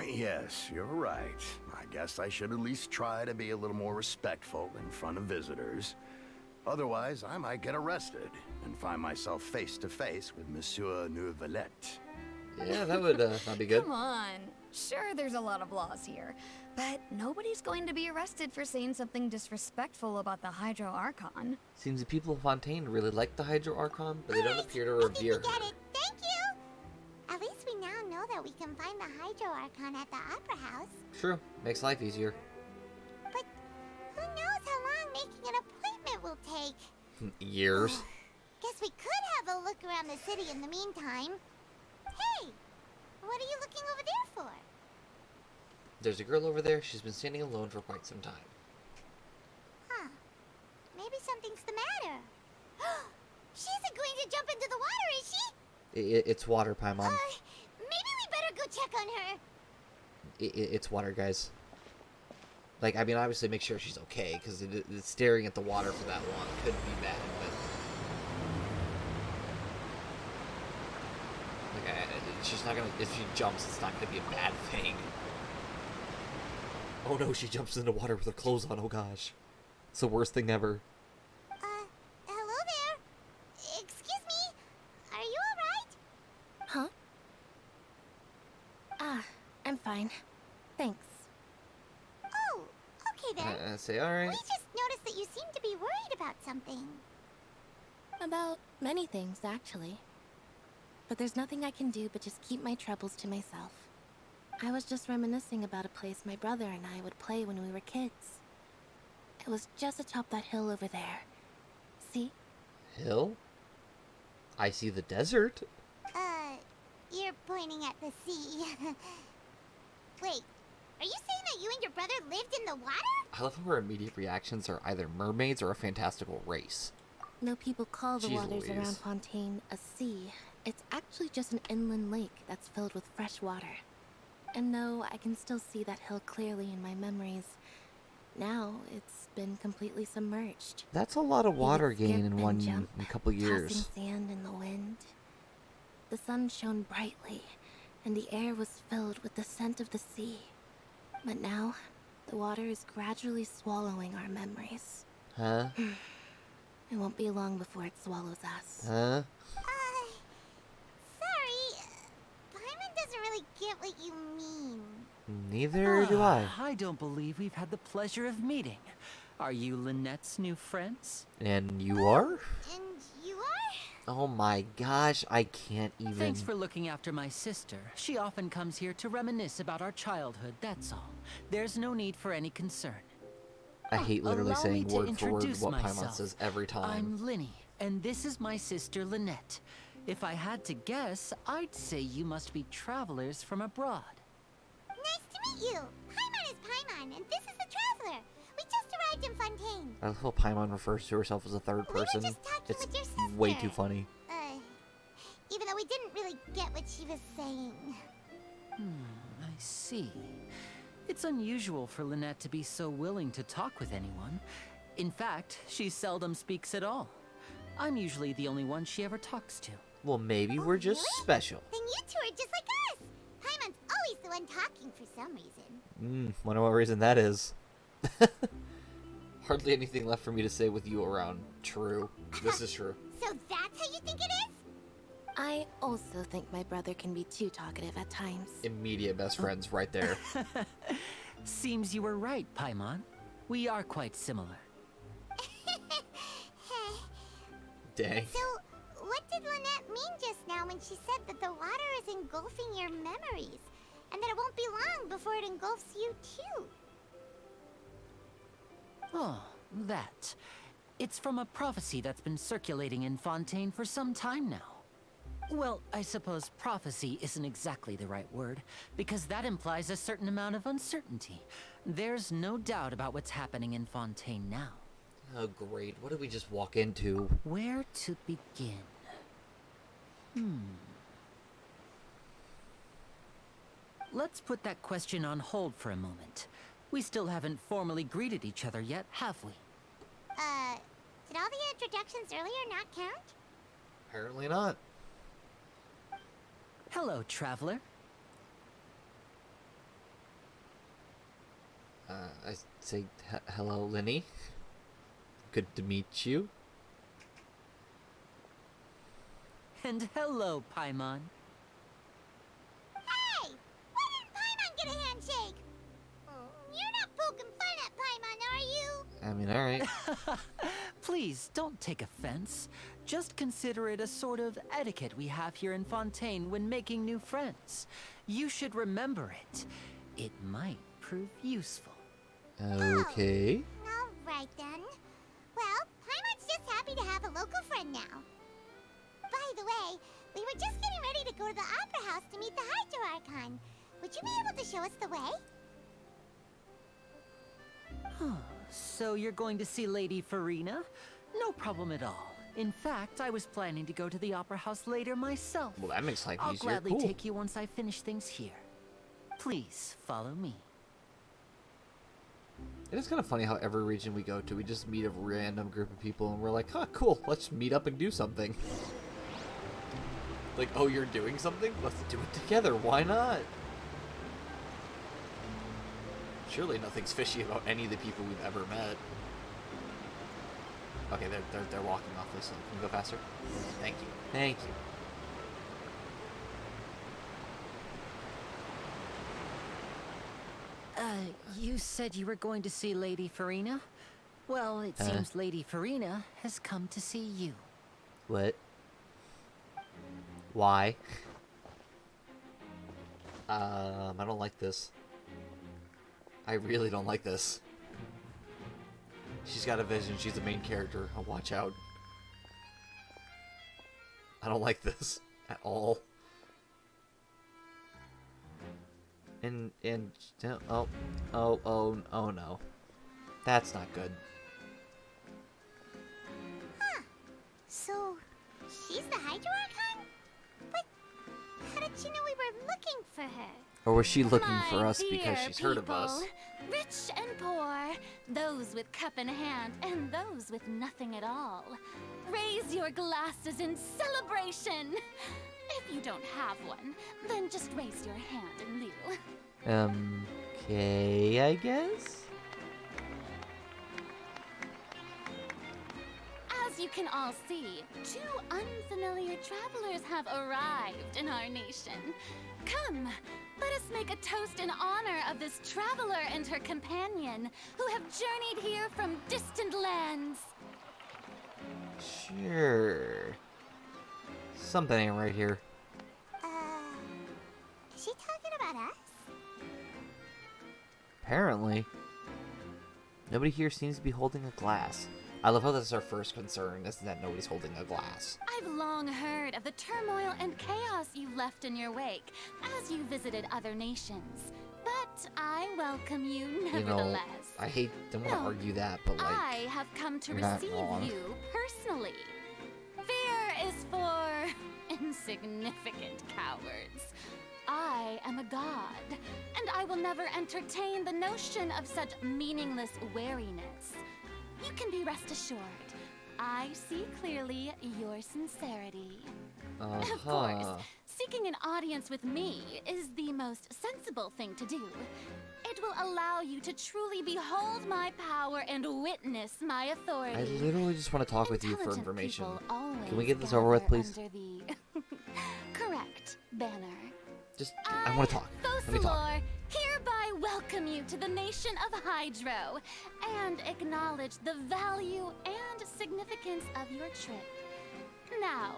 Yes, you're right. I guess I should at least try to be a little more respectful in front of visitors. Otherwise, I might get arrested and find myself face to face with Monsieur Neuvillette. Yeah, that would not be good. Come on. Sure, there's a lot of laws here, but nobody's going to be arrested for saying something disrespectful about the Hydro Archon. Seems the people of Fontaine really like the Hydro Archon, but they don't appear to revere her. Get it. Thank you! At least we now know that we can find the Hydro Archon at the Opera House. True, makes life easier. But who knows how long making an appointment will take? Years. Guess we could have a look around the city in the meantime. Hey! What are you looking over there for? There's a girl over there. She's been standing alone for quite some time. Huh. Maybe something's the matter. She isn't going to jump into the water, is she? It's water, Paimon. Maybe we better go check on her. It's water, guys. Like, I mean, obviously make sure she's okay, because staring at the water for that long could be bad, but... Like, she's not gonna... If she jumps, it's not gonna be a bad thing. Oh no, she jumps into water with her clothes on, oh gosh. It's the worst thing ever. Hello there. Excuse me. Are you alright? Huh? Ah, I'm fine. Thanks. Oh, okay then. Say alright. We just noticed that you seem to be worried about something. About many things, actually. But there's nothing I can do but just keep my troubles to myself. I was just reminiscing about a place my brother and I would play when we were kids. It was just atop that hill over there. See? Hill? I see the desert. You're pointing at the sea. Wait, are you saying that you and your brother lived in the water? I love how her immediate reactions are either mermaids or a fantastical race. Though people call the Jeez waters Louise. around Fontaine a sea, it's actually just an inland lake that's filled with fresh water. And though I can still see that hill clearly in my memories, now it's been completely submerged. That's a lot of water You could gain skip in and jump, a couple years. tossing sand in the wind. The sun shone brightly, and the air was filled with the scent of the sea. But now, the water is gradually swallowing our memories. Huh? It won't be long before it swallows us. Huh? Sorry. Paimon doesn't really get what you mean. Neither do I. I don't believe we've had the pleasure of meeting. Are you Lynette's new friends? And you are? And you are? Oh my gosh, I can't even... Thanks for looking after my sister. She often comes here to reminisce about our childhood, that's all. There's no need for any concern. I hate literally Allow saying me to word for word introduce what Paimon myself. says every time. I'm Linny, and this is my sister Lynette. If I had to guess, I'd say you must be travelers from abroad. Nice to meet you. Paimon is Paimon, and this is the Traveler. We just arrived in Fontaine. I love how Paimon refers to herself as a third We were person. just talking It's with your sister. way too funny. Even though we didn't really get what she was saying. I see. It's unusual for Lynette to be so willing to talk with anyone. In fact, she seldom speaks at all. I'm usually the only one she ever talks to. Well, maybe we're just special. Then you two are just like us. Paimon's always the one talking for some reason. Wonder what reason that is. Hardly anything left for me to say with you around. True. This is true. So that's how you think it is? I also think my brother can be too talkative at times. Immediate best friends right there. Seems you were right, Paimon. We are quite similar. Dang. So, what did Lynette mean just now when she said that the water is engulfing your memories? And that it won't be long before it engulfs you too? Oh, that. It's from a prophecy that's been circulating in Fontaine for some time now. Well, I suppose prophecy isn't exactly the right word, because that implies a certain amount of uncertainty. There's no doubt about what's happening in Fontaine now. Oh, great. What did we just walk into? Where to begin? Let's put that question on hold for a moment. We still haven't formally greeted each other yet, have we? Did all the introductions earlier not count? Apparently not. Hello, traveler. I say hello, Linny. Good to meet you. And hello, Paimon. Hey! Why didn't Paimon get a handshake? You're not poking fun at Paimon, are you? I mean, alright. Please, don't take offense. Just consider it a sort of etiquette we have here in Fontaine when making new friends. You should remember it. It might prove useful. Okay. Alright then. Well, Paimon's just happy to have a local friend now. By the way, we were just getting ready to go to the Opera House to meet the Hydro Archon. Would you be able to show us the way? So you're going to see Lady Farina? No problem at all. In fact, I was planning to go to the Opera House later myself. Well, that makes life I'll easier. gladly Cool. take you once I finish things here. Please, follow me. It is kind of funny how every region we go to, we just meet a random group of people and we're like, huh, cool, let's meet up and do something. Like, oh, you're doing something? Let's do it together, why not? Surely nothing's fishy about any of the people we've ever met. Okay, they're walking off this. Can you go faster? Thank you. Thank you. You said you were going to see Lady Farina? Well, it seems Lady Farina has come to see you. What? Why? I don't like this. I really don't like this. She's got a vision. She's the main character. Oh, watch out. I don't like this at all. And oh no. That's not good. Huh. So, she's the Hydro Archon? But how did she know we were looking for her? Or was she looking My for us dear because she's heard of us? people, rich and poor, those with cup in hand and those with nothing at all. Raise your glasses in celebration. If you don't have one, then just raise your hand in lieu. Okay, I guess? As you can all see, 2 unfamiliar travelers have arrived in our nation. Come, let us make a toast in honor of this traveler and her companion who have journeyed here from distant lands. Sure. Something ain't right here. Is she talking about us? Apparently. Nobody here seems to be holding a glass. I love how that's our first concern, is that nobody's holding a glass. I've long heard of the turmoil and chaos you left in your wake as you visited other nations. But I welcome you nevertheless. I hate, don't want to argue that, but like, I have come to you're not receive wrong. you personally. Fear is for insignificant cowards. I am a god, and I will never entertain the notion of such meaningless wariness. You can be rest assured, I see clearly your sincerity. Of course, seeking an audience with me is the most sensible thing to do. It will allow you to truly behold my power and witness my authority. I literally just want to talk with you for Intelligent information. people always Can we get this over with, gather please? under the correct banner. Just, I want to talk. Let me talk. Focalor hereby welcome you to the nation of Hydro and acknowledge the value and significance of your trip. Now,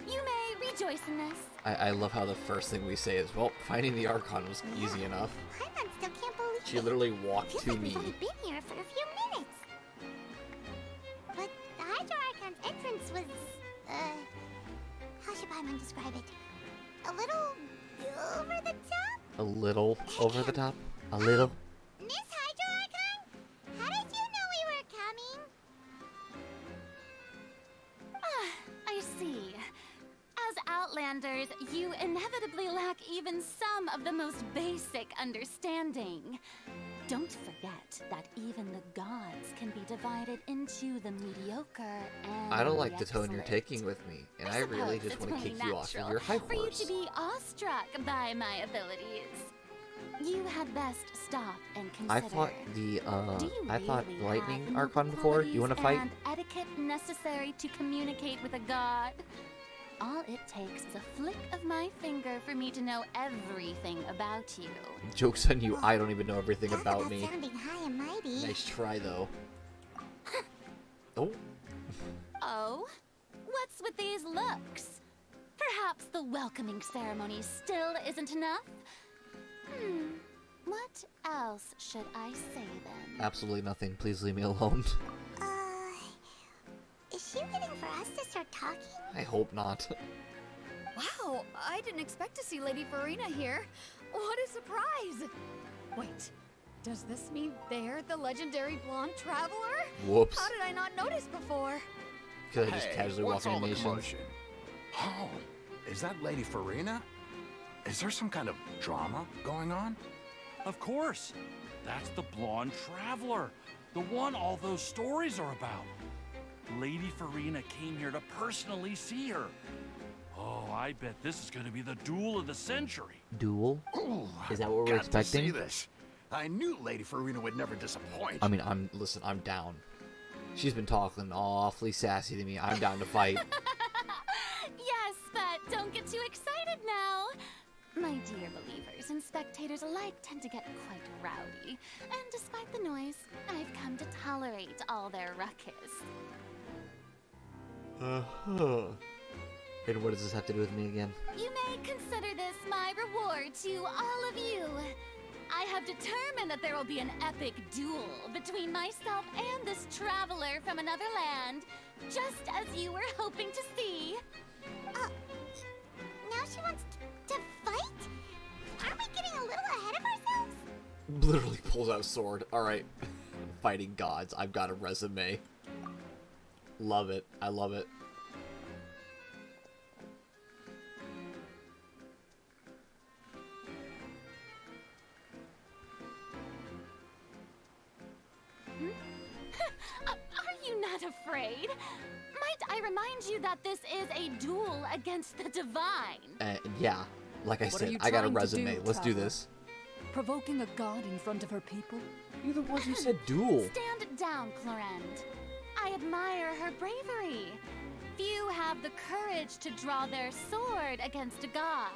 you may rejoice in this. I love how the first thing we say is, well, finding the Archon was easy enough. Paimon still can't believe She literally walked Feels to like me. we've only been here for a few minutes. But the Hydro Archon's entrance was, how should Paimon describe it? A little over the top? A little over the top? A little? Miss Hydro Archon? How did you know we were coming? I see. As Outlanders, you inevitably lack even some of the most basic understanding. Don't forget that even the gods can be divided into the mediocre and I don't like the the tone you're excellent. taking with me, and I really suppose just it's want to only kick you off of natural your high for you horse. to be awestruck by my abilities. You had best stop and consider. I fought the, Do you I fought really Lightning have the Archon before. Do you want to fight? and etiquette necessary to communicate with a god? All it takes is a flick of my finger for me to know everything about you. Joke's on you, I don't even know everything about me. Sounding high and mighty. Nice try, though. Oh. Oh? What's with these looks? Perhaps the welcoming ceremony still isn't enough? What else should I say then? Absolutely nothing. Please leave me alone. Is she waiting for us to start talking? I hope not. Wow, I didn't expect to see Lady Farina here. What a surprise! Wait, does this mean they're the legendary blonde traveler? Whoops. How did I not notice before? Could I just casually what's walk all the into nations? commotion? Oh, is that Lady Farina? Is there some kind of drama going on? Of course. That's the blonde traveler. The one all those stories are about. Lady Farina came here to personally see her. Oh, I bet this is going to be the duel of the century. Duel? Ooh, Is that what we're got to expecting? see this. I knew Lady Farina would never disappoint. I mean, listen, I'm down. She's been talking awfully sassy to me. I'm down to fight. Yes, but don't get too excited now. My dear believers and spectators alike tend to get quite rowdy, and despite the noise, I've come to tolerate all their ruckus. And what does this have to do with me again? You may consider this my reward to all of you. I have determined that there will be an epic duel between myself and this traveler from another land, just as you were hoping to see. Now she wants to fight? Aren't we getting a little ahead of ourselves? Literally pulls out a sword. Alright. Fighting gods. I've got a resume. Love it. I love it. Are you not afraid? Might I remind you that this is a duel against the divine? Yeah. Like I said, I got a resume. Let's do this. Provoking a god in front of her people? You're the one who said duel. Stand down, Clorend. I admire her bravery. Few have the courage to draw their sword against a god.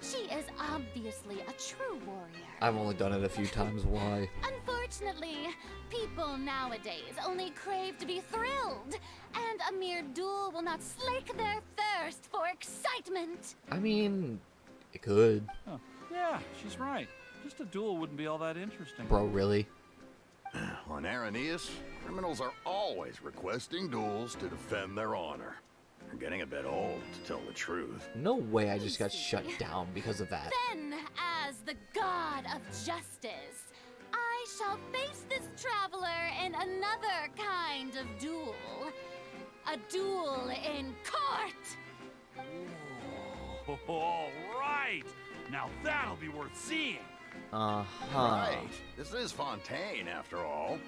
She is obviously a true warrior. I've only done it a few times. Why? Unfortunately, people nowadays only crave to be thrilled, and a mere duel will not slake their thirst for excitement. I mean, it could. Huh. Yeah, she's right. Just a duel wouldn't be all that interesting. Bro, really? On Araneus, criminals are always requesting duels to defend their honor. They're getting a bit old, to tell the truth. No way I just got shut down because of that. Then, as the god of justice, I shall face this traveler in another kind of duel. A duel in court! Oh, all right! Now that'll be worth seeing! Uh-huh. Right. This is Fontaine, after all.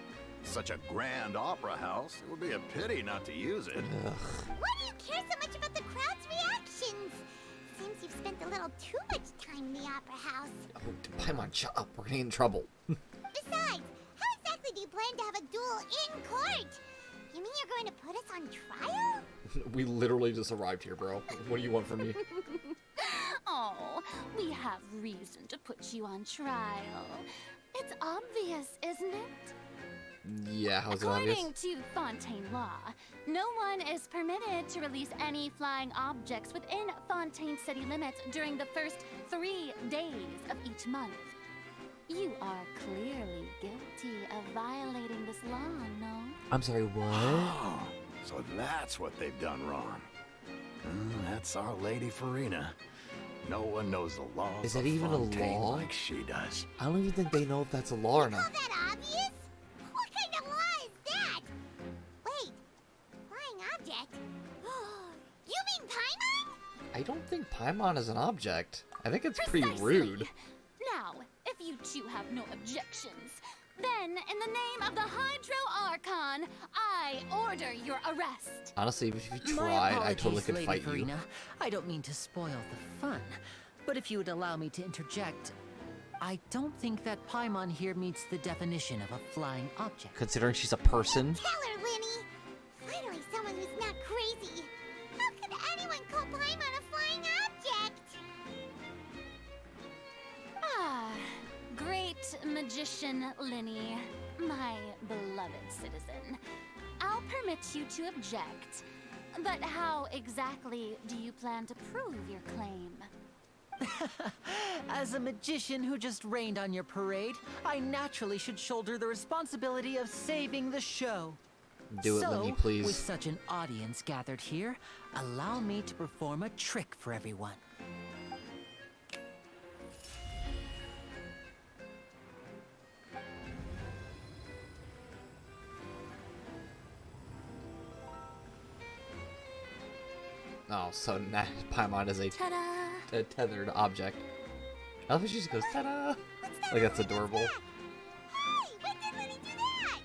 Such a grand opera house, it would be a pity not to use it. Ugh. Why do you care so much about the crowd's reactions? Seems you've spent a little too much time in the opera house. Oh, Paimon, shut up. We're getting in trouble. Besides, how exactly do you plan to have a duel in court? You mean you're going to put us on trial? We literally just arrived here, bro. What do you want from me? Oh, we have reason to put you on trial. It's obvious, isn't it? Yeah, how's it obvious? According to Fontaine law, no one is permitted to release any flying objects within Fontaine city limits during the first 3 days of each month. You are clearly guilty of violating this law, no? I'm sorry, what? So that's what they've done wrong. That's Our Lady Farina. No one knows the law. Is that even a law? Like she does. I don't even think they know if that's a law or not. Call that obvious? What kind of law is that? Wait, flying object? You mean Paimon? I don't think Paimon is an object. I think it's pretty rude. Now, if you two have no objections, then in the name of the Hydro Archon, I order your arrest. Honestly, if you My tried, I apologies, totally could Lady fight Farina. you. I don't mean to spoil the fun, but if you would allow me to interject, I don't think that Paimon here meets the definition of a flying object. Considering she's a person. Tell her, Linny. Finally, someone who's not crazy. How could anyone call Paimon a flying object? Ah, great magician Linny, my beloved citizen. I'll permit you to object, but how exactly do you plan to prove your claim? As a magician who just rained on your parade, I naturally should shoulder the responsibility of saving the show. Do it, Linny, please. With such an audience gathered here, allow me to perform a trick for everyone. Oh, so now Paimon is a tethered object. I love how she just goes, ta-da! Like, that's adorable. Hey, when did Linny do that?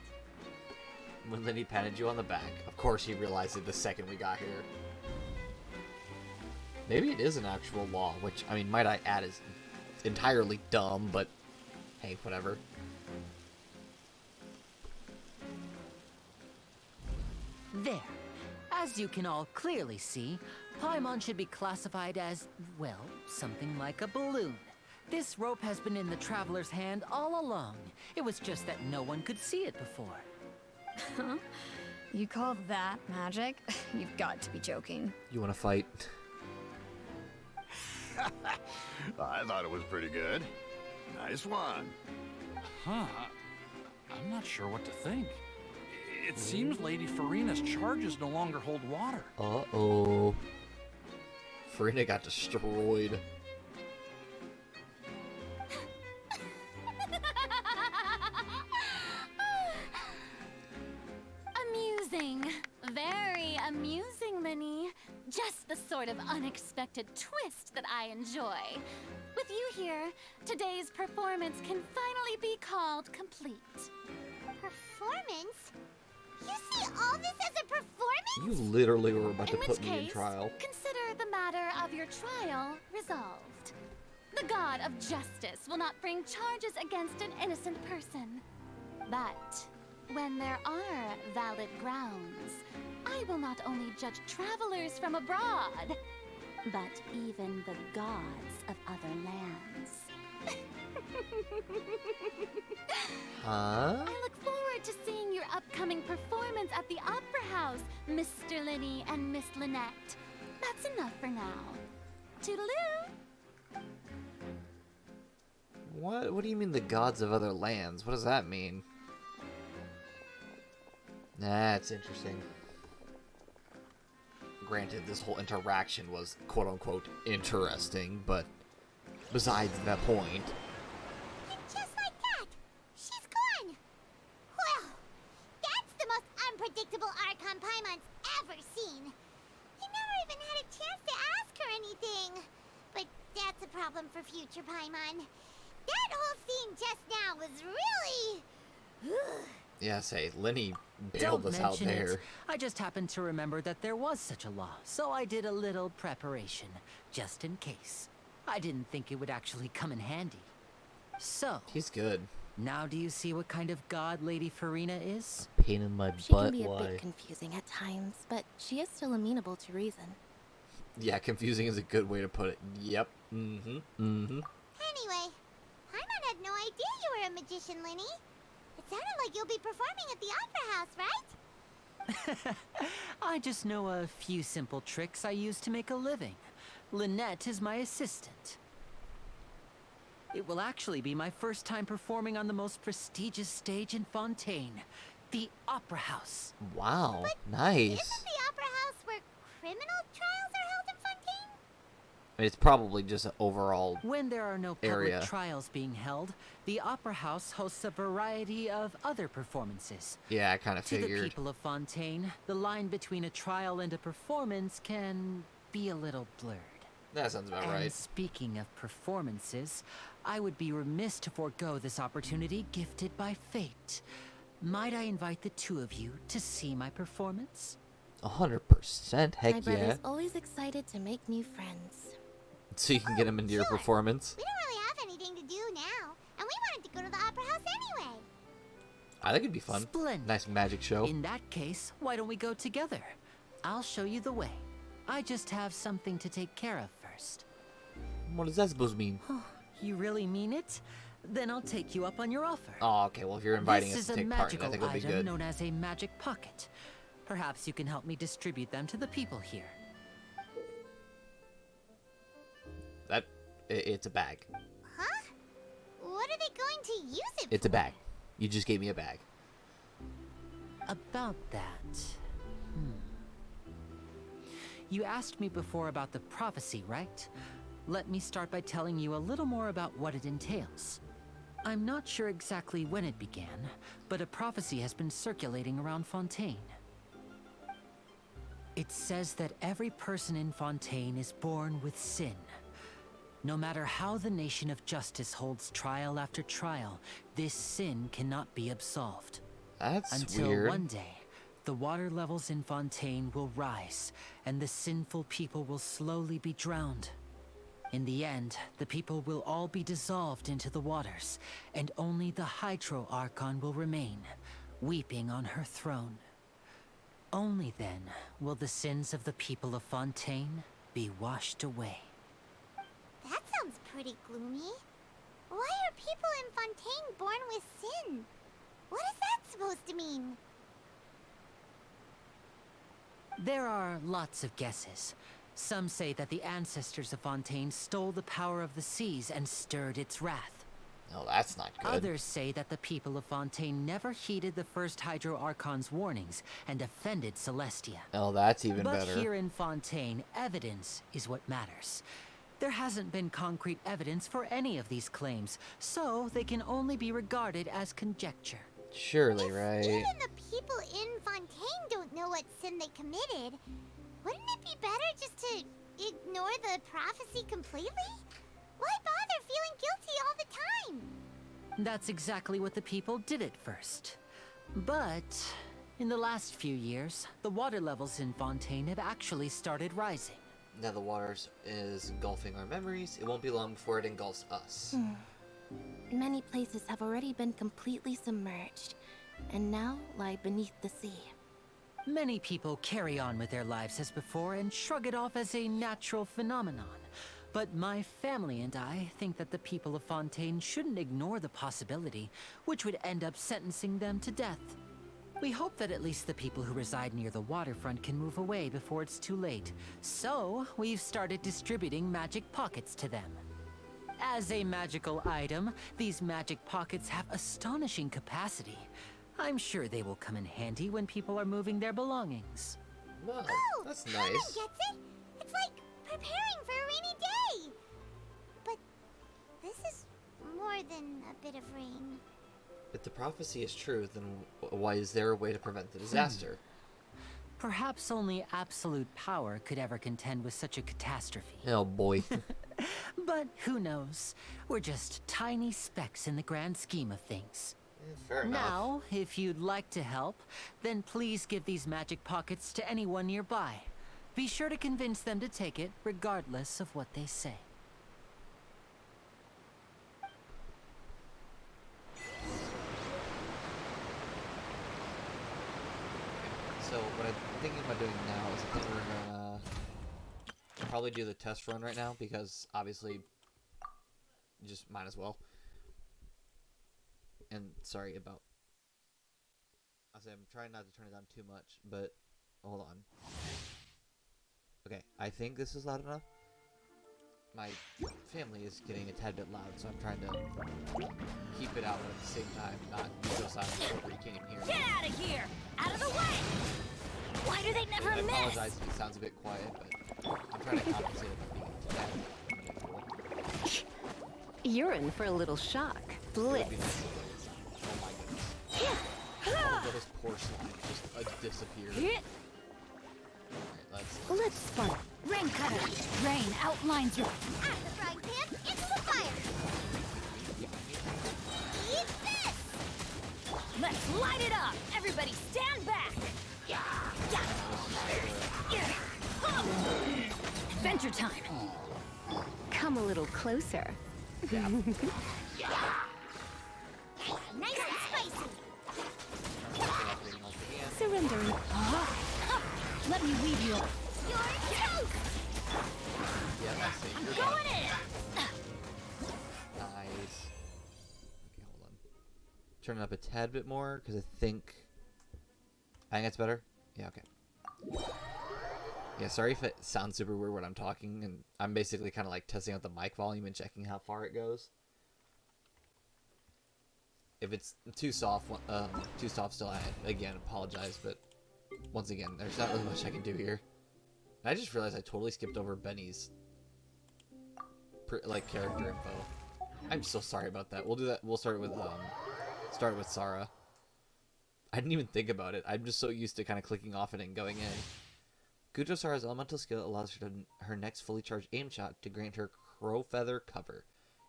When Linny patted you on the back. Of course he realized it the second we got here. Maybe it is an actual law, which, I mean, might I add, is entirely dumb, but hey, whatever. There. As you can all clearly see, Paimon should be classified as, well, something like a balloon. This rope has been in the traveler's hand all along. It was just that no one could see it before. Huh? You call that magic? You've got to be joking. You want to fight? I thought it was pretty good. Nice one. Huh. I'm not sure what to think. It seems Lady Farina's charges no longer hold water. Uh-oh. Farina got destroyed. Amusing. Very amusing, Linny. Just the sort of unexpected twist that I enjoy. With you here, today's performance can finally be called complete. Performance? You see all this as a performance? You literally were about to In put which me in case, trial. consider the matter of your trial resolved. The god of justice will not bring charges against an innocent person. But when there are valid grounds, I will not only judge travelers from abroad, but even the gods of other lands. Huh? I look forward to seeing your upcoming performance at the Opera House, Mr. Linny and Miss Lynette. That's enough for now. Toodaloo! What do you mean the gods of other lands? What does that mean? That's interesting. Granted, this whole interaction was quote-unquote interesting, but besides that point... And just like that, she's gone! Well, that's the most unpredictable Archon Paimon's ever seen. He never even had a chance to ask her anything. But that's a problem for future Paimon. That whole scene just now was really... Yeah, say, Linny bailed us out there. It. I just happened to remember that there was such a law, so I did a little preparation, just in case. I didn't think it would actually come in handy. So... He's good. Now do you see what kind of god Lady Farina is? Pain in my She butt, can be a why? bit confusing at times, but she is still amenable to reason. Yeah, confusing is a good way to put it. Yep. Anyway, Paimon had no idea you were a magician, Linny. It sounded like you'll be performing at the Opera House, right? I just know a few simple tricks I use to make a living. Lynette is my assistant. It will actually be my first time performing on the most prestigious stage in Fontaine, the Opera House. Wow, But nice. Isn't the Opera House where criminal trials are held in Fontaine? It's probably just an overall When there are no public area. trials being held, the Opera House hosts a variety of other performances. Yeah, I kind of To the figured. people of Fontaine, the line between a trial and a performance can be a little blurred. That sounds about And right. speaking of performances, I would be remiss to forego this opportunity gifted by fate. Might I invite the two of you to see my performance? 100%, heck My yeah. brother's always excited to make new friends. So you can get him into your performance. We don't really have anything to do now, and we wanted to go to the Opera House anyway. I think it'd be fun. Splendid. Nice magic show. In that case, why don't we go together? I'll show you the way. I just have something to take care of first. What does that supposed to mean? You really mean it? Then I'll take you up on your offer. Oh, okay. Well, if you're inviting This us to is a take part, then I magical think it'll be item good. known as a magic pocket. Perhaps you can help me distribute them to the people here. It's a bag. Huh? What are they going to use it It's a bag. You just gave me a bag. About that... You asked me before about the prophecy, right? Let me start by telling you a little more about what it entails. I'm not sure exactly when it began, but a prophecy has been circulating around Fontaine. It says that every person in Fontaine is born with sin. No matter how the nation of justice holds trial after trial, this sin cannot be absolved. That's Until weird. one day, the water levels in Fontaine will rise, and the sinful people will slowly be drowned. In the end, the people will all be dissolved into the waters, and only the Hydro Archon will remain, weeping on her throne. Only then will the sins of the people of Fontaine be washed away. That sounds pretty gloomy. Why are people in Fontaine born with sin? What is that supposed to mean? There are lots of guesses. Some say that the ancestors of Fontaine stole the power of the seas and stirred its wrath. No, that's not good. Others say that the people of Fontaine never heeded the first Hydro Archon's warnings and offended Celestia. Oh, that's even but better. But here in Fontaine, evidence is what matters. There hasn't been concrete evidence for any of these claims, so they can only be regarded as conjecture. Surely, right? Even the people in Fontaine don't know what sin they committed. Wouldn't it be better just to ignore the prophecy completely? Why bother feeling guilty all the time? That's exactly what the people did at first. But in the last few years, the water levels in Fontaine have actually started rising. Now the water is engulfing our memories. It won't be long before it engulfs us. Many places have already been completely submerged, and now lie beneath the sea. Many people carry on with their lives as before and shrug it off as a natural phenomenon. But my family and I think that the people of Fontaine shouldn't ignore the possibility, which would end up sentencing them to death. We hope that at least the people who reside near the waterfront can move away before it's too late. So, we've started distributing magic pockets to them. As a magical item, these magic pockets have astonishing capacity. I'm sure they will come in handy when people are moving their belongings. Wow, that's nice. Paimon gets it. It's like preparing for a rainy day. But this is more than a bit of rain. If the prophecy is true, then why is there a way to prevent the disaster? Perhaps only absolute power could ever contend with such a catastrophe. Oh boy. But who knows? We're just tiny specks in the grand scheme of things. Fair enough. Now, if you'd like to help, then please give these magic pockets to anyone nearby. Be sure to convince them to take it, regardless of what they say. So what I'm thinking about doing now is I think we're gonna probably do the test run right now because obviously just might as well. And sorry about I'm trying not to turn it down too much, but hold on. Okay, I think this is loud enough. My family is getting a tad bit loud, so I'm trying to keep it out at the same time, not go silent where you can't even hear me. Get out of here! Out of the way! Why do they never miss? I apologize if it sounds a bit quiet, but I'm trying to compensate it by being too bad. You're in for a little shock. Blitz. Oh my goodness. Oh, this poor slime just disappeared. Alright, let's spark. Rain cutter. Rain outlines your... Out of the frying pan, into the fire. Eat this! Let's light it up! Everybody stand back! Adventure time! Come a little closer. Nice and spicy. Surrendering. Let me weave you up. You're toast! Yeah, that's it. I'm going in! Nice. Okay, hold on. Turn it up a tad bit more, because I think that's better. Yeah, okay. Yeah, sorry if it sounds super weird when I'm talking, and I'm basically kind of like testing out the mic volume and checking how far it goes. If it's too soft still, I again apologize, but once again, there's not really much I can do here. And I just realized I totally skipped over Benny's character info. I'm so sorry about that. We'll do that. We'll start with Sarah. I didn't even think about it. I'm just so used to kind of clicking off it and going in. Gujo Sara's elemental skill allows her next fully charged aim shot to grant her Crow Feather cover.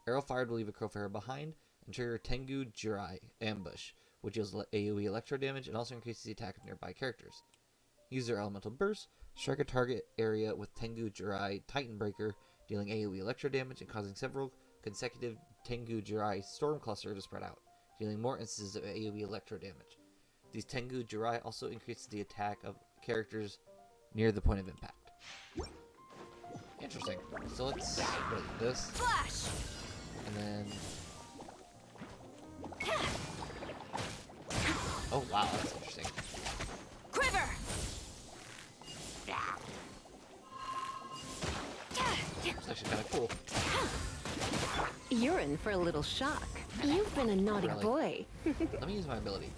Arrow fired will leave a Crow Feather behind and trigger Tengu Jirai ambush, which deals AoE electro damage and also increases the attack of nearby characters. Use their elemental burst, strike a target area with Tengu Jirai Titan Breaker, dealing AoE electro damage and causing several consecutive Tengu Jirai Storm Cluster to spread out, dealing more instances of AoE electro damage. These Tengu Jirai also increases the attack of characters near the point of impact. Interesting. So let's do this. Flash! And then... Oh wow, that's interesting. Quiver! You're in for a little shock. You've been a naughty Really? boy. Let me use my ability.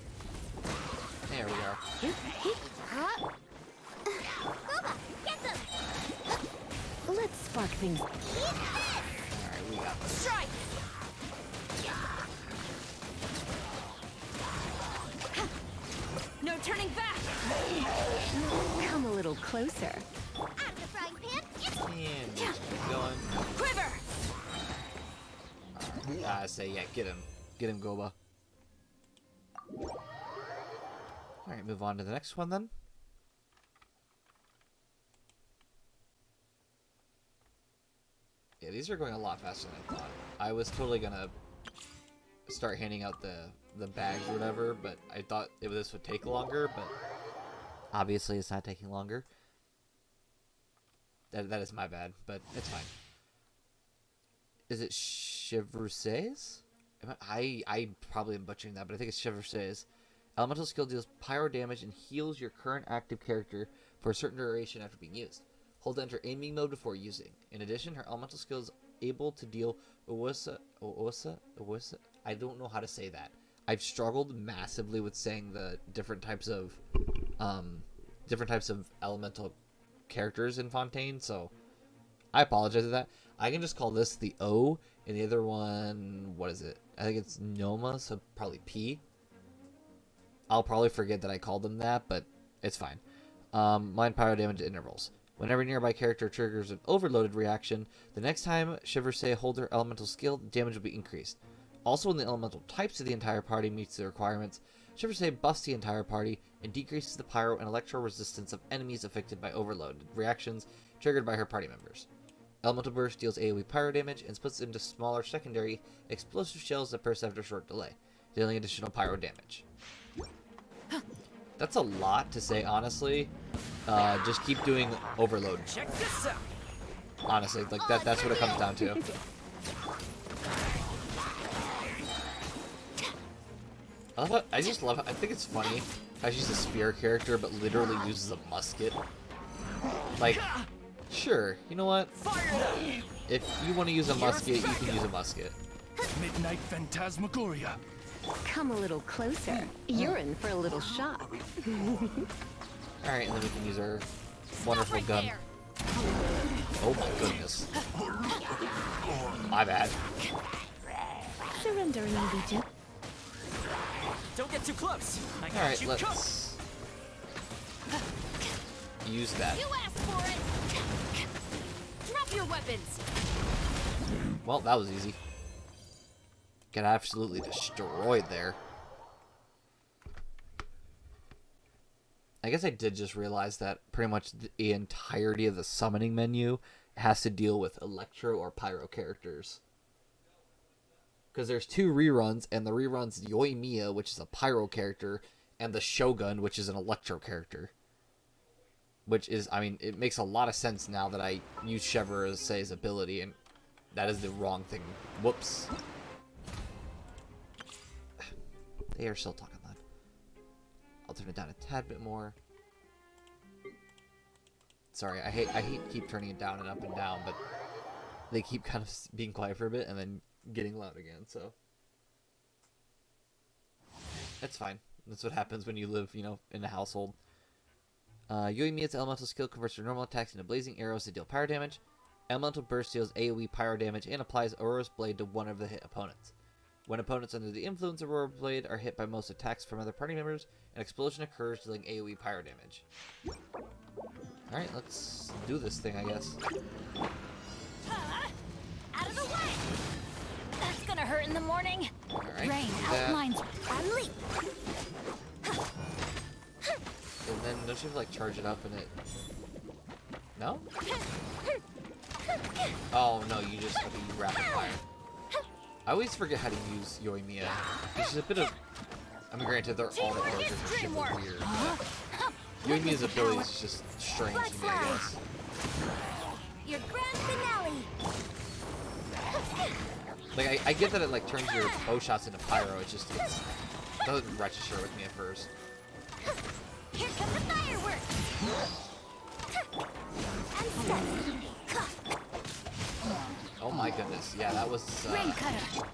There we are. Let's spark things. Alright, we got this. Strike! No turning back! Come a little closer. Out of the frying pan. And just keep going. Quiver! I say, yeah, get him. Get him, Goba. Alright, move on to the next one then. Yeah, these are going a lot faster than I thought. I was totally gonna start handing out the bags or whatever, but I thought this would take longer, but obviously it's not taking longer. That is my bad, but it's fine. Is it Chevrousses? I probably am butchering that, but I think it's Chevrousses. Elemental skill deals pyro damage and heals your current active character for a certain duration after being used. Hold enter aiming mode before using. In addition, her elemental skill is able to deal Osa. I don't know how to say that. I've struggled massively with saying the different types of elemental characters in Fontaine, so I apologize for that. I can just call this the O, and the other one, what is it? I think it's Noma, so probably P. I'll probably forget that I called them that, but it's fine. Mind pyro damage at intervals. Whenever a nearby character triggers an overloaded reaction, the next time Chevrousses hold her elemental skill, damage will be increased. Also, when the elemental types of the entire party meets the requirements, Chevrousses buffs the entire party and decreases the pyro and electro resistance of enemies affected by overloaded reactions triggered by her party members. Elemental Burst deals AoE pyro damage and splits into smaller secondary explosive shells that burst after a short delay, dealing additional pyro damage. That's a lot to say, honestly. Just keep doing overload. Check this out. Honestly, like that's what it comes down to. I just love it. I think it's funny how she's a spear character, but literally uses a musket. Like, sure, you know what? If you want to use a musket, you can use a musket. Midnight Phantasmagoria. Come a little closer. You're in for a little shock. Alright, and then we can use our wonderful gun. Oh my goodness. My bad. Surrendering Legion. Don't get too close. Alright, let's use that. You asked for it. Drop your weapons. Well, that was easy. Got absolutely destroyed there. I guess I did just realize that pretty much the entirety of the summoning menu has to deal with electro or pyro characters. Because there's two reruns, and the reruns Yoimiya, which is a pyro character, and the Shogun, which is an electro character. Which is, I mean, it makes a lot of sense now that I use Chevrousses' ability, and that is the wrong thing. Whoops. They are still talking loud. I'll turn it down a tad bit more. Sorry, I hate to keep turning it down and up and down, but they keep kind of being quiet for a bit and then getting loud again, so that's fine. That's what happens when you live, you know, in a household. Yoimiya's elemental skill converts her normal attacks into blazing arrows to deal pyro damage. Elemental Burst deals AoE pyro damage and applies Aurora's Blade to one of the hit opponents. When opponents under the influence of Aurora's Blade are hit by most attacks from other party members, an explosion occurs, dealing AoE pyro damage. Alright, let's do this thing, I guess. Out of the way! That's gonna hurt in the morning. Alright. Rain outlines unleash. And then don't you have to, like, charge it up and it... No? Oh, no, you just have to use rapid fire. I always forget how to use Yoimiya. She's a bit of... I mean, granted, they're all the characters are super weird, but... Yoimiya's ability is just strange to me, I guess. Your grand finale. Like, I get that it, like, turns your bow shots into pyro, it just doesn't register with me at first. Here come the fireworks. And Oh my goodness, yeah. yeah,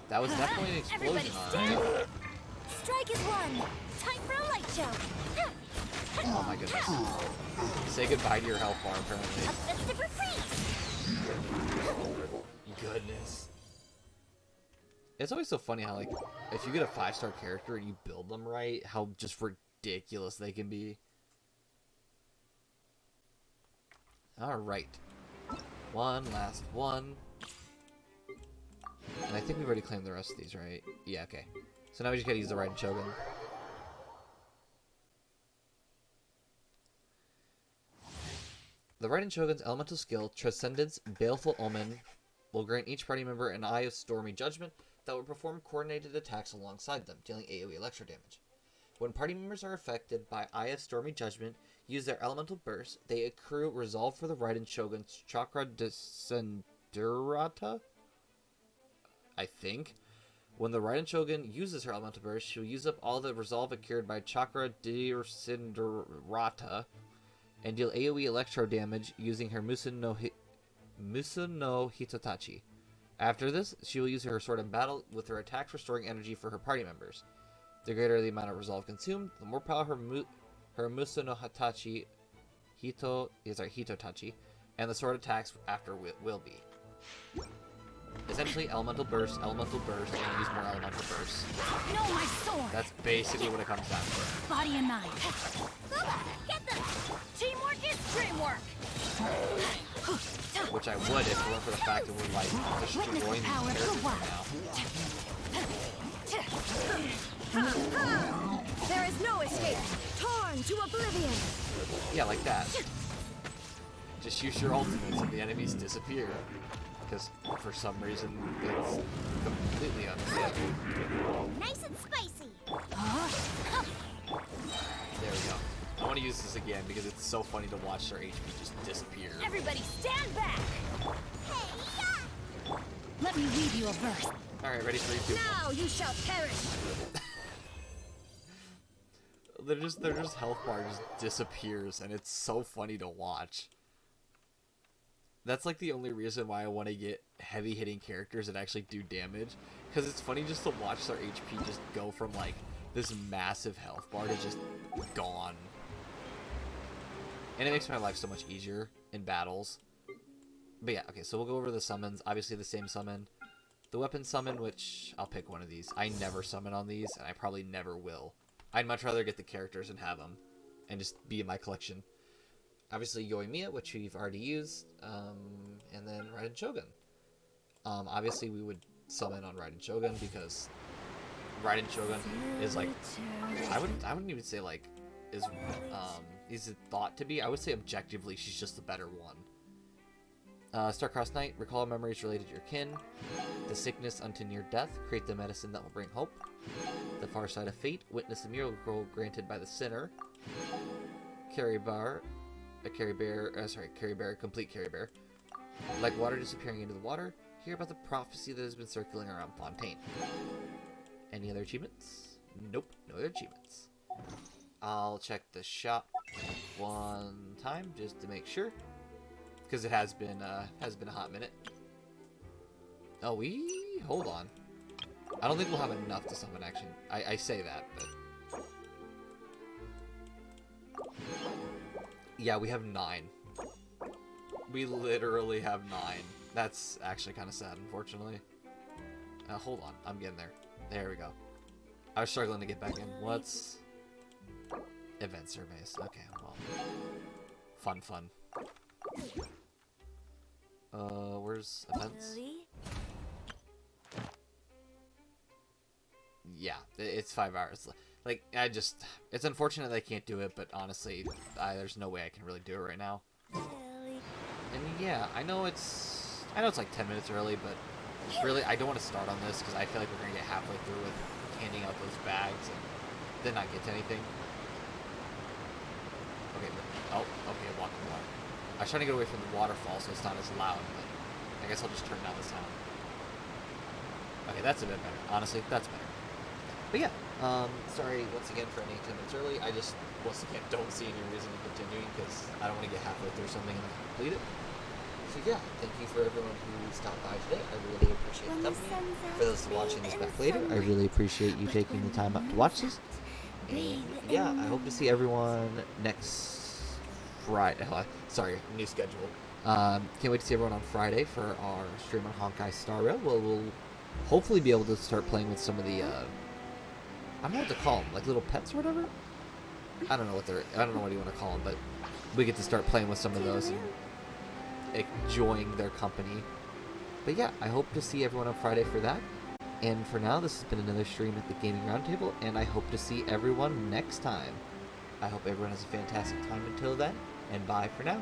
that was definitely an explosion. Alright. Strike is one. Time for a light show. Oh my goodness. Say goodbye to your health bar, apparently. A festive retreat. Goodness. It's always so funny how, like, if you get a 5-star character and you build them right, how just ridiculous they can be. Alright. One last one. And I think we've already claimed the rest of these, right? Yeah, okay. So now we just gotta use the Raiden Shogun. The Raiden Shogun's elemental skill, Transcendence Baleful Omen, will grant each party member an Eye of Stormy Judgment that will perform coordinated attacks alongside them, dealing AoE electro damage. When party members are affected by Eye of Stormy Judgment, use their elemental burst, they accrue Resolve for the Raiden Shogun's Chakra Desiderata? I think. When the Raiden Shogun uses her elemental burst, she'll use up all the Resolve accrued by Chakra Desiderata and deal AoE electro damage using her Musa no Hitotachi. After this, she will use her sword in battle, with her attacks restoring energy for her party members. The greater the amount of Resolve consumed, the more power her Musa no Hitachi Hitotachi and the sword attacks after will be. Essentially, elemental burst, and use more elemental bursts. No, my sword! That's basically what it comes down to. Body and mind. Get them! Teamwork is dreamwork! Which I would if it weren't for the fact that we're, like, destroying these characters right now. There is no escape! Torn to oblivion! Yeah, like that. Just use your ultimates and the enemies disappear. Because for some reason it's completely understandable. Nice and spicy. There we go. I want to use this again because it's so funny to watch their HP just disappear. Everybody stand back! Hey, let me read you a verse. Alright, ready for 3, 2, 1. now you shall perish. Their just health bar just disappears and it's so funny to watch. That's like the only reason why I want to get heavy hitting characters that actually do damage, because it's funny just to watch their HP just go from like this massive health bar to just gone. And it makes my life so much easier in battles. But yeah, okay, so we'll go over the summons. Obviously the same summon. The weapon summon, which I'll pick one of these. I never summon on these, and I probably never will. I'd much rather get the characters and have them, and just be in my collection. Obviously Yoimiya, which we've already used, and then Raiden Shogun. Obviously we would summon on Raiden Shogun because Raiden Shogun is like, I wouldn't even say like is it thought to be. I would say objectively she's just the better one. Star-Crossed Knight, recall memories related to your kin. The sickness unto near death, create the medicine that will bring hope. The far side of fate, witness the miracle granted by the sinner. Carry bear, complete carry bear. Like water disappearing into the water, hear about the prophecy that has been circling around Fontaine. Any other achievements? Nope, no other achievements. I'll check the shop one time just to make sure, because it has been a hot minute. Oh, hold on. I don't think we'll have enough to summon action. I say that, but yeah, we have 9. We literally have 9. That's actually kind of sad, unfortunately. Hold on, I'm getting there. There we go. I was struggling to get back in. What's event surveys? Okay, well, fun. Where's events? Yeah, it's 5 hours. Like, it's unfortunate that I can't do it, but honestly, there's no way I can really do it right now. And yeah, I know it's like 10 minutes early, but really, I don't want to start on this because I feel like we're gonna get halfway through with handing out those bags and then not get to anything. Okay, okay, walking water. I was trying to get away from the waterfall so it's not as loud, but I guess I'll just turn down the sound. Okay, that's a bit better. Honestly, that's better. But yeah, sorry once again for any 10 minutes early. I just, once again, don't see any reason to continuing because I don't want to get halfway through something and complete it. So yeah, thank you for everyone who stopped by today. I really appreciate the company. For those watching this back later, I really appreciate you taking the time out to watch this. And yeah, I hope to see everyone next Friday. Sorry, new schedule. Can't wait to see everyone on Friday for our stream on Honkai Star Rail. We'll hopefully be able to start playing with some of the, I don't know what to call them, like little pets or whatever? I don't know what you want to call them, but we get to start playing with some of those and enjoying their company. But yeah, I hope to see everyone on Friday for that. And for now, this has been another stream at the Gaming Roundtable, and I hope to see everyone next time. I hope everyone has a fantastic time until then, and bye for now.